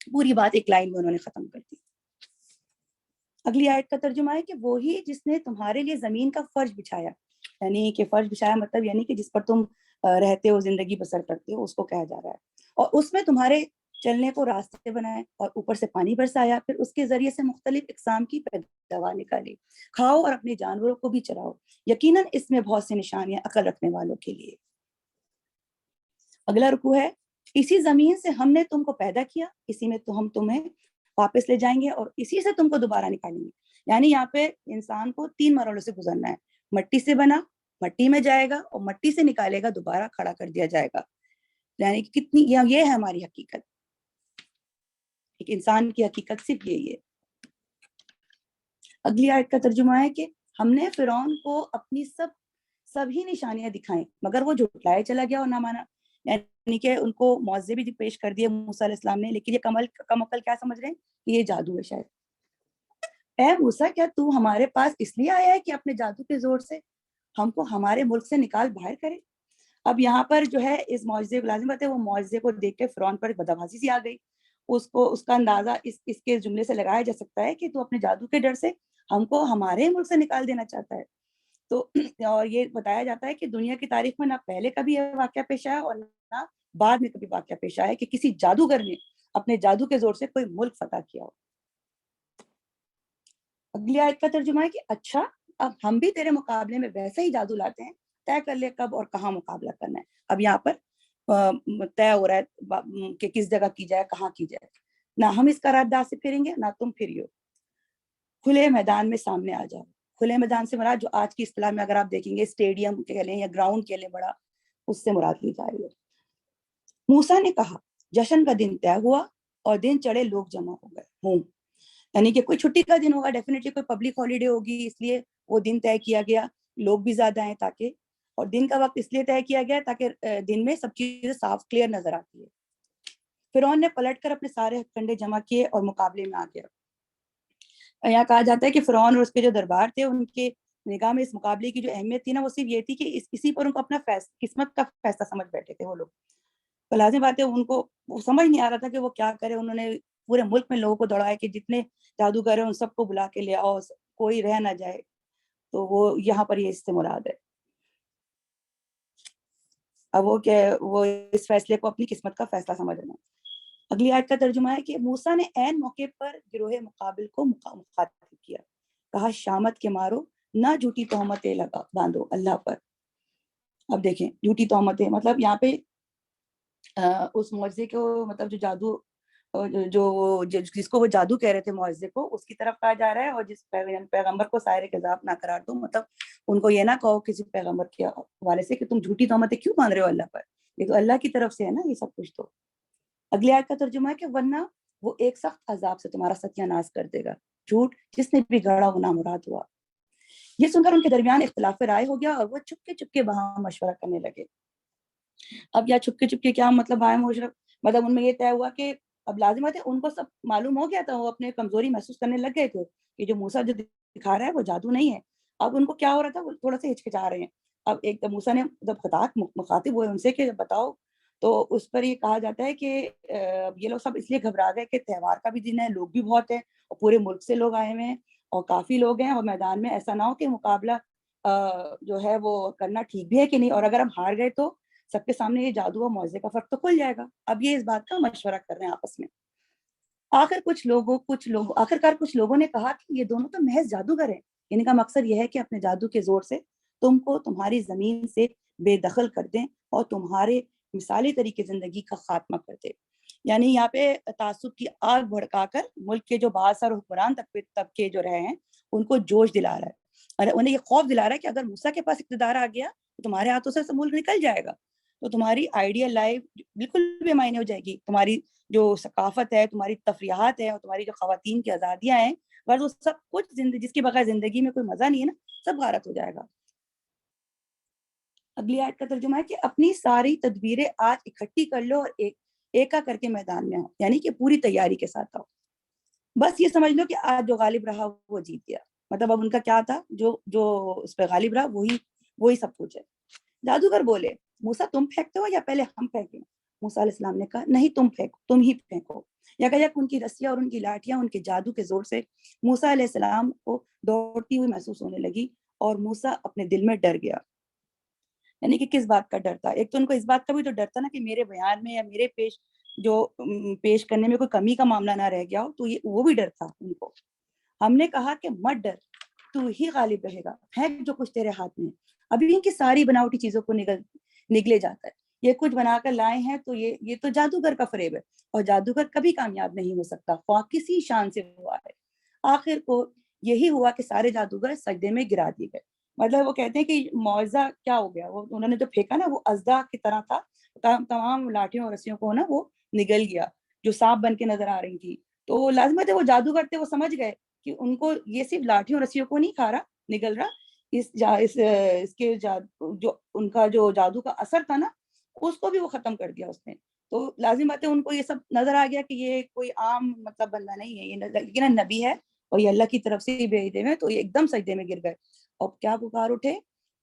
پوری بات ایک لائن میں انہوں نے ختم کر دی۔ اگلی آیت کا ترجمہ ہے کہ وہی جس نے تمہارے لیے زمین کا فرش بچھایا، یعنی کہ فرش بچھایا مطلب یعنی کہ جس پر تم رہتے ہو، زندگی بسر کرتے ہو، اس کو کہا جا رہا ہے، اور اس میں تمہارے چلنے کو راستے بنائے اور اوپر سے پانی برسایا، پھر اس کے ذریعے سے مختلف اقسام کی پیداوار نکالی، کھاؤ اور اپنے جانوروں کو بھی چراؤ، یقیناً اس میں بہت سی نشانیاں عقل رکھنے والوں کے لیے۔ اگلا رکوع ہے اسی زمین سے ہم نے تم کو پیدا کیا، اسی میں تو ہم تمہیں واپس لے جائیں گے اور اسی سے تم کو دوبارہ نکالیں گے۔ یعنی یہاں پہ انسان کو 3 مرحلوں سے گزرنا ہے، مٹی سے بنا، مٹی میں جائے گا اور مٹی سے نکالے گا، دوبارہ کھڑا کر دیا جائے گا۔ یعنی کہ کتنی یہ ہے ہماری حقیقت، ایک انسان کی حقیقت صرف یہی ہے۔ اگلی آیت کا ترجمہ ہے کہ ہم نے فرعون کو اپنی سبھی نشانیاں دکھائیں مگر وہ جھٹلائے چلا گیا اور نہ مانا، یعنی کہ ان کو معجزے بھی پیش کر دیے موسیٰ علیہ السلام نے، لیکن یہ کم عقل کیا سمجھ رہے ہیں کہ یہ جادو ہے شاید۔ اے موسیٰ کیا تو ہمارے پاس اس لیے آیا ہے کہ اپنے جادو کے زور سے ہم کو ہمارے ملک سے نکال باہر کرے؟ اب یہاں پر جو ہے اس معجزے کو لازم ہے، وہ معجزے کو دیکھ کے فرعون پر بدحواسی سی آ گئی، اس کا اندازہ اس کے جملے سے لگایا جا سکتا ہے کہ تو اپنے جادو کے ڈر سے ہم کو ہمارے ملک سے نکال دینا چاہتا ہے۔ تو اور یہ بتایا جاتا ہے کہ دنیا کی تاریخ میں نہ پہلے کبھی یہ واقعہ پیش آیا اور نہ بعد میں کبھی واقعہ پیش آیا کہ کسی جادوگر نے اپنے جادو کے زور سے کوئی ملک فتح کیا ہو. اگلی آیت کا ترجمہ ہے کہ اچھا اب ہم بھی تیرے مقابلے میں ویسا ہی جادو لاتے ہیں, طے کر لے کب اور کہاں مقابلہ کرنا ہے. اب یہاں پر طے ہو رہا ہے کہ کس جگہ کی جائے, کہاں کی جائے. نہ ہم اس قرارداد سے پھریں گے نہ تم پھریو, کھلے میدان میں سامنے آ جاؤ. کھلے میدان سے مراد جو آج کی اصطلاح میں اگر آپ دیکھیں گے اسٹیڈیم کہہ لیں یا گراؤنڈ کہہ لیں بڑا, اس سے مراد لی جا رہی ہے. موسیٰ نے کہا جشن کا دن طے ہوا اور دن چڑھے لوگ جمع ہو گئے ہوں, یعنی کہ کوئی چھٹی کا دن ہوگا, ڈیفینیٹلی کوئی پبلک ہالیڈے ہوگی, اس لیے وہ دن طے کیا گیا, لوگ بھی زیادہ ہیں تاکہ, اور دن کا وقت اس لیے طے کیا گیا تاکہ دن میں سب چیزیں صاف کلیئر نظر آتی ہے. فرعون نے پلٹ کر اپنے سارے کنڈے جمع کیے اور مقابلے میں آ گیا. یہاں کہا جاتا ہے کہ فرعون اور اس کے جو دربار تھے ان کے نگاہ میں اس مقابلے کی جو اہمیت تھی نا وہ صرف یہ تھی کہ اسی پر ان کو اپنا قسمت کا فیصلہ سمجھ بیٹھے تھے وہ لوگ. تو لازم بات ہے ان کو وہ سمجھ نہیں آ رہا تھا کہ وہ کیا کرے. انہوں نے پورے ملک میں لوگوں کو دوڑایا کہ جتنے جادوگر ہیں ان سب کو بلا کے لے آؤ, کوئی رہ نہ جائے. تو وہ یہاں پر یہ اس سے مراد ہے. اب وہ اس فیصلے کو اپنی قسمت کا فیصلہ سمجھنا. اگلی آیت کا ترجمہ ہے کہ موسیٰ نے عین موقع پر گروہ مقابل کو مخاطب کیا, کہا شامت کے مارو, نہ جھوٹی تہمتیں باندھو اللہ پر. اب دیکھیں جھوٹی تہمتیں مطلب یہاں پہ اس معجزے کو مطلب جو جادو جس کو وہ جادو کہہ رہے تھے معجزے کو, اس کی طرف کہا جا رہا ہے. اور جس پیغمبر کو سائر کذاب نہ قرار دو, مطلب ان کو یہ نہ کہو کسی پیغمبر کے حوالے سے کہ تم جھوٹی تہمتیں کیوں باندھ رہے ہو اللہ پر, یہ تو اللہ کی طرف سے ہے نا یہ سب کچھ. تو اگلی آیت کا ترجمہ ہے کہ ورنہ وہ ایک سخت عذاب سے تمہارا ستیہ ناش کر دے گا, جھوٹ جس نے بھی گڑا وہ نامراد ہوا. یہ سن کر ان کے درمیان اختلاف رائے ہو گیا اور وہ چپکے چپکے وہاں مشورہ کرنے لگے. اب یا چپکے چپکے کیا مطلب مطلب ان میں یہ طے ہوا کہ اب لازمت ہے ان کو سب معلوم ہو گیا تھا, وہ اپنے کمزوری محسوس کرنے لگ گئے تھے کہ جو موسیٰ جو دکھا رہا ہے وہ جادو نہیں ہے. اب ان کو کیا ہو رہا تھا, وہ تھوڑا سا ہچکچا رہے ہیں. اب ایک موسیٰ نے جب مخاطب ہوئے ان سے کہ بتاؤ, تو اس پر یہ کہا جاتا ہے کہ یہ لوگ سب اس لیے گھبرا گئے کہ تہوار کا بھی دن ہے, لوگ بھی بہت ہیں اور پورے ملک سے لوگ آئے ہوئے ہیں اور کافی لوگ ہیں, اور میدان میں ایسا نہ ہو کہ مقابلہ جو ہے وہ کرنا ٹھیک بھی ہے کہ نہیں, اور اگر ہم ہار گئے تو سب کے سامنے یہ جادو اور معجزے کا فرق تو کھل جائے گا. اب یہ اس بات کا مشورہ کر رہے ہیں آپس میں. آخرکار کچھ لوگوں نے کہا کہ یہ دونوں تو محض جادوگر ہیں, ان کا مقصد یہ ہے کہ اپنے جادو کے زور سے تم کو تمہاری زمین سے بے دخل کر دیں اور تمہارے مثالی طریقے زندگی کا خاتمہ کر دیں. یعنی یہاں پہ تعصب کی آگ بھڑکا کر ملک کے جو بااثر حکمران طبقے جو رہے ہیں ان کو جوش دلا رہا ہے, اور انہیں یہ خوف دلا رہا ہے کہ اگر موسیٰ کے پاس اقتدار آ گیا تو تمہارے ہاتھوں سے ملک نکل جائے گا, تو تمہاری آئیڈیل لائف بالکل بے معنی ہو جائے گی. تمہاری جو ثقافت ہے, تمہاری تفریحات ہے, اور تمہاری جو خواتین کی آزادیاں ہیں, غرض وہ سب کچھ جس کے بغیر زندگی میں کوئی مزہ نہیں ہے نا, سب غارت ہو جائے گا. اگلی آیت کا ترجمہ ہے کہ اپنی ساری تدبیریں آج اکٹھی کر لو اور ایکا کر کے میدان میں آؤ, یعنی کہ پوری تیاری کے ساتھ آؤ. بس یہ سمجھ لو کہ آج جو غالب رہا وہ جیت گیا. مطلب اب ان کا کیا تھا, جو اس پہ غالب رہا وہی سب کچھ ہے. جادوگر بولے موسیٰ تم پھینکتے ہو یا پہلے ہم پھینکیں؟ موسیٰ علیہ السلام نے کہا نہیں تم پھینکو, تم ہی پھینکو. یک ان کی رسیاں اور ان کی لاٹیاں ان کے جادو کے زور سے موسیٰ علیہ السلام کو دوڑتی ہوئی محسوس ہونے لگی, اور موسیٰ اپنے دل میں ڈر گیا. یعنی کہ کس بات کا ڈر تھا؟ ایک تو ان کو اس بات کا بھی تو ڈر تھا نا کہ میرے بیان میں یا میرے پیش کرنے میں کوئی کمی کا معاملہ نہ رہ گیا ہو, تو وہ بھی ڈر تھا ان کو. ہم نے کہا کہ مت ڈر, تو ہی غالب رہے گا, پھینک جو کچھ تیرے ہاتھ میں. ابھی ان کی ساری بناوٹی چیزوں کو نگلے جاتا ہے. یہ کچھ بنا کر لائے ہیں تو یہ تو جادوگر کا فریب ہے, اور جادوگر کبھی کامیاب نہیں ہو سکتا خواہ کسی شان سے ہوا ہے. آخر کو یہی ہوا کہ سارے جادوگر سجدے میں گرا دیے گئے. مطلب وہ کہتے ہیں کہ معجزہ کیا ہو گیا, وہ انہوں نے جو پھینکا نا وہ ازدا کی طرح تھا, تمام لاٹھیوں اور رسیوں کو نا وہ نگل گیا جو سانپ بن کے نظر آ رہی تھی. تو لازمت ہے وہ جادوگر تھے, وہ سمجھ گئے کہ ان کو یہ صرف لاٹھیوں رسیوں کو نہیں کھا رہا, نگل رہا, اس کے جو ان کا جو جادو کا اثر تھا نا اس کو بھی وہ ختم کر دیا اس نے. تو لازم بات ہے ان کو یہ سب نظر آ گیا کہ یہ کوئی عام مطلب بندہ نہیں ہے, یہ لیکن نبی ہے اور یہ اللہ کی طرف سے ہی بھیجے ہوئے, تو یہ ایک دم سجدے میں گر گئے اور کیا پکار اٹھے.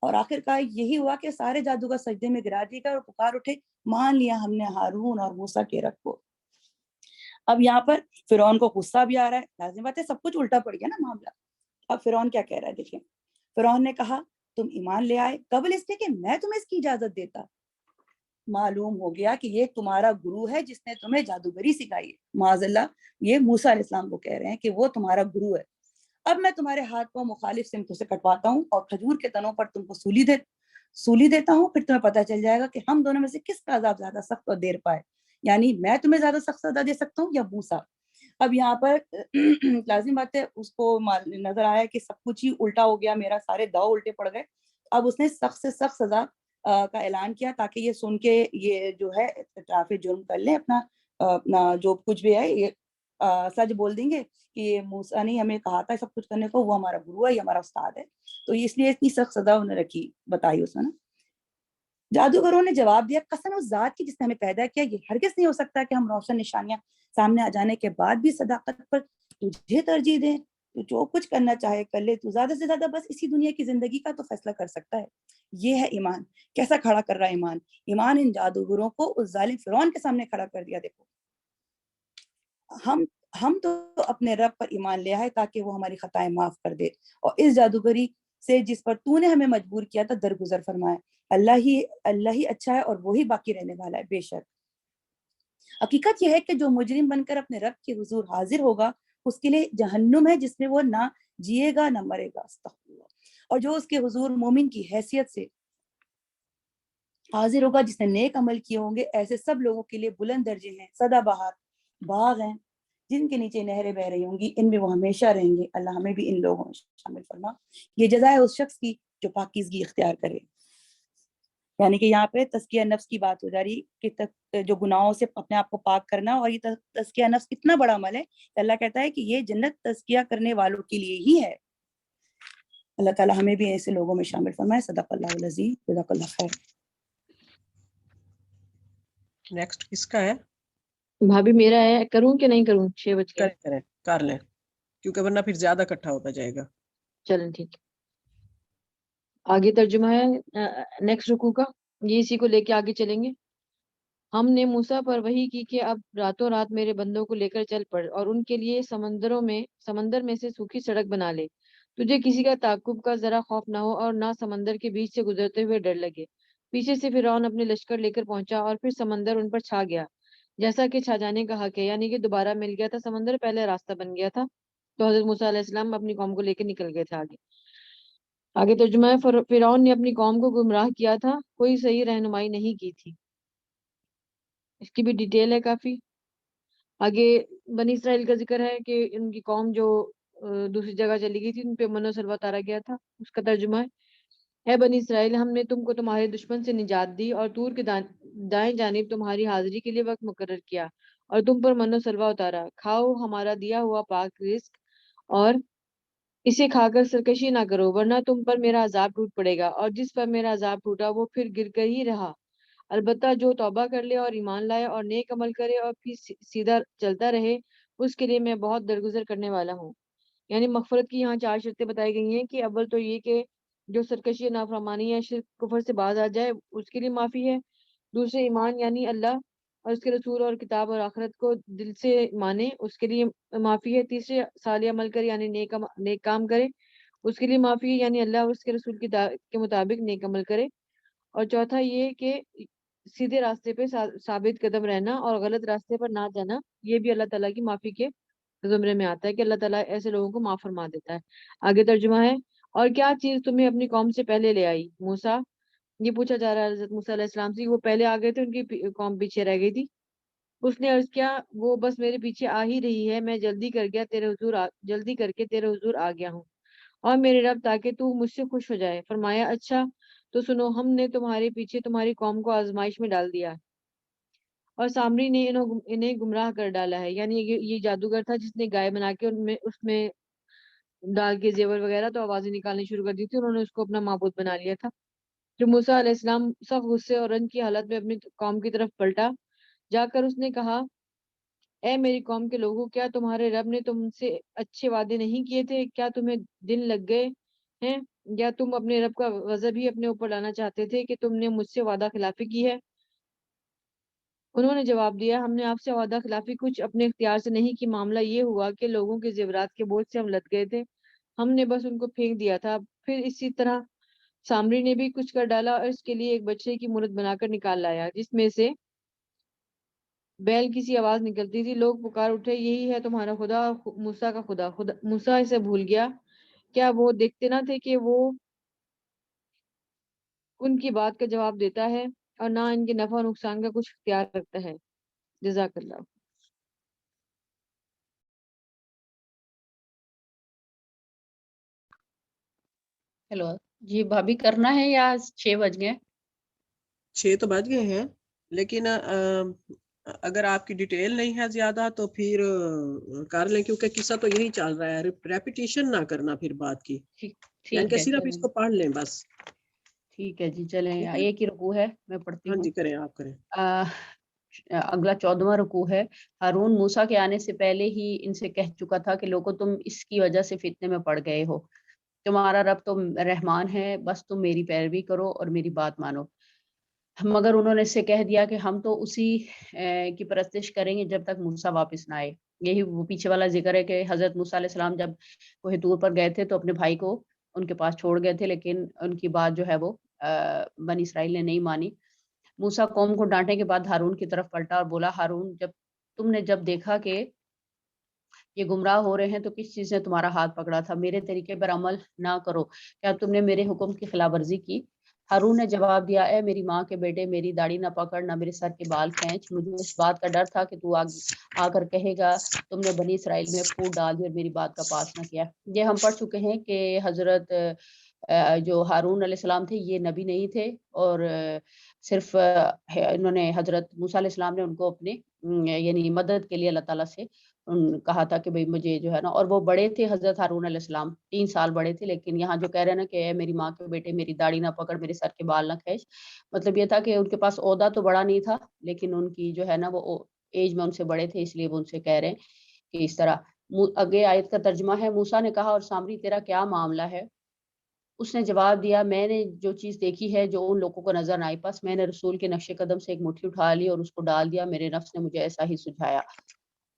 اور آخر کار یہی ہوا کہ سارے جادوگر سجدے میں گرا دیے گئے اور پکار اٹھے, مان لیا ہم نے ہارون اور موسیٰ کے رب کو. اب یہاں پر فرعون کو غصہ بھی آ رہا ہے, لازم بات ہے سب کچھ الٹا پڑ گیا نا معاملہ. اب فرعون کیا کہہ رہا ہے دیکھیں. فرعون نے کہا تم ایمان لے آئے قبل اس کے کہ میں تمہیں اس کی اجازت دیتا. معلوم ہو گیا کہ یہ تمہارا گرو ہے جس نے تمہیں جادوگری سکھائی ہے. معاذ اللہ یہ موسیٰ علیہ السلام کو کہہ رہے ہیں کہ وہ تمہارا گرو ہے. اب میں تمہارے ہاتھ کو مخالف سمتوں سے کٹواتا ہوں اور کھجور کے تنوں پر تم کو سولی دیتا ہوں, پھر تمہیں پتہ چل جائے گا کہ ہم دونوں میں سے کس کا عذاب زیادہ سخت اور دیر پائے, یعنی میں تمہیں زیادہ سخت سزا دے سکتا ہوں یا موسیٰ. اب یہاں پر لازم بات ہے, اس کو نظر آیا کہ سب کچھ ہی الٹا ہو گیا, میرا سارے داؤ الٹے پڑ گئے. اب اس نے سخت سے سخت سزا کا اعلان کیا تاکہ یہ سن کے یہ جو ہے اعتراف جرم کر لیں, اپنا جو کچھ بھی ہے یہ سچ بول دیں گے کہ یہ موسیٰ نے ہمیں کہا تھا سب کچھ کرنے کو, وہ ہمارا گرو ہے, یہ ہمارا استاد ہے. تو اس لیے اتنی سخت سزا انہوں نے رکھی, بتائی اس نے نا. جادوگروں نے جواب دیا, قسم اس ذات کی جس نے ہمیں پیدا کیا, یہ ہرگز نہیں ہو سکتا کہ ہم روشن نشانیاں سامنے آ جانے کے بعد بھی صداقت پر تجھے ترجیح دیں. تو جو کچھ کرنا چاہے کر لے, تو زیادہ سے زیادہ بس اسی دنیا کی زندگی کا تو فیصلہ کر سکتا ہے. یہ ہے ایمان. کیسا کھڑا کر رہا ہے ایمان. ایمان ان جادوگروں کو اس ظالم فرعون کے سامنے کھڑا کر دیا. دیکھو ہم تو اپنے رب پر ایمان لے آئے تاکہ وہ ہماری خطائیں معاف کر دے, اور اس جادوگری سے جس پر تو نے ہمیں مجبور کیا تھا درگزر فرمائے. اللہ ہی اچھا ہے اور وہی باقی رہنے والا ہے. بے شک حقیقت یہ ہے کہ جو مجرم بن کر اپنے رب کے حضور حاضر ہوگا اس کے لیے جہنم ہے جس میں وہ نہ جیے گا نہ مرے گا. استغفر اللہ. اور جو اس کے حضور مومن کی حیثیت سے حاضر ہوگا جس نے نیک عمل کیے ہوں گے, ایسے سب لوگوں کے لیے بلند درجے ہیں, سدا بہار باغ ہیں جن کے نیچے نہریں بہ رہی ہوں گی, ان میں وہ ہمیشہ رہیں گے. اللہ ہمیں بھی ان لوگوں میں شامل فرما. یہ جزا ہے اس شخص کی جو پاکیزگی اختیار کرے. یعنی کہ یہاں پہ تزکیہ نفس کی بات ہو جا رہی کہ جو گناہوں سے اپنے آپ کو پاک کرنا, اور یہ تزکیہ نفس کتنا بڑا عمل ہے. اللہ کہتا ہے کہ یہ جنت تزکیہ کرنے والوں کے لیے ہی ہے. اللہ تعالی ہمیں بھی ایسے لوگوں میں شامل فرمائے. صدق اللہ العظیم. جزاک اللہ خیر. نیکسٹ کس کا ہے؟ بھابھی میرا ہے, کروں کہ نہیں کروں؟ 6 بج گئے. کریں کر لیں, کیونکہ ورنہ پھر زیادہ اکٹھا ہوتا جائے گا. چلیں ٹھیک. آگے ترجمہ ہے نیکسٹ رکوع کا, یہ اسی کو لے کے آگے چلیں گے. ہم نے موسیٰ پر وحی کی کہ اب راتوں رات میرے بندوں کو لے کر چل پڑ اور ان کے لیے سمندر میں سے سوکھی سڑک بنا لے. تجھے کسی کا تعقب کا ذرا خوف نہ ہو اور نہ سمندر کے بیچ سے گزرتے ہوئے ڈر لگے. پیچھے سے فرعون اپنے لشکر لے کر پہنچا اور پھر سمندر ان پر چھا گیا جیسا کہ چھا جانے کا حق ہے, یعنی کہ دوبارہ مل گیا تھا سمندر, پہلے راستہ بن گیا تھا. تو حضرت موسیٰ علیہ السلام اپنی قوم کو لے کے نکل گئے تھے. آگے ترجمہ ہے, فرعون نے اپنی قوم کو گمراہ کیا تھا, کوئی صحیح رہنمائی نہیں کی تھی. اس کی بھی ڈیٹیل ہے کافی. آگے بنی اسرائیل کا ذکر ہے کہ ان کی قوم جو دوسری جگہ چلی گئی تھی, ان پہ من و سلوہ اتارا گیا تھا. اس کا ترجمہ ہے, اے بنی اسرائیل, ہم نے تم کو تمہارے دشمن سے نجات دی اور طور کے دائیں جانب تمہاری حاضری کے لیے وقت مقرر کیا اور تم پر من و سلوہ اتارا. کھاؤ ہمارا دیا ہوا پاک رزق اور اسے کھا کر سرکشی نہ کرو, ورنہ تم پر میرا عذاب ٹوٹ پڑے گا, اور جس پر میرا عذاب ٹوٹا وہ پھر گر کر ہی رہا. البتہ جو توبہ کر لے اور ایمان لائے اور نیک عمل کرے اور پھر سیدھا چلتا رہے, اس کے لیے میں بہت درگزر کرنے والا ہوں. یعنی مغفرت کی یہاں 4 شرطیں بتائی گئی ہیں کہ اول تو یہ کہ جو سرکشی نافرمانی یا شرک کفر سے باز آ جائے اس کے لیے معافی ہے. دوسرے ایمان یعنی اللہ اور اس کے رسول اور کتاب اور آخرت کو دل سے مانے, اس کے لیے معافی ہے. تیسرے صالح عمل کرے یعنی نیک کام کرے, اس کے لیے معافی ہے, یعنی اللہ اور اس کے رسول کے مطابق نیک عمل کرے. اور چوتھا یہ کہ سیدھے راستے پہ ثابت قدم رہنا اور غلط راستے پر نہ جانا, یہ بھی اللہ تعالیٰ کی معافی کے زمرے میں آتا ہے کہ اللہ تعالیٰ ایسے لوگوں کو معاف فرما دیتا ہے. آگے ترجمہ ہے, اور کیا چیز تمہیں اپنی قوم سے پہلے لے آئی موسیٰ؟ یہ پوچھا جا رہا ہے حضرت موسیٰ علیہ السلام سے. وہ پہلے آ گئے تھے, ان کی قوم پیچھے رہ گئی تھی. اس نے عرض کیا, وہ بس میرے پیچھے آ ہی رہی ہے, میں جلدی کر کے تیرے حضور آ گیا ہوں, اور میرے رب تاکہ تو مجھ سے خوش ہو جائے. فرمایا, اچھا تو سنو, ہم نے تمہارے پیچھے تمہاری قوم کو آزمائش میں ڈال دیا اور سامری نے انہیں گمراہ کر ڈالا ہے. یعنی یہ جادوگر تھا جس نے گائے بنا کے اس میں ڈال کے زیور وغیرہ تو آوازیں نکالنی شروع کر دی تھی. انہوں نے اس کو اپنا معبود بنا لیا تھا. جو موسیٰ علیہ السلام سخت غصے اور رنج کی حالت میں اپنی قوم کی طرف پلٹا, جا کر اس نے کہا, اے میری قوم کے لوگوں, کیا تمہارے رب نے تم سے اچھے وعدے نہیں کیے تھے؟ کیا تمہیں دن لگ گئے ہیں, یا تم اپنے رب کا غضب ہی اپنے اوپر لانا چاہتے تھے کہ تم نے مجھ سے وعدہ خلافی کی ہے؟ انہوں نے جواب دیا, ہم نے آپ سے وعدہ خلافی کچھ اپنے اختیار سے نہیں کی. معاملہ یہ ہوا کہ لوگوں کے زیورات کے بوجھ سے ہم لد گئے تھے, ہم نے بس ان کو پھینک دیا تھا. پھر اسی طرح سامری نے بھی کچھ کر ڈالا اور اس کے لیے ایک بچے کی مورت بنا کر نکال لایا جس میں سے بیل کی سی آواز نکلتی تھی. لوگ پکار اٹھے یہی ہے تمہارا خدا اور موسیٰ کا خدا. موسیٰ اسے بھول گیا. کیا وہ دیکھتے نہ تھے کہ وہ ان کی بات کا جواب دیتا ہے اور نہ ان کے نفع و نقصان کا کچھ اختیار رکھتا ہے. جزاک اللہ. ہیلو جی بھابھی کرنا ہے یا 6 بج گئے؟ 6 تو بج گئے ہیں، لیکن اگر آپ کی ڈیٹیل نہیں ہے زیادہ تو پھر کر لیں، کیونکہ قصہ تو یہی چل رہا ہے. ریپیٹیشن نہ کرنا پھر بات کی، یعنی کہ ٹھیک ہے صرف اس چلیں. کو پڑھ لیں بس. ٹھیک ہے جی چلیں. ٹھیک ہے، ایک ہی رکوع ہے میں پڑھتی ہاں ہوں. جی کریں، آپ کریں. اگلا 14واں رکوع ہے. ہارون موسیٰ کے آنے سے پہلے ہی ان سے کہہ چکا تھا کہ لوگوں تم اس کی وجہ سے فتنے میں پڑ گئے ہو. تمہارا رب تو رحمان ہے، بس تم میری پیروی کرو اور میری بات مانو. مگر انہوں نے اس سے کہہ دیا کہ ہم تو اسی کی پرستش کریں گے جب تک موسیٰ واپس نہ آئے. یہی وہ پیچھے والا ذکر ہے کہ حضرت موسیٰ علیہ السلام جب کوہ طور پر گئے تھے تو اپنے بھائی کو ان کے پاس چھوڑ گئے تھے، لیکن ان کی بات جو ہے وہ بنی اسرائیل نے نہیں مانی. موسیٰ قوم کو ڈانٹنے کے بعد ہارون کی طرف پلٹا اور بولا، ہارون تم نے جب دیکھا کہ یہ گمراہ ہو رہے ہیں تو کس چیز نے تمہارا ہاتھ پکڑا تھا؟ میرے طریقے پر عمل نہ کرو. کیا تم نے میرے حکم کی خلاف ورزی کی؟ ہارون نے جواب دیا، اے میری ماں کے بیٹے، میری داڑھی نہ پکڑ، نہ میرے سر کے بال کھینچ. مجھے اس بات کا ڈر تھا کہ تو آ کر کہے گا تم نے بنی اسرائیل میں پھوٹ ڈال دی اور میری بات کا پاس نہ کیا. یہ ہم پڑھ چکے ہیں کہ حضرت جو ہارون علیہ السلام تھے یہ نبی نہیں تھے، اور صرف انہوں نے حضرت موسیٰ علیہ السلام نے ان کو اپنے یعنی مدد کے لیے اللہ تعالیٰ سے کہا تھا کہ بھئی مجھے جو ہے نا، اور وہ بڑے تھے حضرت ہارون علیہ السلام 3 سال بڑے تھے. لیکن یہاں جو کہہ رہے ہیں نا کہ اے میری ماں کے بیٹے، میری داڑھی نہ پکڑ، میرے سر کے بال نہ کھینچ، مطلب یہ تھا کہ ان کے پاس عہدہ تو بڑا نہیں تھا، لیکن ان کی جو ہے نا وہ ایج میں ان سے بڑے تھے، اس لیے وہ ان سے کہہ رہے ہیں کہ اس طرح. آگے آیت کا ترجمہ ہے، موسیٰ نے کہا، اور سامری تیرا کیا معاملہ ہے؟ اس نے جواب دیا، میں نے جو چیز دیکھی ہے جو ان لوگوں کو نظر نہ آئی، پس میں نے رسول کے نقش قدم سے ایک مٹھی اٹھا لی اور اس کو ڈال دیا. میرے نفس نے مجھے ایسا ہی سجھایا.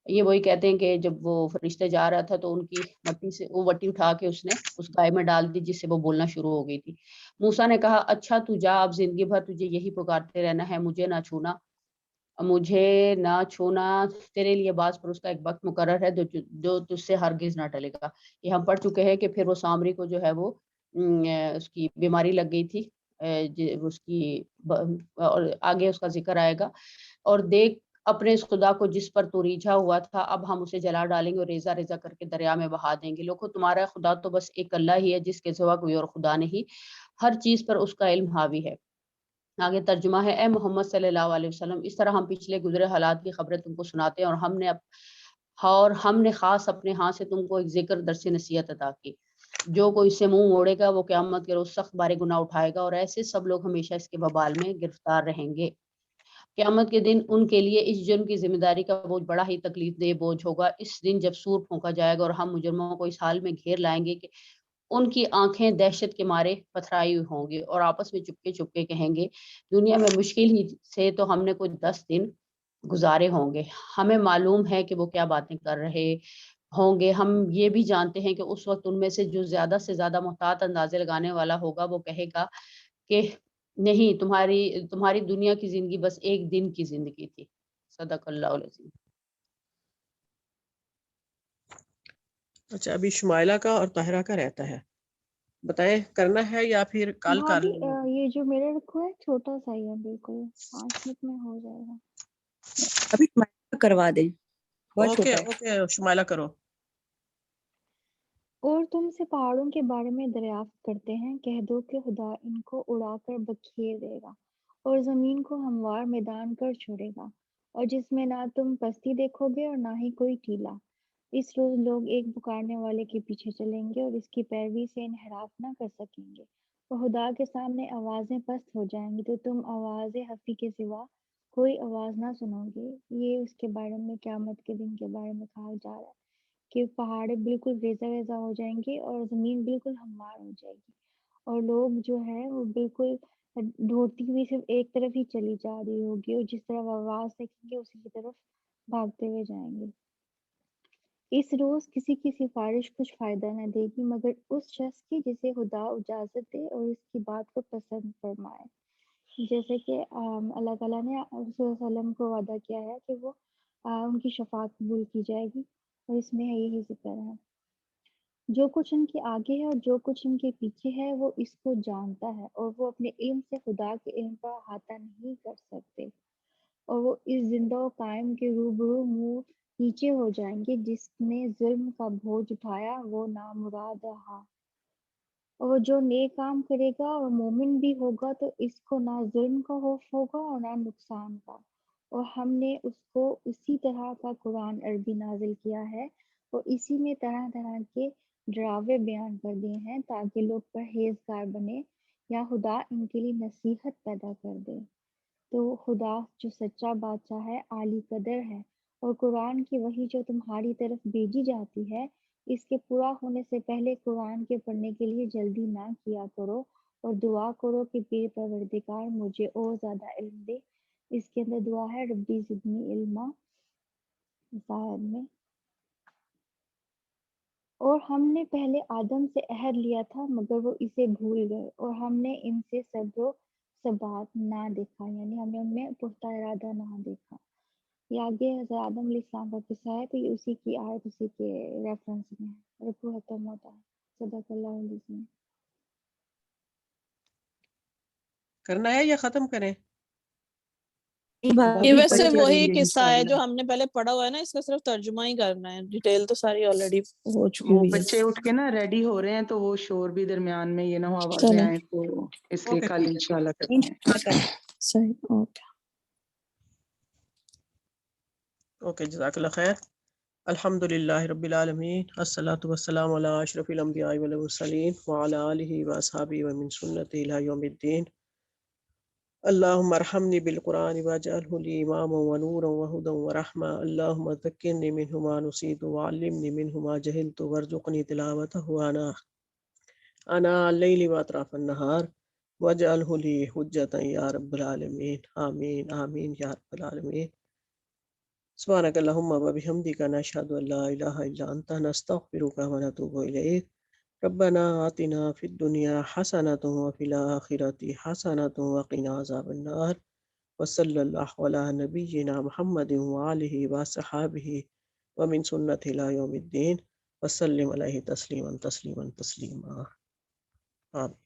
یہ وہی کہتے ہیں کہ جب وہ فرشتے جا رہا تھا تو ان کی مٹی سے وہ وٹی اٹھا کے اس نے اس گائے میں ڈال دی جس سے وہ بولنا شروع ہو گئی تھی. موسیٰ نے کہا، اچھا تو جا، اب زندگی بھر تجھے یہی پکارتے رہنا ہے، مجھے نہ چھونا، مجھے نہ چھونا. تیرے لیے بعض پر اس کا ایک وقت مقرر ہے جو تجھ سے ہرگز نہ ٹلے گا. یہ ہم پڑھ چکے ہیں کہ پھر وہ سامری کو جو ہے وہ اس کی بیماری لگ گئی تھی، اس کی اور آگے اس کا ذکر آئے گا. اور دیکھ اپنے اس خدا کو جس پر تو ریجھا ہوا تھا، اب ہم اسے جلا ڈالیں گے اور ریزہ ریزہ کر کے دریا میں بہا دیں گے. لوگوں تمہارا خدا تو بس ایک اللہ ہی ہے جس کے سوا کوئی اور خدا نہیں، ہر چیز پر اس کا علم حاوی ہے. آگے ترجمہ ہے، اے محمد صلی اللہ علیہ وسلم، اس طرح ہم پچھلے گزرے حالات کی خبریں تم کو سناتے ہیں، اور ہم نے خاص اپنے ہاں سے تم کو ایک ذکر درس نصیحت عطا کی. جو کوئی اس سے منہ موڑے گا وہ قیامت کے روز سخت بارے گناہ اٹھائے گا، اور ایسے سب لوگ ہمیشہ اس کے وبال میں گرفتار رہیں گے. قیامت کے دن ان کے لیے اس جرم کی ذمہ داری کا بوجھ بڑا ہی تکلیف دہ بوجھ ہوگا. اس دن جب سور پھونکا جائے گا اور ہم مجرموں کو اس حال میں گھیر لائیں گے کہ ان کی آنکھیں دہشت کے مارے پتھرائی ہوئی ہوں گی اور آپس میں چپکے چپکے کہیں گے، دنیا میں مشکل ہی سے تو ہم نے کچھ 10 دن گزارے ہوں گے. ہمیں معلوم ہے کہ وہ کیا باتیں کر رہے ہوں گے. ہم یہ بھی جانتے ہیں کہ اس وقت ان میں سے جو زیادہ سے زیادہ محتاط اندازے لگانے والا ہوگا وہ کہے گا کہ نہیں، تمہاری دنیا کی زندگی بس ایک دن کی زندگی تھی. صدق اللہ العظیم. اچھا، ابھی شمائلہ کا اور طاہرہ کا رہتا ہے، بتائیں کرنا ہے یا پھر کل کر بھابھی لیں؟ یہ جو میرا رکھو ہے چھوٹا سا ہی ہے، بالکل 5 منٹ میں ہو جائے گا. ابھی شمائلہ کروا دیں، بہت اوکے چھوٹا ہے. اوکے شمائلہ کرو. اور تم سے پہاڑوں کے بارے میں دریافت کرتے ہیں، کہہ دو کہ خدا ان کو اڑا کر بکھیر دے گا اور زمین کو ہموار میدان کر چھوڑے گا، اور جس میں نہ تم پستی دیکھو گے اور نہ ہی کوئی ٹیلا. اس روز لوگ ایک پکارنے والے کے پیچھے چلیں گے اور اس کی پیروی سے انحراف نہ کر سکیں گے. اور خدا کے سامنے آوازیں پست ہو جائیں گی تو تم آواز حفی کے سوا کوئی آواز نہ سنو گے. یہ اس کے بارے میں قیامت کے دن کے بارے میں کہا جا رہا ہے کہ پہاڑیں بالکل ریزہ ریزہ ہو جائیں گی اور زمین بالکل ہموار ہو جائے گی، اور لوگ جو ہے وہ بالکل دوڑتی ہوئی صرف ایک طرف ہی چلی جا رہی ہوگی، اور جس طرف آواز دیکھیں گے اسی کی طرف بھاگتے ہوئے جائیں گے. اس روز کسی کی سفارش کچھ فائدہ نہ دے گی مگر اس شخص کی جسے خدا اجازت دے اور اس کی بات کو پسند فرمائے. جیسے کہ اللہ تعالیٰ نے رسول صلی اللہ علیہ وسلم کو وعدہ کیا ہے کہ وہ ان کی شفاعت قبول کی جائے گی، اور اس میں یہی ذکر ہے. جو کچھ ان کے آگے ہے اور جو کچھ ان کے پیچھے ہے وہ اس کو جانتا ہے، اور وہ اپنے علم سے خدا کے علم کا احاطہ نہیں کر سکتے، اور وہ اس زندہ و قائم کے روبرو منہ نیچے ہو جائیں گے. جس نے ظلم کا بوجھ اٹھایا وہ نامراد رہا، اور جو نیک کام کرے گا اور مومن بھی ہوگا تو اس کو نہ ظلم کا خوف ہوگا اور نہ نقصان کا. اور ہم نے اس کو اسی طرح کا قرآن عربی نازل کیا ہے اور اسی میں طرح طرح کے ڈراوے بیان کر دیے ہیں تاکہ لوگ پرہیزگار بنے یا خدا ان کے لیے نصیحت پیدا کر دے. تو خدا جو سچا بادشاہ ہے، عالی قدر ہے، اور قرآن کی وحی جو تمہاری طرف بھیجی جاتی ہے اس کے پورا ہونے سے پہلے قرآن کے پڑھنے کے لیے جلدی نہ کیا کرو، اور دعا کرو کہ میرے پروردگار مجھے اور زیادہ علم دے. اس کے اندر دعا ہے ربی زدنی علما ظاہر میں. اور ہم نے پہلے آدم سے عہد لیا تھا مگر وہ اسے بھول گئے، اور ہم نے ان سے صبر و ثبات نہ دیکھا، یعنی ہم نے ان میں پختہ ارادہ نہ دیکھا. یہ آگے حضرت آدم علیہ السلام کا قصہ ہے، تو یہ اسی کی آیت اسی کے ریفرنس میں ہے. رکوع ختم ہوتا ہے. صدق اللہ العظیم. کرنا ہے یا ختم کریں؟ یہ باقی ویسے پڑھ وہی لیں گے قصہ ہے جو انشاءاللہ. ہم نے پہلے پڑھا ہوا ہے نا، اس کا صرف ترجمہ ہی کرنا ہے، ڈیٹیل تو ساری آلریڈی ہو چکی وہ ہوئی ہے. بچے اٹھ کے نا ریڈی ہو رہے ہیں تو وہ شور بھی درمیان میں یہ نہ ہو آوازیں چلیں آئیں، تو اس لیے اوکے کل انشاءاللہ کرتے ہیں. صحیح. اوکے. اوکے، جزاک اللہ خیر. الحمد للہ رب العالمین، الصلاۃ والسلام علی اشرف الانبیاء والمرسلین وعلی آلہ واصحابہ ومن سنتہ الی یوم الدین. اللہم ارحمنی بالقرآن واجعلہ لی اماما ونورا وہدی ورحمہ. اللہم ذکرنی منہ ما نسیت وعلمنی منہ ما جہلت وارزقنی تلاوتہ آناء اللیل واطراف النہار واجعلہ لی حجۃ یا رب العالمین. آمین آمین یا رب العالمین. سبحانک اللہم وبحمدک نشہد ان لا الہ الا انت نستغفرک ونتوب الیک. ربنا آتنا فی الدنیا حسنۃ وفی الآخرۃ حسنۃ وقنا عذاب النار. وصلی اللہ علی نبینا محمد وآلہ وصحابہ ومن سنتہ الی یوم الدین. وسلم علیہ تسلیما تسلیما تسلیما. آمین.